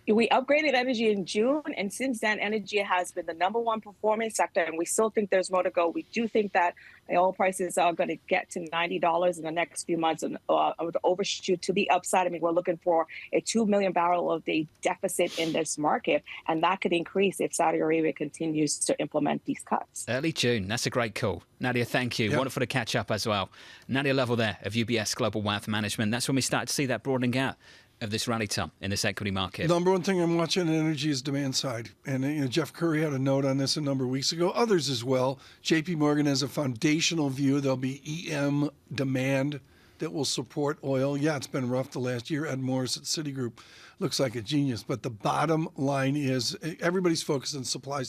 We upgraded energy in June, and since then, energy has been the number one performing sector, and we still think there's more to go. We do think that oil prices are going to get to $90 in the next few months and overshoot to the upside. I mean, we're looking for a 2 million barrel a day deficit in this market, and that could increase if Saudi Arabia continues to implement these cuts. Early June, that's a great call. Nadia, thank you. Yep. Wonderful to catch up as well. Nadia Lovell there of UBS Global Wealth Management. That's when we start to see that broadening out of this rally, Tom, in this equity market. Number one thing I'm watching in energy is demand side. And Jeff Curry had a note on this a number of weeks ago. Others as well. JP Morgan has a foundational view. There'll be EM demand that will support oil. Yeah, it's been rough the last year. Ed Morris at Citigroup looks like a genius. But the bottom line is everybody's focused on supply.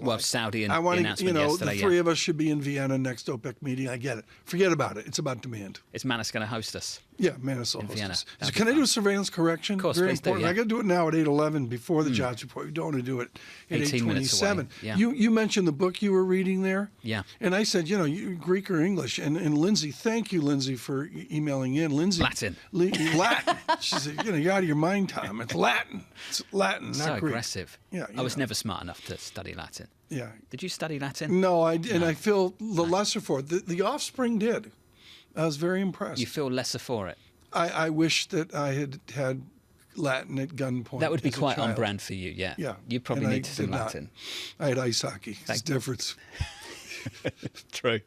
Well, Saudi and I want announcement yesterday. The three of us should be in Vienna next OPEC meeting. I get it. Forget about it. It's about demand. Is Manis going to host us? Yeah, Manis will host us. So can I do a surveillance correction? Of course, very please important. do, yeah. I got to do it now at 8:11 before the jobs report. You don't want to do it at 8:27. Yeah. You mentioned the book you were reading there. Yeah. And I said, you Greek or English? And Lindsay, thank you, Lindsay, for emailing in. Lindsay. Latin. Latin. She said, you're out of your mind, Tom. It's Latin. It's Latin, so not Greek. Aggressive. Yeah. I was never smart enough to study Latin. Yeah. Did you study Latin? No, and I feel the lesser for it. The Offspring did. I was very impressed. You feel lesser for it? I wish that I had Latin at gunpoint. That would be quite on brand for you, yeah. Yeah. You probably need some Latin. I had ice hockey. It's different. True.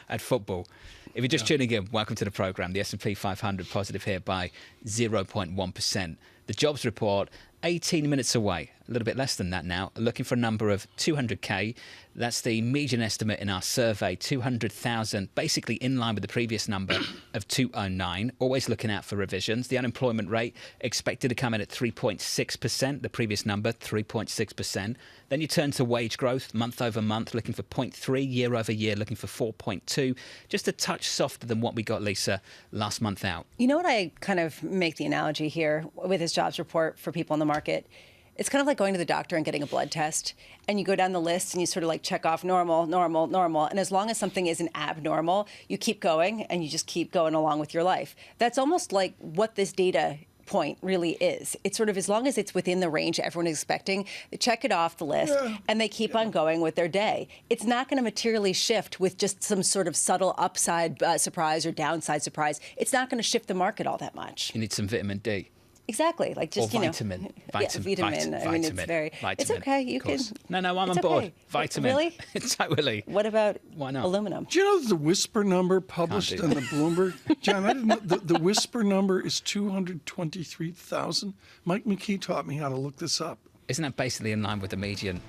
At football. If you're just tuning in, welcome to the programme. The S&P 500 positive here by 0.1%. The jobs report, 18 minutes away, a little bit less than that now, looking for a number of 200K. That's the median estimate in our survey, 200,000, basically in line with the previous number of 209. Always looking out for revisions. The unemployment rate expected to come in at 3.6%, the previous number, 3.6%. Then you turn to wage growth, month over month, looking for 0.3, year over year, looking for 4.2. Just a touch softer than what we got, Lisa, last month out. You know what I kind of make the analogy here with this jobs report for people in the market? It's kind of like going to the doctor and getting a blood test, and you go down the list and you sort of like check off normal, normal, normal. And as long as something isn't abnormal, you keep going and you just keep going along with your life. That's almost like what this data point really is. It's sort of as long as it's within the range everyone is expecting, they check it off the list and they keep on going with their day. It's not going to materially shift with just some sort of subtle upside surprise or downside surprise. It's not going to shift the market all that much. You need some vitamin D. Exactly, like just or vitamin. Vitamin. I mean, it's very. It's okay. You can. No, I'm on board. Okay. Vitamin. Really? Totally. What about why not? Aluminum? Do you know the whisper number published on the Bloomberg? John, I didn't know the whisper number is 223,000. Mike McKee taught me how to look this up. Isn't that basically in line with the median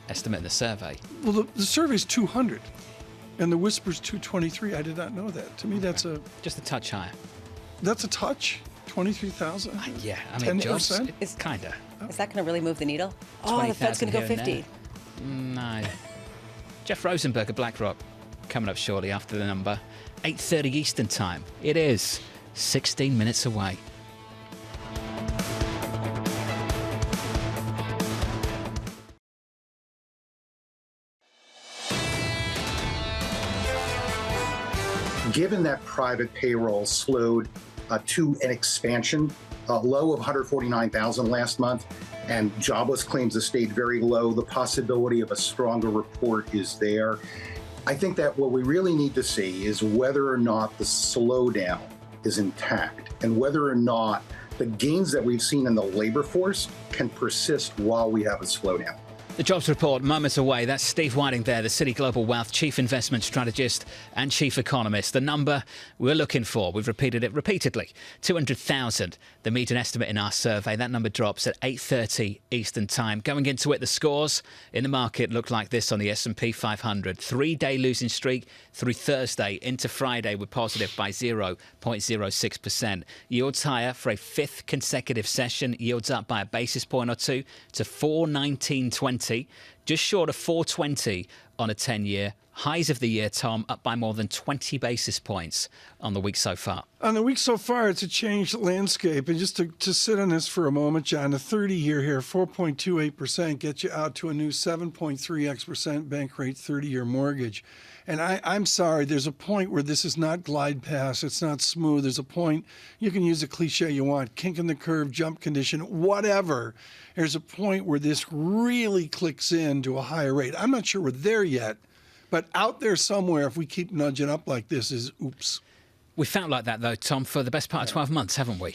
estimate in the survey? Well, the survey is 200, and the whisper's 223. I did not know that. To me, that's just a touch higher. That's a touch. 23,000? Yeah, I mean, 10%? It's kind of. Is that going to really move the needle? Oh, the Fed's going to go 50. No. Jeff Rosenberg of BlackRock coming up shortly after the number. 8:30 Eastern Time. It is 16 minutes away. Given that private payroll slowed to an expansion, low of 149,000 last month, and jobless claims have stayed very low. The possibility of a stronger report is there. I think that what we really need to see is whether or not the slowdown is intact and whether or not the gains that we've seen in the labor force can persist while we have a slowdown. The jobs report moments away. That's Steve Whiting there, the Citi Global Wealth Chief Investment Strategist and Chief Economist. The number we're looking for, we've repeated it repeatedly, 200,000, the median estimate in our survey. That number drops at 8:30 Eastern Time. Going into it, the scores in the market look like this on the S&P 500. 3-day losing streak through Thursday into Friday. We're positive by 0.06%. Yields higher for a fifth consecutive session. Yields up by a basis point or two to 419.20. Just short of 420 on a 10-year. Highs of the year, Tom, up by more than 20 basis points on the week so far. On the week so far, it's a changed landscape. And just to sit on this for a moment, John, the 30-year here, 4.28%, gets you out to a new 7.3x% bank rate 30-year mortgage. And I'm sorry, there's a point where this is not glide path. It's not smooth. There's a point, you can use a cliche you want, kink in the curve, jump condition, whatever. There's a point where this really clicks into a higher rate. I'm not sure we're there yet, but out there somewhere, if we keep nudging up like this, is oops. We felt like that, though, Tom, for the best part of 12 months, haven't we?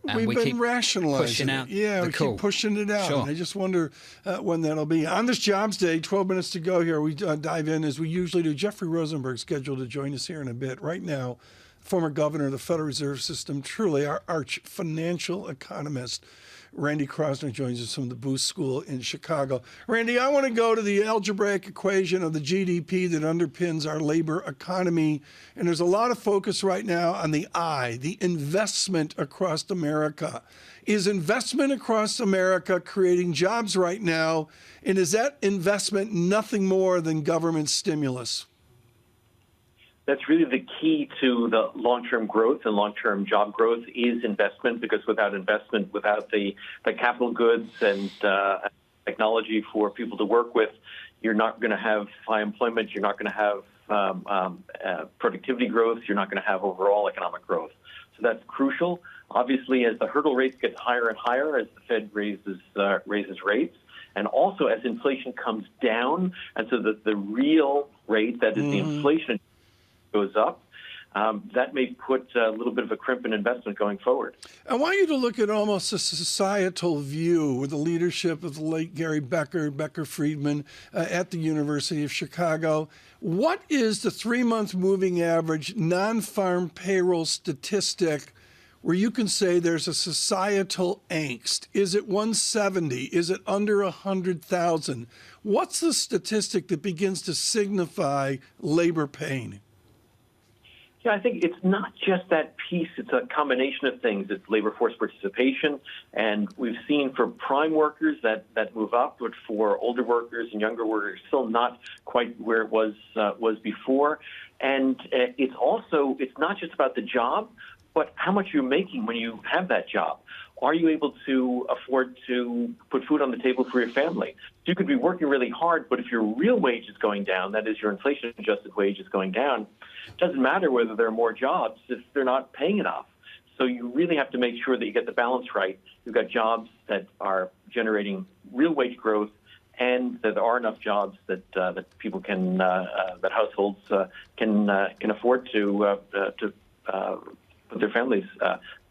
And we've been rationalizing it. Yeah, we keep pushing it out. Sure. And I just wonder when that'll be. On this Jobs Day, 12 minutes to go here, we dive in as we usually do. Jeffrey Rosenberg scheduled to join us here in a bit. Right now, former governor of the Federal Reserve System, truly our arch financial economist, Randy Krosner, joins us from the Booth School in Chicago. Randy, I want to go to the algebraic equation of the GDP that underpins our labor economy. And there's a lot of focus right now on the I, the investment across America. Is investment across America creating jobs right now? And is that investment nothing more than government stimulus? That's really the key to the long-term growth and long-term job growth is investment, because without investment, without the capital goods and technology for people to work with, you're not going to have high employment, you're not going to have productivity growth, you're not going to have overall economic growth. So that's crucial. Obviously, as the hurdle rates get higher and higher, as the Fed raises rates, and also as inflation comes down, and so that the real rate, that is the inflation, goes up, that may put a little bit of a crimp in investment going forward. I want you to look at almost a societal view with the leadership of the late Gary Becker Friedman at the University of Chicago. What is the 3-month moving average non-farm payroll statistic where you can say there's a societal angst? Is it 170? Is it under 100,000? What's the statistic that begins to signify labor pain? Yeah, I think it's not just that piece. It's a combination of things. It's labor force participation, and we've seen for prime workers that move up, but for older workers and younger workers, still not quite where it was before. And it's not just about the job, but how much you're making when you have that job. Are you able to afford to put food on the table for your family? So you could be working really hard, but if your real wage is going down, that is your inflation-adjusted wage is going down, it doesn't matter whether there are more jobs if they're not paying enough. So you really have to make sure that you get the balance right. You've got jobs that are generating real wage growth, and that there are enough jobs that people can, that households can afford to put their families,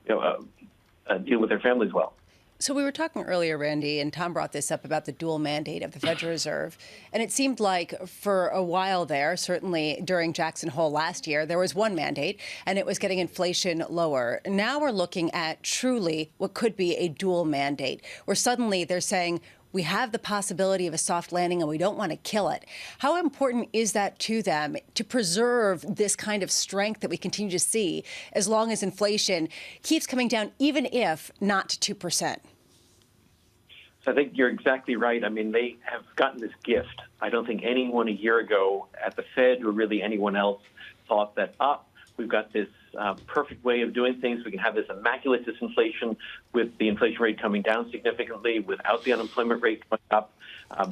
deal with their families well. So we were talking earlier, Randy, and Tom brought this up about the dual mandate of the Federal Reserve. And it seemed like for a while there, certainly during Jackson Hole last year, there was one mandate, and it was getting inflation lower. Now we're looking at truly what could be a dual mandate, where suddenly they're saying, we have the possibility of a soft landing and we don't want to kill it. How important is that to them to preserve this kind of strength that we continue to see as long as inflation keeps coming down, even if not to 2%? So I think you're exactly right. I mean, they have gotten this gift. I don't think anyone a year ago at the Fed or really anyone else thought that, we've got this perfect way of doing things. We can have this immaculate disinflation with the inflation rate coming down significantly without the unemployment rate going up.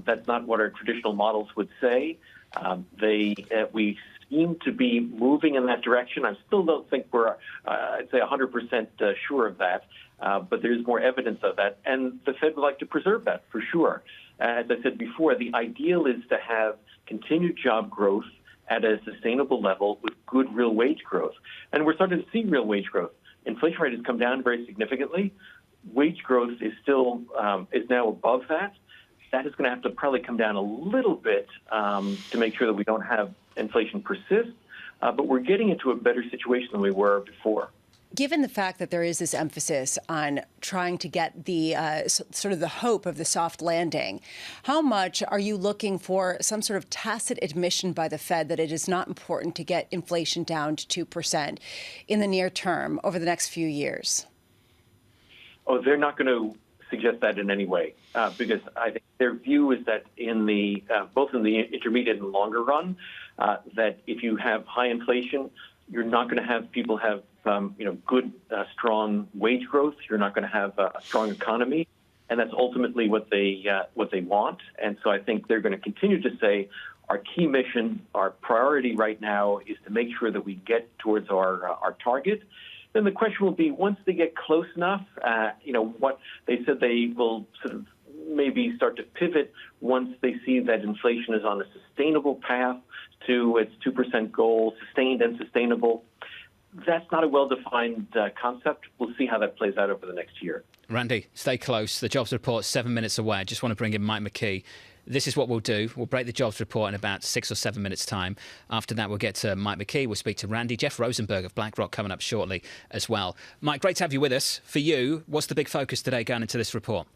That's not what our traditional models would say. We seem to be moving in that direction. I still don't think we're, I'd say, 100% sure of that, but there's more evidence of that. And the Fed would like to preserve that for sure. As I said before, the ideal is to have continued job growth at a sustainable level with good real wage growth. And we're starting to see real wage growth. Inflation rate has come down very significantly. Wage growth is still is now above that. that is going to have to probably come down a little bit to make sure that we don't have inflation persist. But we're getting into a better situation than we were before. Given the fact that there is this emphasis on trying to get the sort of the hope of the soft landing, how much are you looking for some sort of tacit admission by the Fed that it is not important to get inflation down to 2% in the near term over the next few years? Oh, they're not going to suggest that in any way, because I think their view is that in the both in the intermediate and longer run, that if you have high inflation, you're not going to have people have good, strong wage growth. You're not going to have a strong economy, and that's ultimately what they want. And so I think they're going to continue to say our key mission, our priority right now is to make sure that we get towards our target. Then the question will be, once they get close enough, what they said they will sort of maybe start to pivot once they see that inflation is on a sustainable path to its 2% goal, sustained and sustainable. That's not a well-defined concept. We'll see how that plays out over the next year. Randy, stay close. The jobs report 7 minutes away. I just want to bring in Mike McKee. This is what we'll do. We'll break the jobs report in about 6 or 7 minutes' time. After that, we'll get to Mike McKee. We'll speak to Randy. Jeff Rosenberg of BlackRock coming up shortly as well. Mike, great to have you with us. For you, what's the big focus today going into this report?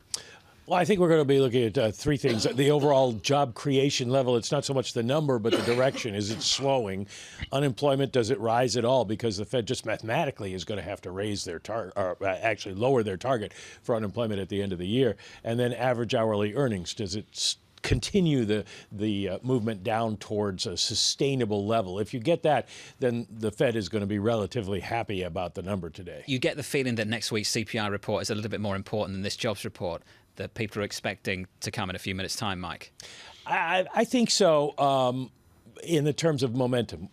Well, I think we're going to be looking at three things. The overall job creation level, it's not so much the number, but the direction. Is it slowing? Unemployment, does it rise at all? Because the Fed just mathematically is going to have to raise their target, or actually lower their target for unemployment at the end of the year. And then average hourly earnings, does it continue the movement down towards a sustainable level? If you get that, then the Fed is going to be relatively happy about the number today. You get the feeling that next week's CPI report is a little bit more important than this jobs report that people are expecting to come in a few minutes' time, Mike? I think so. In the terms of momentum,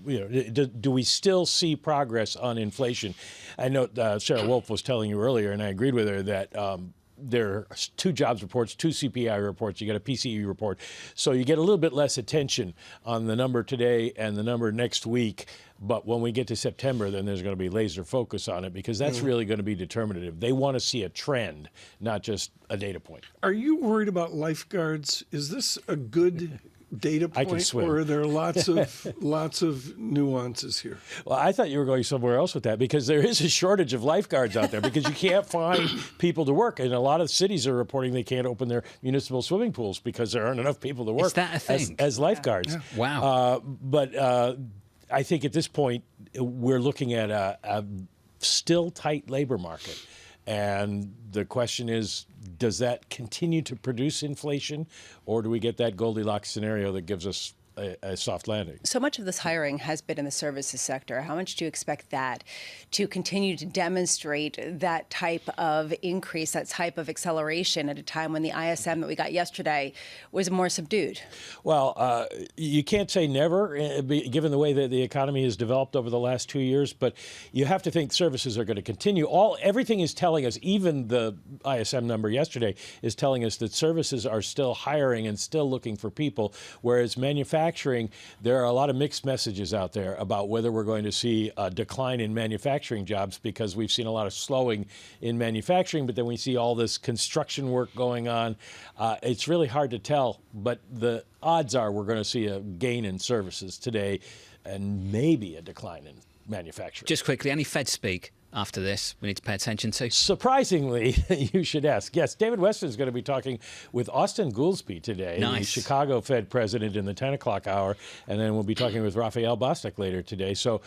do we still see progress on inflation? I know Sarah Wolf was telling you earlier, and I agreed with her, that there are two jobs reports, two CPI reports. You get a PCE report. So you get a little bit less attention on the number today and the number next week. But when we get to September, then there's going to be laser focus on it, because that's really going to be determinative. They want to see a trend, not just a data point. Are you worried about lifeguards? Is this a good data point, I can swim. Or are there lots of nuances here? Well, I thought you were going somewhere else with that, because there is a shortage of lifeguards out there, because you can't find people to work. And a lot of cities are reporting they can't open their municipal swimming pools because there aren't enough people to work. Is that a thing? As lifeguards. Yeah. Wow. But I think at this point, we're looking at a still tight labor market. And the question is, does that continue to produce inflation, or do we get that Goldilocks scenario that gives us a soft landing? So much of this hiring has been in the services sector. How much do you expect that to continue to demonstrate that type of increase, that type of acceleration at a time when the ISM that we got yesterday was more subdued? Well, you can't say never, given the way that the economy has developed over the last 2 years, but you have to think services are going to continue. Everything is telling us, even the ISM number yesterday is telling us that services are still hiring and still looking for people, whereas manufacturing, there are a lot of mixed messages out there about whether we're going to see a decline in manufacturing jobs, because we've seen a lot of slowing in manufacturing, but then we see all this construction work going on. It's really hard to tell, but the odds are we're going to see a gain in services today and maybe a decline in manufacturing. Just quickly, any Fed speak after this we need to pay attention to? Surprisingly, you should ask. Yes, David Weston is going to be talking with Austin Goolsbee today, the Chicago Fed president, in the 10 o'clock hour, and then we'll be talking with Raphael Bostic later today. So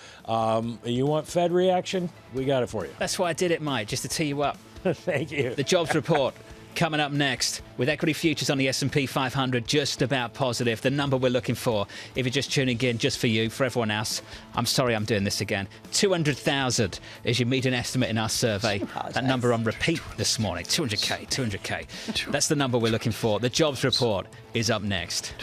you want Fed reaction? We got it for you. That's why I did it, Mike, just to tee you up. Thank you. The jobs report coming up next, with equity futures on the S&P 500 just about positive. The number we're looking for, if you're just tuning in, just for you, for everyone else, I'm sorry I'm doing this again, 200,000 is your median estimate in our survey. That number on repeat this morning, 200K. That's the number we're looking for. The jobs report is up next.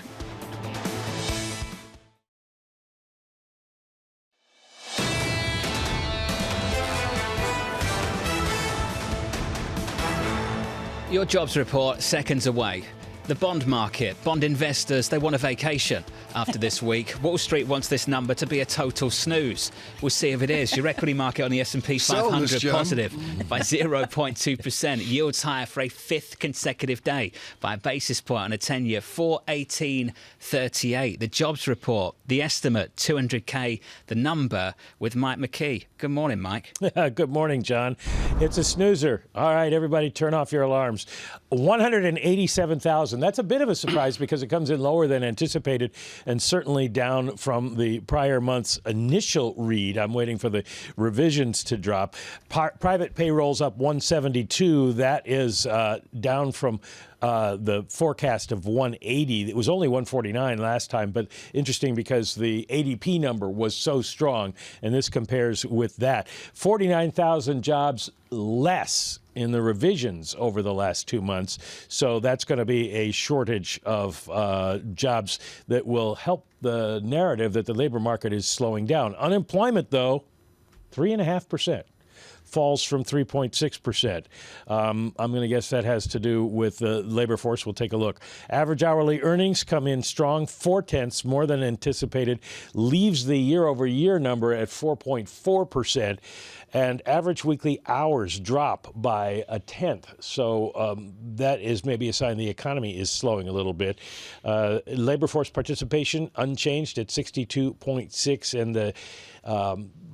Your jobs report seconds away. The bond market, bond investors, they want a vacation after this week. Wall Street wants this number to be a total snooze. We'll see if it is. Your equity market on the S&P 500 positive by 0.2%. Yields higher for a fifth consecutive day by a basis point on a 10-year, 418.38. The jobs report, the estimate, 200K, the number with Mike McKee. Good morning, Mike. Good morning, John. It's a snoozer. All right, everybody, turn off your alarms. 187,000. That's a bit of a surprise because it comes in lower than anticipated and certainly down from the prior month's initial read. I'm waiting for the revisions to drop. Private payrolls up 172. That is down from the forecast of 180. It was only 149 last time, but interesting because the ADP number was so strong, and this compares with that. 49,000 jobs less in the revisions over the last 2 months. So that's going to be a shortage of jobs that will help the narrative that the labor market is slowing down. Unemployment, though, 3.5%. Falls from 3.6%. I'm going to guess that has to do with the labor force. We'll take a look. Average hourly earnings come in strong, 0.4 more than anticipated, leaves the year-over-year number at 4.4%, and average weekly hours drop by 1/10. So that is maybe a sign the economy is slowing a little bit. Labor force participation unchanged at 62.6, and the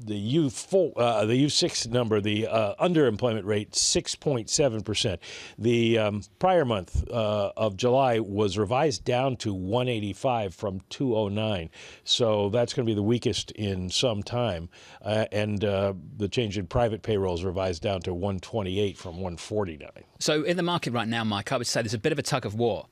U6 number, the underemployment rate, 6.7%. The prior month of July was revised down to 185 from 209. So that's going to be the weakest in some time. And the change in private payrolls revised down to 128 from 149. So in the market right now, Mike, I would say there's a bit of a tug of war.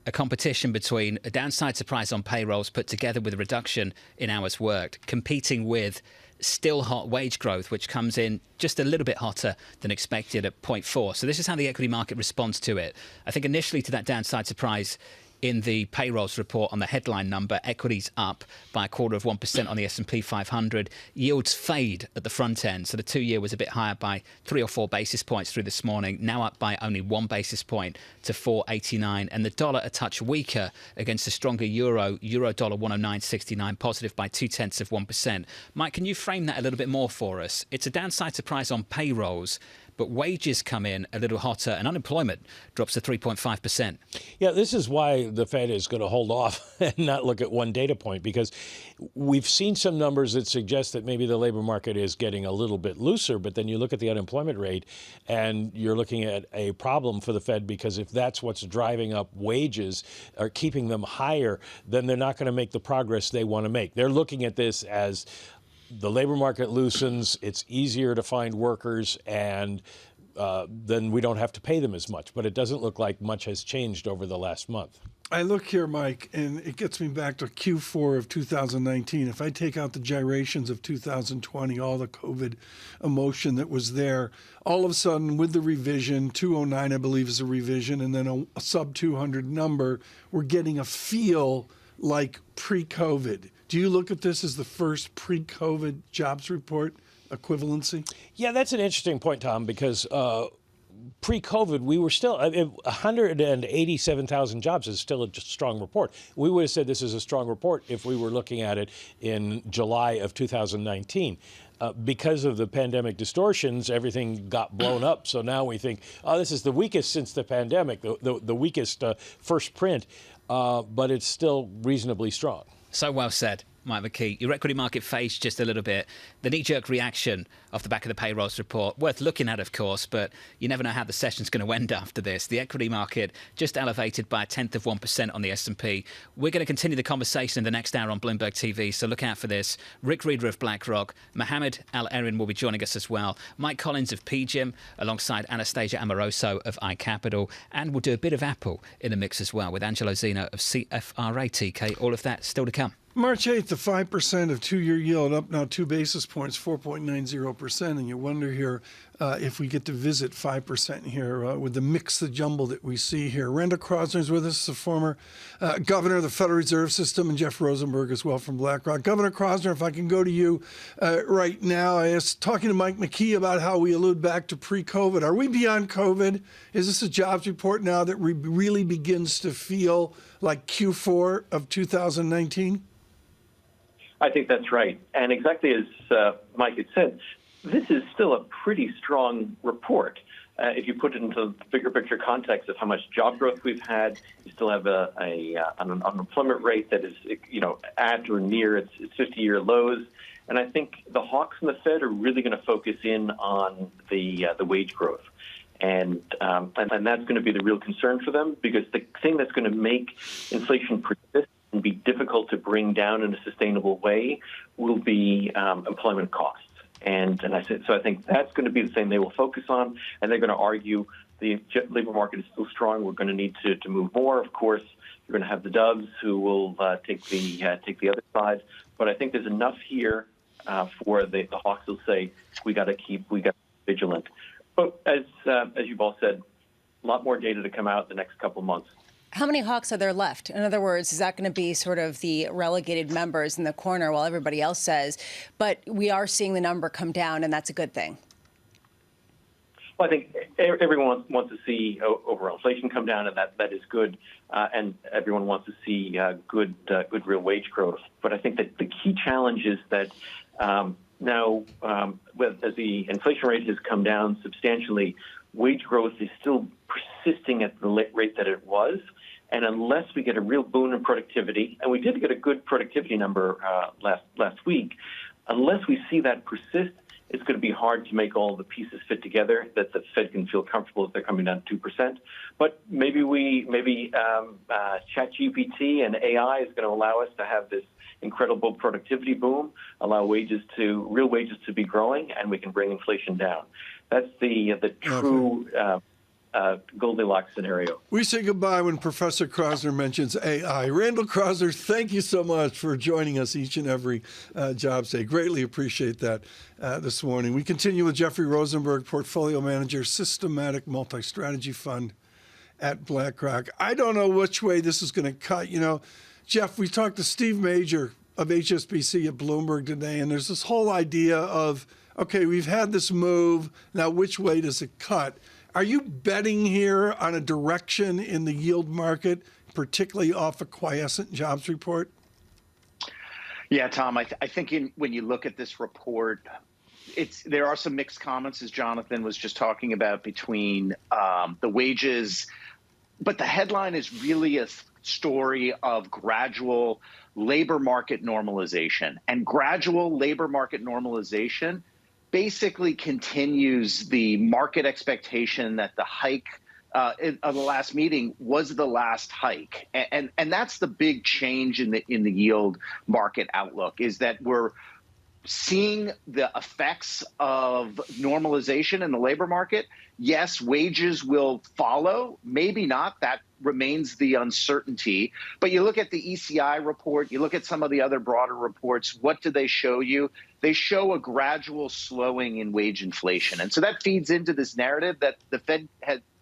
A competition between a downside surprise on payrolls put together with a reduction in hours worked, competing with still hot wage growth, which comes in just a little bit hotter than expected at 0.4. So this is how the equity market responds to it. I think initially to that downside surprise in the payrolls report on the headline number, equities up by 0.25% on the S&P 500. Yields fade at the front end. So the 2-year was a bit higher by 3 or 4 basis points through this morning, now up by only 1 basis point to 4.89. And the dollar a touch weaker against the stronger euro dollar 109.69, positive by 0.2%. Mike, can you frame that a little bit more for us? It's a downside surprise on payrolls, but wages come in a little hotter and unemployment drops to 3.5%. Yeah, this is why the Fed is going to hold off and not look at one data point, because we've seen some numbers that suggest that maybe the labor market is getting a little bit looser, but then you look at the unemployment rate and you're looking at a problem for the Fed, because if that's what's driving up wages or keeping them higher, then they're not going to make the progress they want to make. They're looking at this as the labor market loosens, it's easier to find workers, and then we don't have to pay them as much. But it doesn't look like much has changed over the last month. I look here, Mike, and it gets me back to Q4 of 2019. If I take out the gyrations of 2020, all the COVID emotion that was there, all of a sudden with the revision, 209, I believe is a revision, and then a sub 200 number, we're getting a feel like pre-COVID. Do you look at this as the first pre-COVID jobs report equivalency? Yeah, that's an interesting point, Tom, because pre-COVID, we were still 187,000 jobs is still a strong report. We would have said this is a strong report if we were looking at it in July of 2019. Because of the pandemic distortions, everything got blown up. So now we think, oh, this is the weakest since the pandemic, the weakest first print, but it's still reasonably strong. So well said, Mike McKee. Your equity market faced just a little bit. The knee-jerk reaction off the back of the payrolls report, worth looking at, of course, but you never know how the session's going to end after this. The equity market just elevated by 0.1% on the S&P. We're going to continue the conversation in the next hour on Bloomberg TV, so look out for this. Rick Reeder of BlackRock, Mohammed Al-Erin will be joining us as well, Mike Collins of PGIM, alongside Anastasia Amoroso of iCapital, and we'll do a bit of Apple in the mix as well with Angelo Zeno of CFRA TK. All of that still to come. March 8th, the 5% of 2-year yield up now 2 basis points, 4.90%. And you wonder here, if we get to visit 5% here with the mix, the jumble that we see here. Randall Krosner's with us, the former governor of the Federal Reserve System, and Jeff Rosenberg as well from BlackRock. Governor Krosner, if I can go to you right now. I was talking to Mike McKee about how we allude back to pre-COVID. Are we beyond COVID? Is this a jobs report now that really begins to feel like Q4 of 2019? I think that's right. And exactly as Mike had said, this is still a pretty strong report. If you put it into the bigger picture context of how much job growth we've had, you still have an unemployment rate that is, at or near its 50-year lows. And I think the hawks and the Fed are really going to focus in on the wage growth. And that's going to be the real concern for them, because the thing that's going to make inflation persist and be difficult to bring down in a sustainable way will be employment costs. And I think that's going to be the thing they will focus on, and they're going to argue the labor market is still strong. We're going to need to move more. Of course, you're going to have the doves who will take the other side. But I think there's enough here for the hawks will say we got to be vigilant. But as you've all said, a lot more data to come out in the next couple of months. How many hawks are there left? In other words, is that going to be sort of the relegated members in the corner while everybody else says, but we are seeing the number come down, and that's a good thing? Well, I think everyone wants to see overall inflation come down, and that is good. And everyone wants to see good real wage growth. But I think that the key challenge is that now, as the inflation rate has come down substantially, wage growth is still persisting at the rate that it was. And unless we get a real boon in productivity, and we did get a good productivity number last week, unless we see that persist, it's going to be hard to make all the pieces fit together that the Fed can feel comfortable if they're coming down to 2%. But maybe ChatGPT and AI is going to allow us to have this incredible productivity boom, allow real wages to be growing, and we can bring inflation down. That's the true Goldilocks scenario. We say goodbye when Professor Krosner mentions AI. Randall Krosner, thank you so much for joining us each and every Jobs Day. Greatly appreciate that this morning. We continue with Jeffrey Rosenberg, Portfolio Manager, Systematic Multi-Strategy Fund at BlackRock. I don't know which way this is going to cut. Jeff, we talked to Steve Major of HSBC at Bloomberg today, and there's this whole idea of, okay, we've had this move, now which way does it cut? Are you betting here on a direction in the yield market, particularly off a quiescent jobs report? Yeah, Tom, I think when you look at this report, there are some mixed comments, as Jonathan was just talking about, between the wages, but the headline is really a story of gradual labor market normalization. And gradual labor market normalization basically continues the market expectation that the hike of the last meeting was the last hike. And that's the big change in the yield market outlook, is that we're seeing the effects of normalization in the labor market. Yes, wages will follow, maybe not. That remains the uncertainty. But you look at the ECI report, you look at some of the other broader reports, what do they show you? They show a gradual slowing in wage inflation. And so that feeds into this narrative that the Fed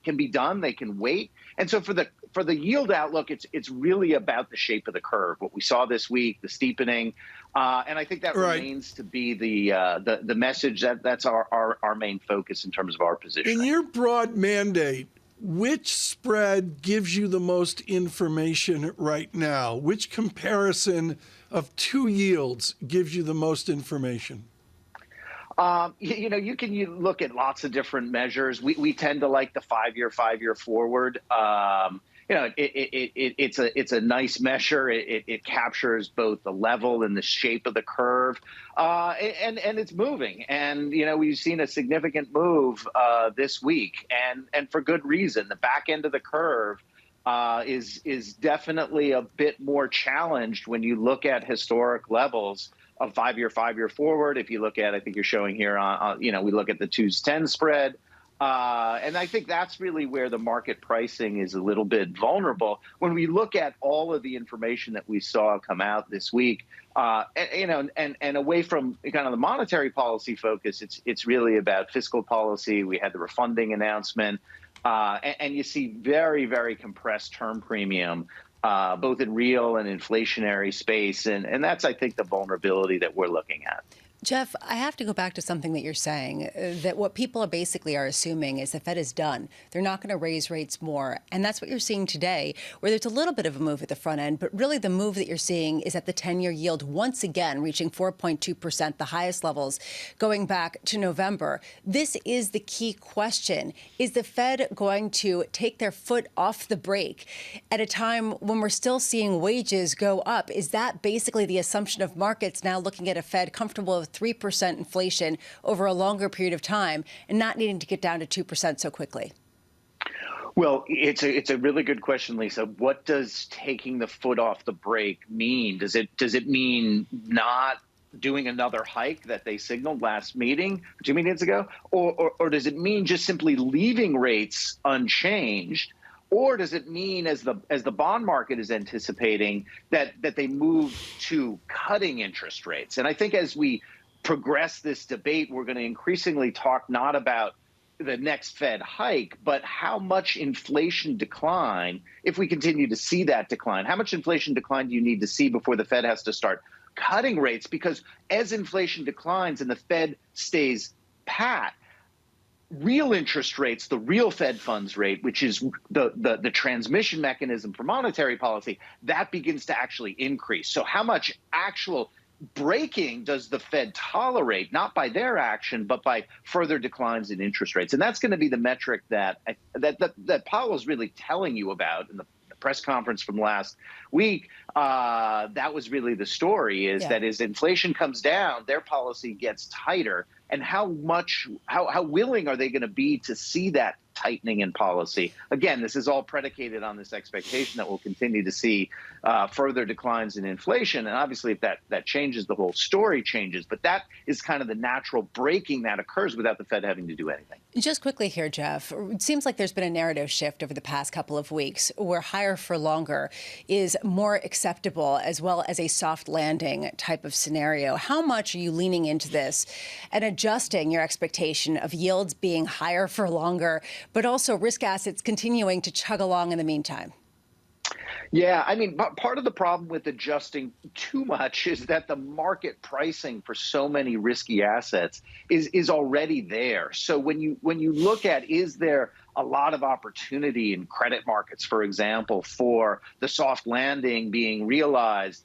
can be done, they can wait. And so for the yield outlook, it's really about the shape of the curve. What we saw this week, the steepening, and I think that remains to be the message that's our main focus in terms of our position. In your broad mandate, which spread gives you the most information right now? Which comparison of two yields gives you the most information? You can look at lots of different measures. We tend to like the five-year forward. It's a nice measure. It captures both the level and the shape of the curve, and it's moving. And we've seen a significant move this week, and for good reason. The back end of the curve is definitely a bit more challenged when you look at historic levels of five-year forward. If you look at, I think you're showing here, we look at the 2s10 spread. And I think that's really where the market pricing is a little bit vulnerable. When we look at all of the information that we saw come out this week, and away from kind of the monetary policy focus, it's really about fiscal policy. We had the refunding announcement, and you see very, very compressed term premium, both in real and inflationary space. And that's, I think, the vulnerability that we're looking at. Jeff, I have to go back to something that you're saying, that what people are assuming is the Fed is done. They're not going to raise rates more. And that's what you're seeing today, where there's a little bit of a move at the front end. But really the move that you're seeing is at the 10-year yield once again reaching 4.2%, the highest levels going back to November. This is the key question. Is the Fed going to take their foot off the brake at a time when we're still seeing wages go up? Is that basically the assumption of markets now looking at a Fed comfortable with 3% inflation over a longer period of time and not needing to get down to 2% so quickly? Well, it's a really good question, Lisa. What does taking the foot off the brake mean? Does it mean not doing another hike that they signaled last meeting, 2 meetings ago? Or does it mean just simply leaving rates unchanged? Or does it mean, as the bond market is anticipating, that they move to cutting interest rates? And I think as we progress this debate, we're going to increasingly talk not about the next Fed hike, but how much inflation decline, if we continue to see that decline, how much inflation decline do you need to see before the Fed has to start cutting rates? Because as inflation declines and the Fed stays pat, real interest rates, the real Fed funds rate, which is the transmission mechanism for monetary policy, that begins to actually increase. So how much actual breaking does the Fed tolerate, not by their action, but by further declines in interest rates? And that's going to be the metric that Powell is really telling you about in the press conference from last week. That was really the story, is that as inflation comes down, their policy gets tighter. And how willing are they going to be to see that tightening in policy? Again, this is all predicated on this expectation that we'll continue to see further declines in inflation. And obviously, if that changes, the whole story changes. But that is kind of the natural breaking that occurs without the Fed having to do anything. Just quickly here, Jeff, it seems like there's been a narrative shift over the past couple of weeks where higher for longer is more acceptable, as well as a soft landing type of scenario. How much are you leaning into this and adjusting your expectation of yields being higher for longer, but also risk assets continuing to chug along in the meantime? Yeah, I mean, part of the problem with adjusting too much is that the market pricing for so many risky assets is already there. So when you look at, is there a lot of opportunity in credit markets, for example, for the soft landing being realized?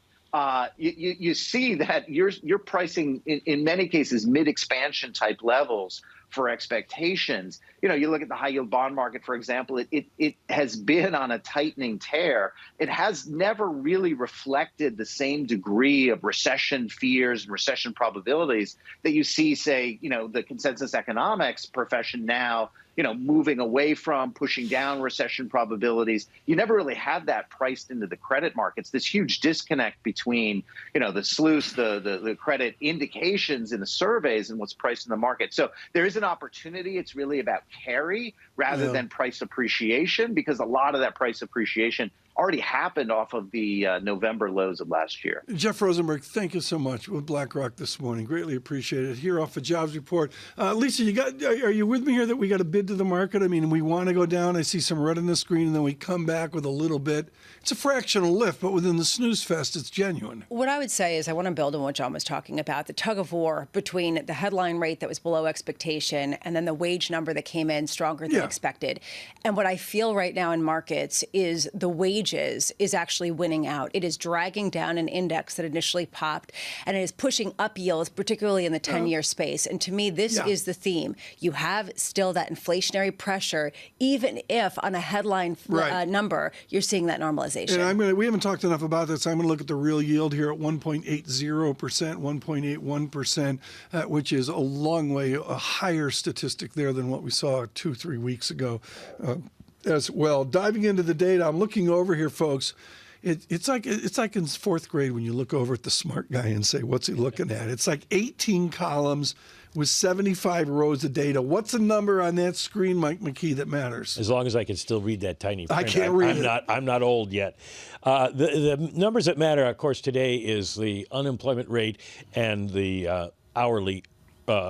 You see that you're pricing in many cases mid-expansion type levels for expectations. You look at the high yield bond market, for example, it has been on a tightening tear. It has never really reflected the same degree of recession fears and recession probabilities that you see, say, the consensus economics profession now, moving away from, pushing down recession probabilities. You never really had that priced into the credit markets, this huge disconnect between, the SLOOS, the credit indications in the surveys and what's priced in the market. So there is an opportunity. It's really about carry rather than price appreciation, because a lot of that price appreciation already happened off of the November lows of last year. Jeff Rosenberg, thank you so much with BlackRock this morning. Greatly appreciate it. Here off a jobs report. Lisa, are you with me here that we got a bid to the market? I mean, we want to go down. I see some red on the screen, and then we come back with a little bit. It's a fractional lift, but within the snooze fest, it's genuine. What I would say is I want to build on what John was talking about, the tug of war between the headline rate that was below expectation and then the wage number that came in stronger than expected. And what I feel right now in markets is the wages is actually winning out. It is dragging down an index that initially popped, and it is pushing up yields, particularly in the 10-year space. And to me, this is the theme. You have still that inflationary pressure, even if on a headline number, you're seeing that normalization. And we haven't talked enough about this. I'm going to look at the real yield here at 1.80%, 1.81%, which is a long way a higher statistic there than what we saw 2-3 weeks ago. As well. Diving into the data, I'm looking over here, folks. It's like in fourth grade when you look over at the smart guy and say, what's he looking at? It's like 18 columns with 75 rows of data. What's the number on that screen, Mike McKee, that matters? As long as I can still read that tiny print. I can't read it. I'm not old yet. The numbers that matter, of course, today is the unemployment rate and the hourly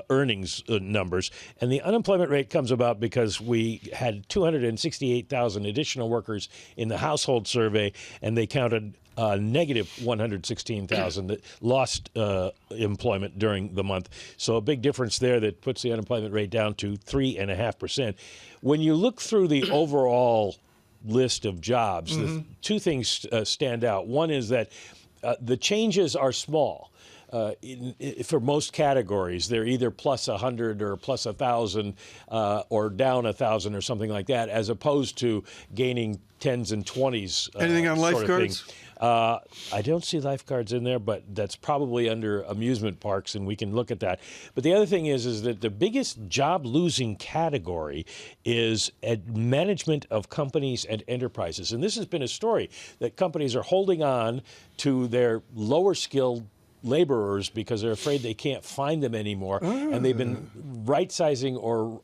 earnings numbers. And the unemployment rate comes about because we had 268,000 additional workers in the household survey, and they counted negative 116,000 that lost employment during the month. So a big difference there that puts the unemployment rate down to 3.5%. When you look through the overall list of jobs, the two things stand out. One is that the changes are small. For most categories, they're either plus 100 or plus 1,000 or down 1,000 or something like that, as opposed to gaining 10s and 20s. Anything on lifeguards? I don't see lifeguards in there, but that's probably under amusement parks, and we can look at that. But the other thing is that the biggest job-losing category is management of companies and enterprises. And this has been a story that companies are holding on to their lower-skilled laborers because they're afraid they can't find them anymore, and they've been right-sizing or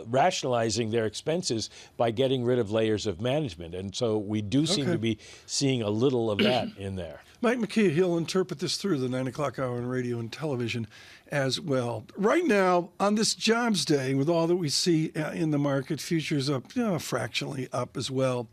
rationalizing their expenses by getting rid of layers of management. And so we do seem to be seeing a little of that in there. Mike McKee, he'll interpret this through the 9 o'clock hour on radio and television as well. Right now, on this jobs day, with all that we see in the market, futures up, fractionally up as well.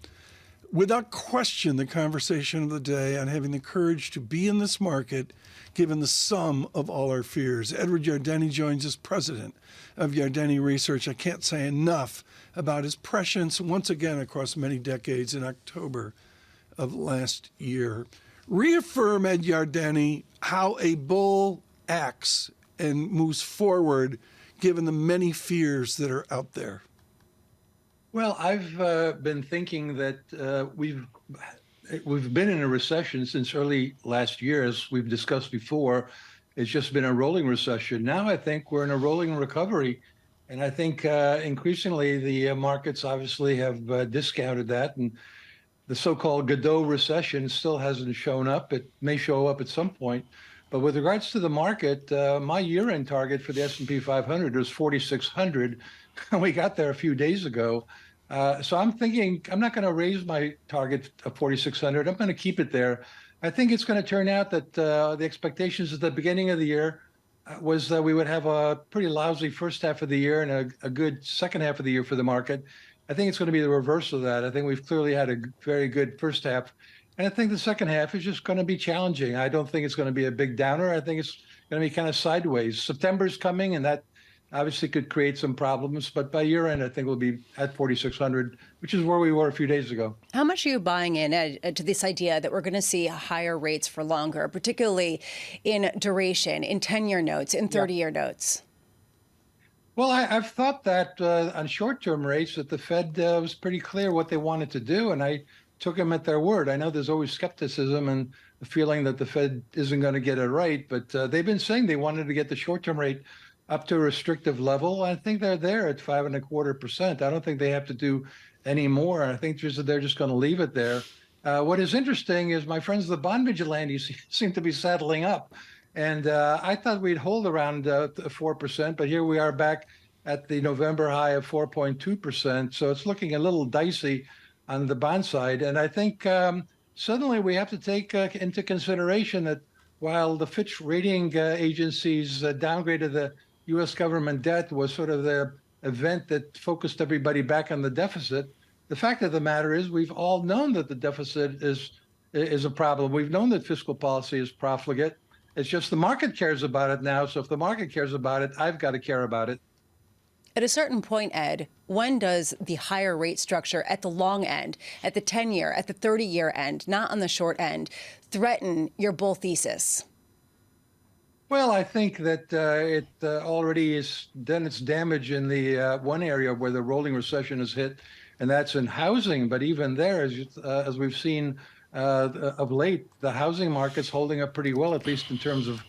Without question, the conversation of the day on having the courage to be in this market, given the sum of all our fears. Edward Yardeni joins us, president of Yardeni Research. I can't say enough about his prescience once again across many decades in October of last year. Reaffirm, Ed Yardeni, how a bull acts and moves forward given the many fears that are out there. Well, I've been thinking that we've been in a recession since early last year, as we've discussed before. It's just been a rolling recession. Now I think we're in a rolling recovery. And I think increasingly the markets obviously have discounted that. And the so-called Godot recession still hasn't shown up. It may show up at some point. But with regards to the market, my year-end target for the S&P 500 was 4,600. We got there a few days ago. So I'm thinking I'm not going to raise my target of 4,600. I'm going to keep it there. I think it's going to turn out that the expectations at the beginning of the year was that we would have a pretty lousy first half of the year and a good second half of the year for the market. I think it's going to be the reverse of that. I think we've clearly had a very good first half. And I think the second half is just going to be challenging. I don't think it's going to be a big downer. I think it's going to be kind of sideways. September's coming, and that obviously could create some problems, but by year end, I think we'll be at 4,600, which is where we were a few days ago. How much are you buying in to this idea that we're going to see higher rates for longer, particularly in duration, in 10-year notes, in 30-year notes? Well, I've thought that on short-term rates that the Fed was pretty clear what they wanted to do, and I took them at their word. I know there's always skepticism and the feeling that the Fed isn't going to get it right, but they've been saying they wanted to get the short-term rate up to a restrictive level. I think they're there at 5.25%. I don't think they have to do any more. I think they're just going to leave it there. What is interesting is my friends, the bond vigilantes, seem to be saddling up. And I thought we'd hold around 4%, but here we are back at the November high of 4.2%. So it's looking a little dicey on the bond side. And I think suddenly we have to take into consideration that while the Fitch rating agencies downgraded the U.S. government debt was sort of the event that focused everybody back on the deficit, the fact of the matter is we've all known that the deficit is a problem. We've known that fiscal policy is profligate. It's just the market cares about it now. So if the market cares about it, I've got to care about it. At a certain point, Ed, when does the higher rate structure at the long end, at the 10-year, at the 30-year end, not on the short end, threaten your bull thesis? Well, I think that it already has done its damage in the one area where the rolling recession has hit, and that's in housing. But even there, as we've seen of late, the housing market's holding up pretty well, at least in terms of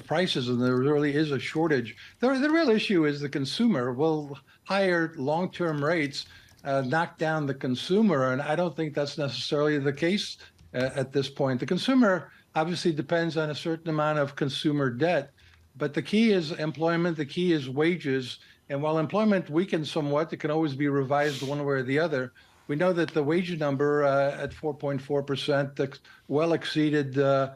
prices, and there really is a shortage. The real issue is the consumer. Will higher long-term rates knock down the consumer? And I don't think that's necessarily the case at this point. The consumer obviously depends on a certain amount of consumer debt, But the key is employment. The key is wages. And while employment weakens somewhat, it can always be revised one way or the other. We know that the wage number at 4.4% well exceeded well,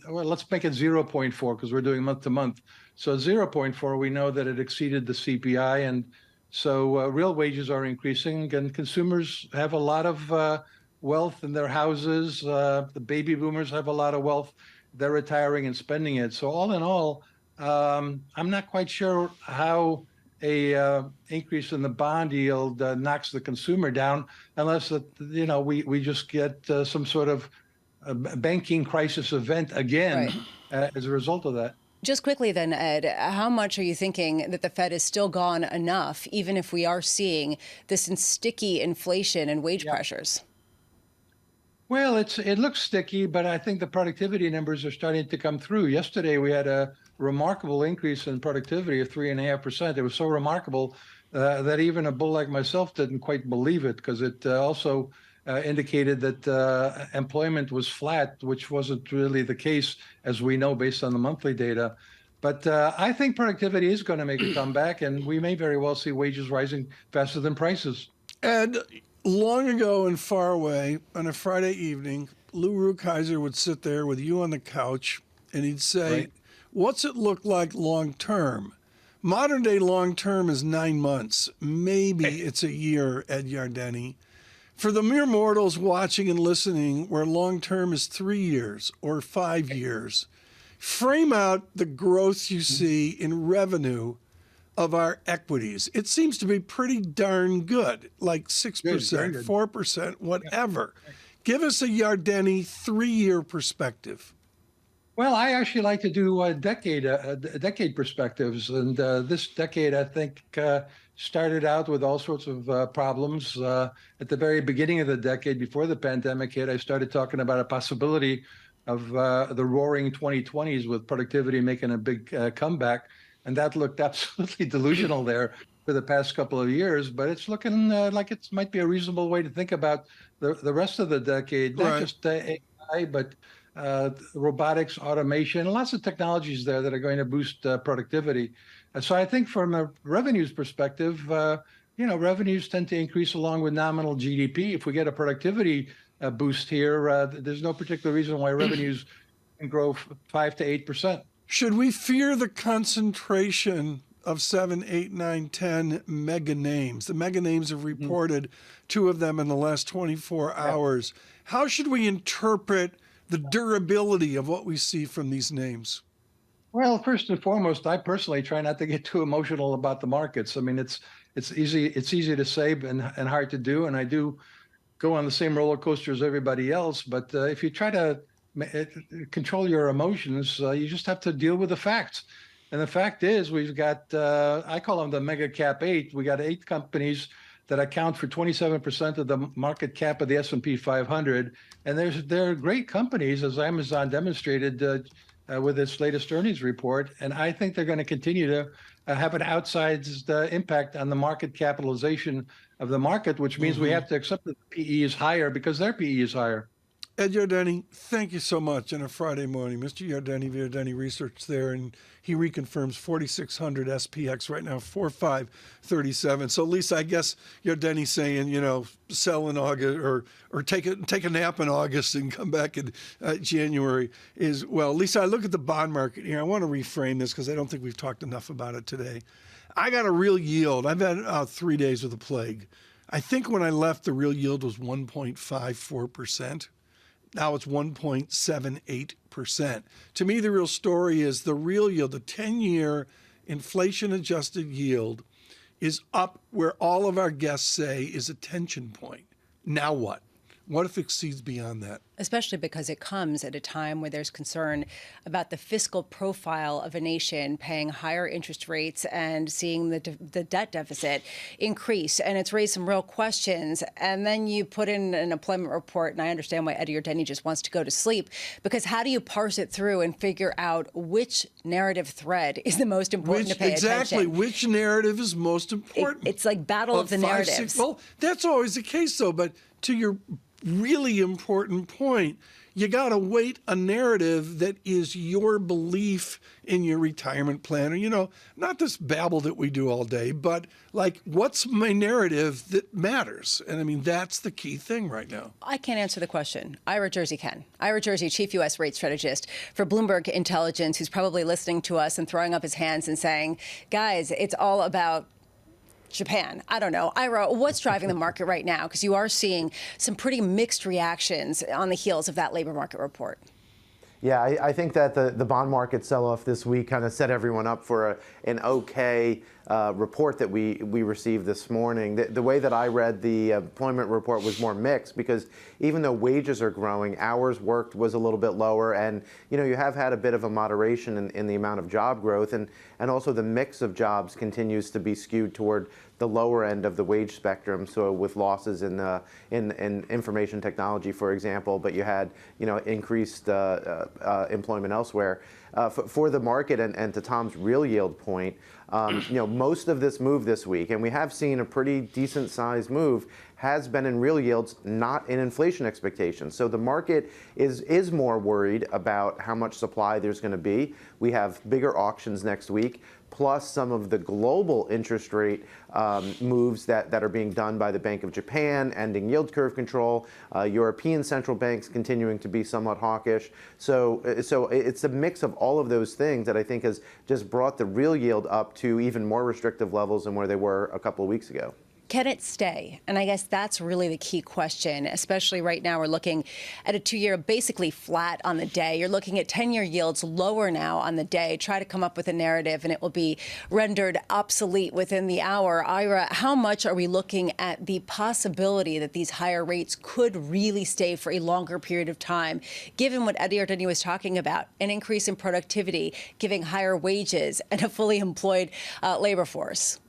let's make it 0.4 because we're doing month to month. So 0.4, we know that it exceeded the CPI. And so real wages are increasing, and consumers have a lot of wealth in their houses. The baby boomers have a lot of wealth. They're retiring and spending it. So all in all, I'm not quite sure how a increase in the bond yield knocks the consumer down, unless we just get some sort of banking crisis event again as a result of that. Just quickly then, Ed, how much are you thinking that the Fed has still gone enough, even if we are seeing this sticky inflation and wage pressures? Well, it looks sticky, but I think the productivity numbers are starting to come through. Yesterday, we had a remarkable increase in productivity of 3.5%. It was so remarkable that even a bull like myself didn't quite believe it, because it also indicated that employment was flat, which wasn't really the case, as we know, based on the monthly data. But I think productivity is going to make a comeback, and we may very well see wages rising faster than prices. And long ago and far away, on a Friday evening, Lou Rukeyser would sit there with you on the couch, and he'd say, what's it look like long term? Modern day long term is 9 months. Maybe it's a year, Ed Yardeni. For the mere mortals watching and listening, where long term is 3 years or 5 years, frame out the growth you see in revenue of our equities. It seems to be pretty darn good, like 6%, 4%, whatever. Give us a Yardeni 3-year perspective. Well, I actually like to do decade perspectives, and this decade, I think, started out with all sorts of problems. At the very beginning of the decade, before the pandemic hit, I started talking about a possibility of the roaring 2020s with productivity making a big comeback, and that looked absolutely delusional there for the past couple of years. But it's looking like it might be a reasonable way to think about the rest of the decade, not just AI, but robotics, automation, lots of technologies there that are going to boost productivity. So I think from a revenues perspective, revenues tend to increase along with nominal GDP. If we get a productivity boost here, there's no particular reason why revenues can grow 5 to 8%. Should we fear the concentration of 7, 8, 9, 10 mega names? The mega names have reported 2 of them in the last 24 hours. How should we interpret the durability of what we see from these names? Well, first and foremost, I personally try not to get too emotional about the markets. I mean, it's easy to say and hard to do, and I do go on the same roller coaster as everybody else. But if you try to control your emotions, you just have to deal with the facts. And the fact is, we've got I call them the mega cap 8. We got 8 companies that account for 27% of the market cap of the S&P 500, and they're great companies, as Amazon demonstrated with its latest earnings report. And I think they're going to continue to have an outsized impact on the market capitalization of the market, which means we have to accept that the PE is higher because their PE is higher. Ed Yardeni, thank you so much on a Friday morning. Mr. Yardeni of Yardeni Research there, and he reconfirms 4,600 SPX right now, 4,537. So, Lisa, I guess Yardeni saying, sell in August or take a nap in August and come back in January is, well, Lisa, I look at the bond market here. I want to reframe this because I don't think we've talked enough about it today. I got a real yield. I've had 3 days with the plague. I think when I left, the real yield was 1.54%. Now it's 1.78%. To me, the real story is the real yield, the 10-year inflation-adjusted yield is up where all of our guests say is a tension point. Now what? What if it exceeds beyond that? Especially because it comes at a time where there's concern about the fiscal profile of a nation paying higher interest rates and seeing the debt deficit increase. And it's raised some real questions. And then you put in an employment report, and I understand why Eddie Yardeni just wants to go to sleep, because how do you parse it through and figure out which narrative thread is the most important to pay exactly, attention? Which narrative is most important? It's like battle of the narratives. Well, that's always the case, though. But to your really important point, you got to weight a narrative that is your belief in your retirement plan. Or, not this babble that we do all day, but like, what's my narrative that matters? And I mean, that's the key thing right now. I can't answer the question. Ira Jersey can. Ira Jersey, chief U.S. rate strategist for Bloomberg Intelligence, who's probably listening to us and throwing up his hands and saying, guys, it's all about Japan. I don't know. Ira, what's driving the market right now? Because you are seeing some pretty mixed reactions on the heels of that labor market report. Yeah, I think that the bond market sell-off this week kind of set everyone up for an okay report that we received this morning. The way that I read the employment report was more mixed, because even though wages are growing, hours worked was a little bit lower, and you have had a bit of a moderation in the amount of job growth, and also the mix of jobs continues to be skewed toward the lower end of the wage spectrum. So with losses in information technology, for example, but you had increased employment elsewhere. For the market, and to Tom's real yield point, most of this move this week, and we have seen a pretty decent sized move, has been in real yields, not in inflation expectations. So the market is more worried about how much supply there's going to be. We have bigger auctions next week, plus some of the global interest rate moves that are being done by the Bank of Japan, ending yield curve control, European central banks continuing to be somewhat hawkish. So it's a mix of all of those things that I think has just brought the real yield up to even more restrictive levels than where they were a couple of weeks ago. Can it stay? And I guess that's really the key question, especially right now. We're looking at a 2-year basically flat on the day. You're looking at 10-year yields lower now on the day. Try to come up with a narrative and it will be rendered obsolete within the hour. Ira, how much are we looking at the possibility that these higher rates could really stay for a longer period of time, given what Eddie Ardeni was talking about, an increase in productivity, giving higher wages and a fully employed labor force?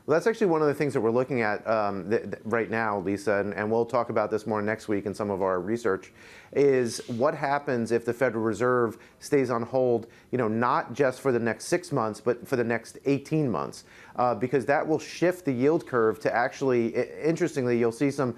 Well, that's actually one of the things that we're looking at right now, Lisa, and we'll talk about this more next week in some of our research, is what happens if the Federal Reserve stays on hold, not just for the next 6 months, but for the next 18 months, because that will shift the yield curve to actually, interestingly, you'll see some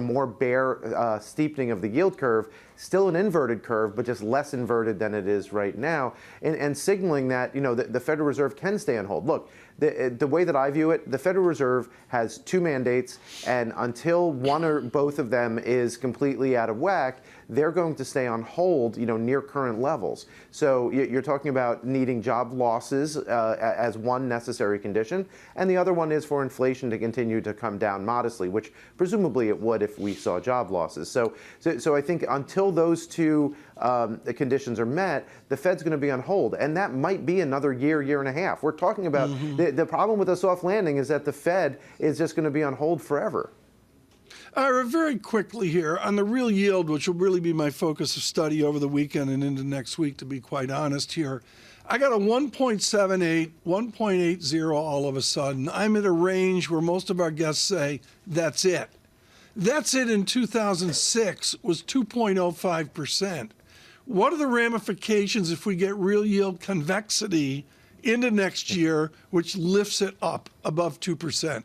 more bear steepening of the yield curve, still an inverted curve, but just less inverted than it is right now, and signaling that, the Federal Reserve can stay on hold. Look, the way that I view it, the Federal Reserve has 2 mandates, and until one or both of them is completely out of whack, they're going to stay on hold, near current levels. So you're talking about needing job losses as one necessary condition, and the other one is for inflation to continue to come down modestly, which presumably it would if we saw job losses. So I think until those two conditions are met, the Fed's going to be on hold, and that might be another year and a half. We're talking about the problem with a soft landing is that the Fed is just going to be on hold forever. Very quickly here, on the real yield, which will really be my focus of study over the weekend and into next week, to be quite honest here, I got a 1.78, 1.80 all of a sudden. I'm at a range where most of our guests say, that's it. That's it in 2006 was 2.05%. What are the ramifications if we get real yield convexity into next year, which lifts it up above 2%?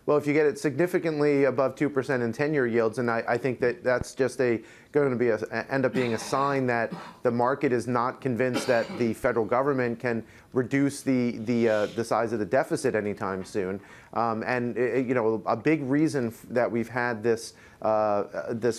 Well, if you get it significantly above 2% in 10-year yields, and I think that's just going to be end up being a sign that the market is not convinced that the federal government can reduce the size of the deficit anytime soon. And a big reason that we've had this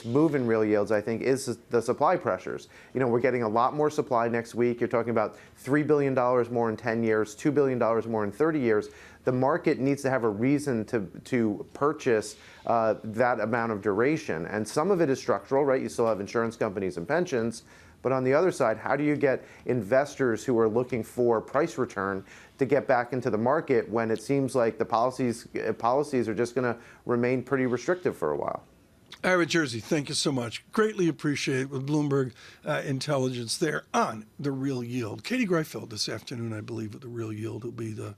move in real yields, I think, is the supply pressures. We're getting a lot more supply next week. You're talking about $3 billion more in 10 years, $2 billion more in 30 years. The market needs to have a reason to purchase that amount of duration. And some of it is structural, right? You still have insurance companies and pensions. But on the other side, how do you get investors who are looking for price return to get back into the market when it seems like the policies are just going to remain pretty restrictive for a while? Ira Jersey, thank you so much. Greatly appreciate it with Bloomberg Intelligence there on the real yield. Katie Greifeld this afternoon, I believe, with the real yield will be the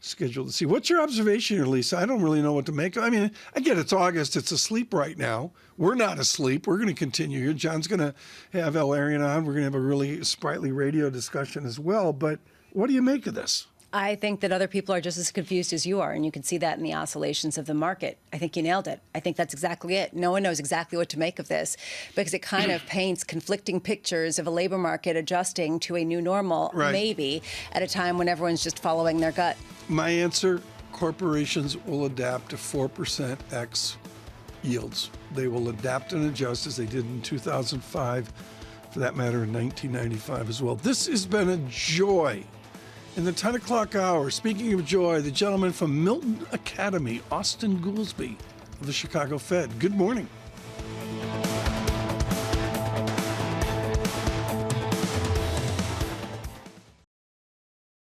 schedule to see. What's your observation here, Lisa? I don't really know what to make. I mean, I get it's August. It's asleep right now. We're not asleep. We're going to continue here. John's going to have El Arian on. We're going to have a really sprightly radio discussion as well. But what do you make of this? I think that other people are just as confused as you are, and you can see that in the oscillations of the market. I think you nailed it. I think that's exactly it. No one knows exactly what to make of this because it kind of paints conflicting pictures of a labor market adjusting to a new normal, maybe, at a time when everyone's just following their gut. My answer, corporations will adapt to 4% X yields. They will adapt and adjust as they did in 2005, for that matter in 1995 as well. This has been a joy. In the 10 o'clock hour, speaking of joy, the gentleman from Milton Academy, Austin Goolsbee of the Chicago Fed. Good morning.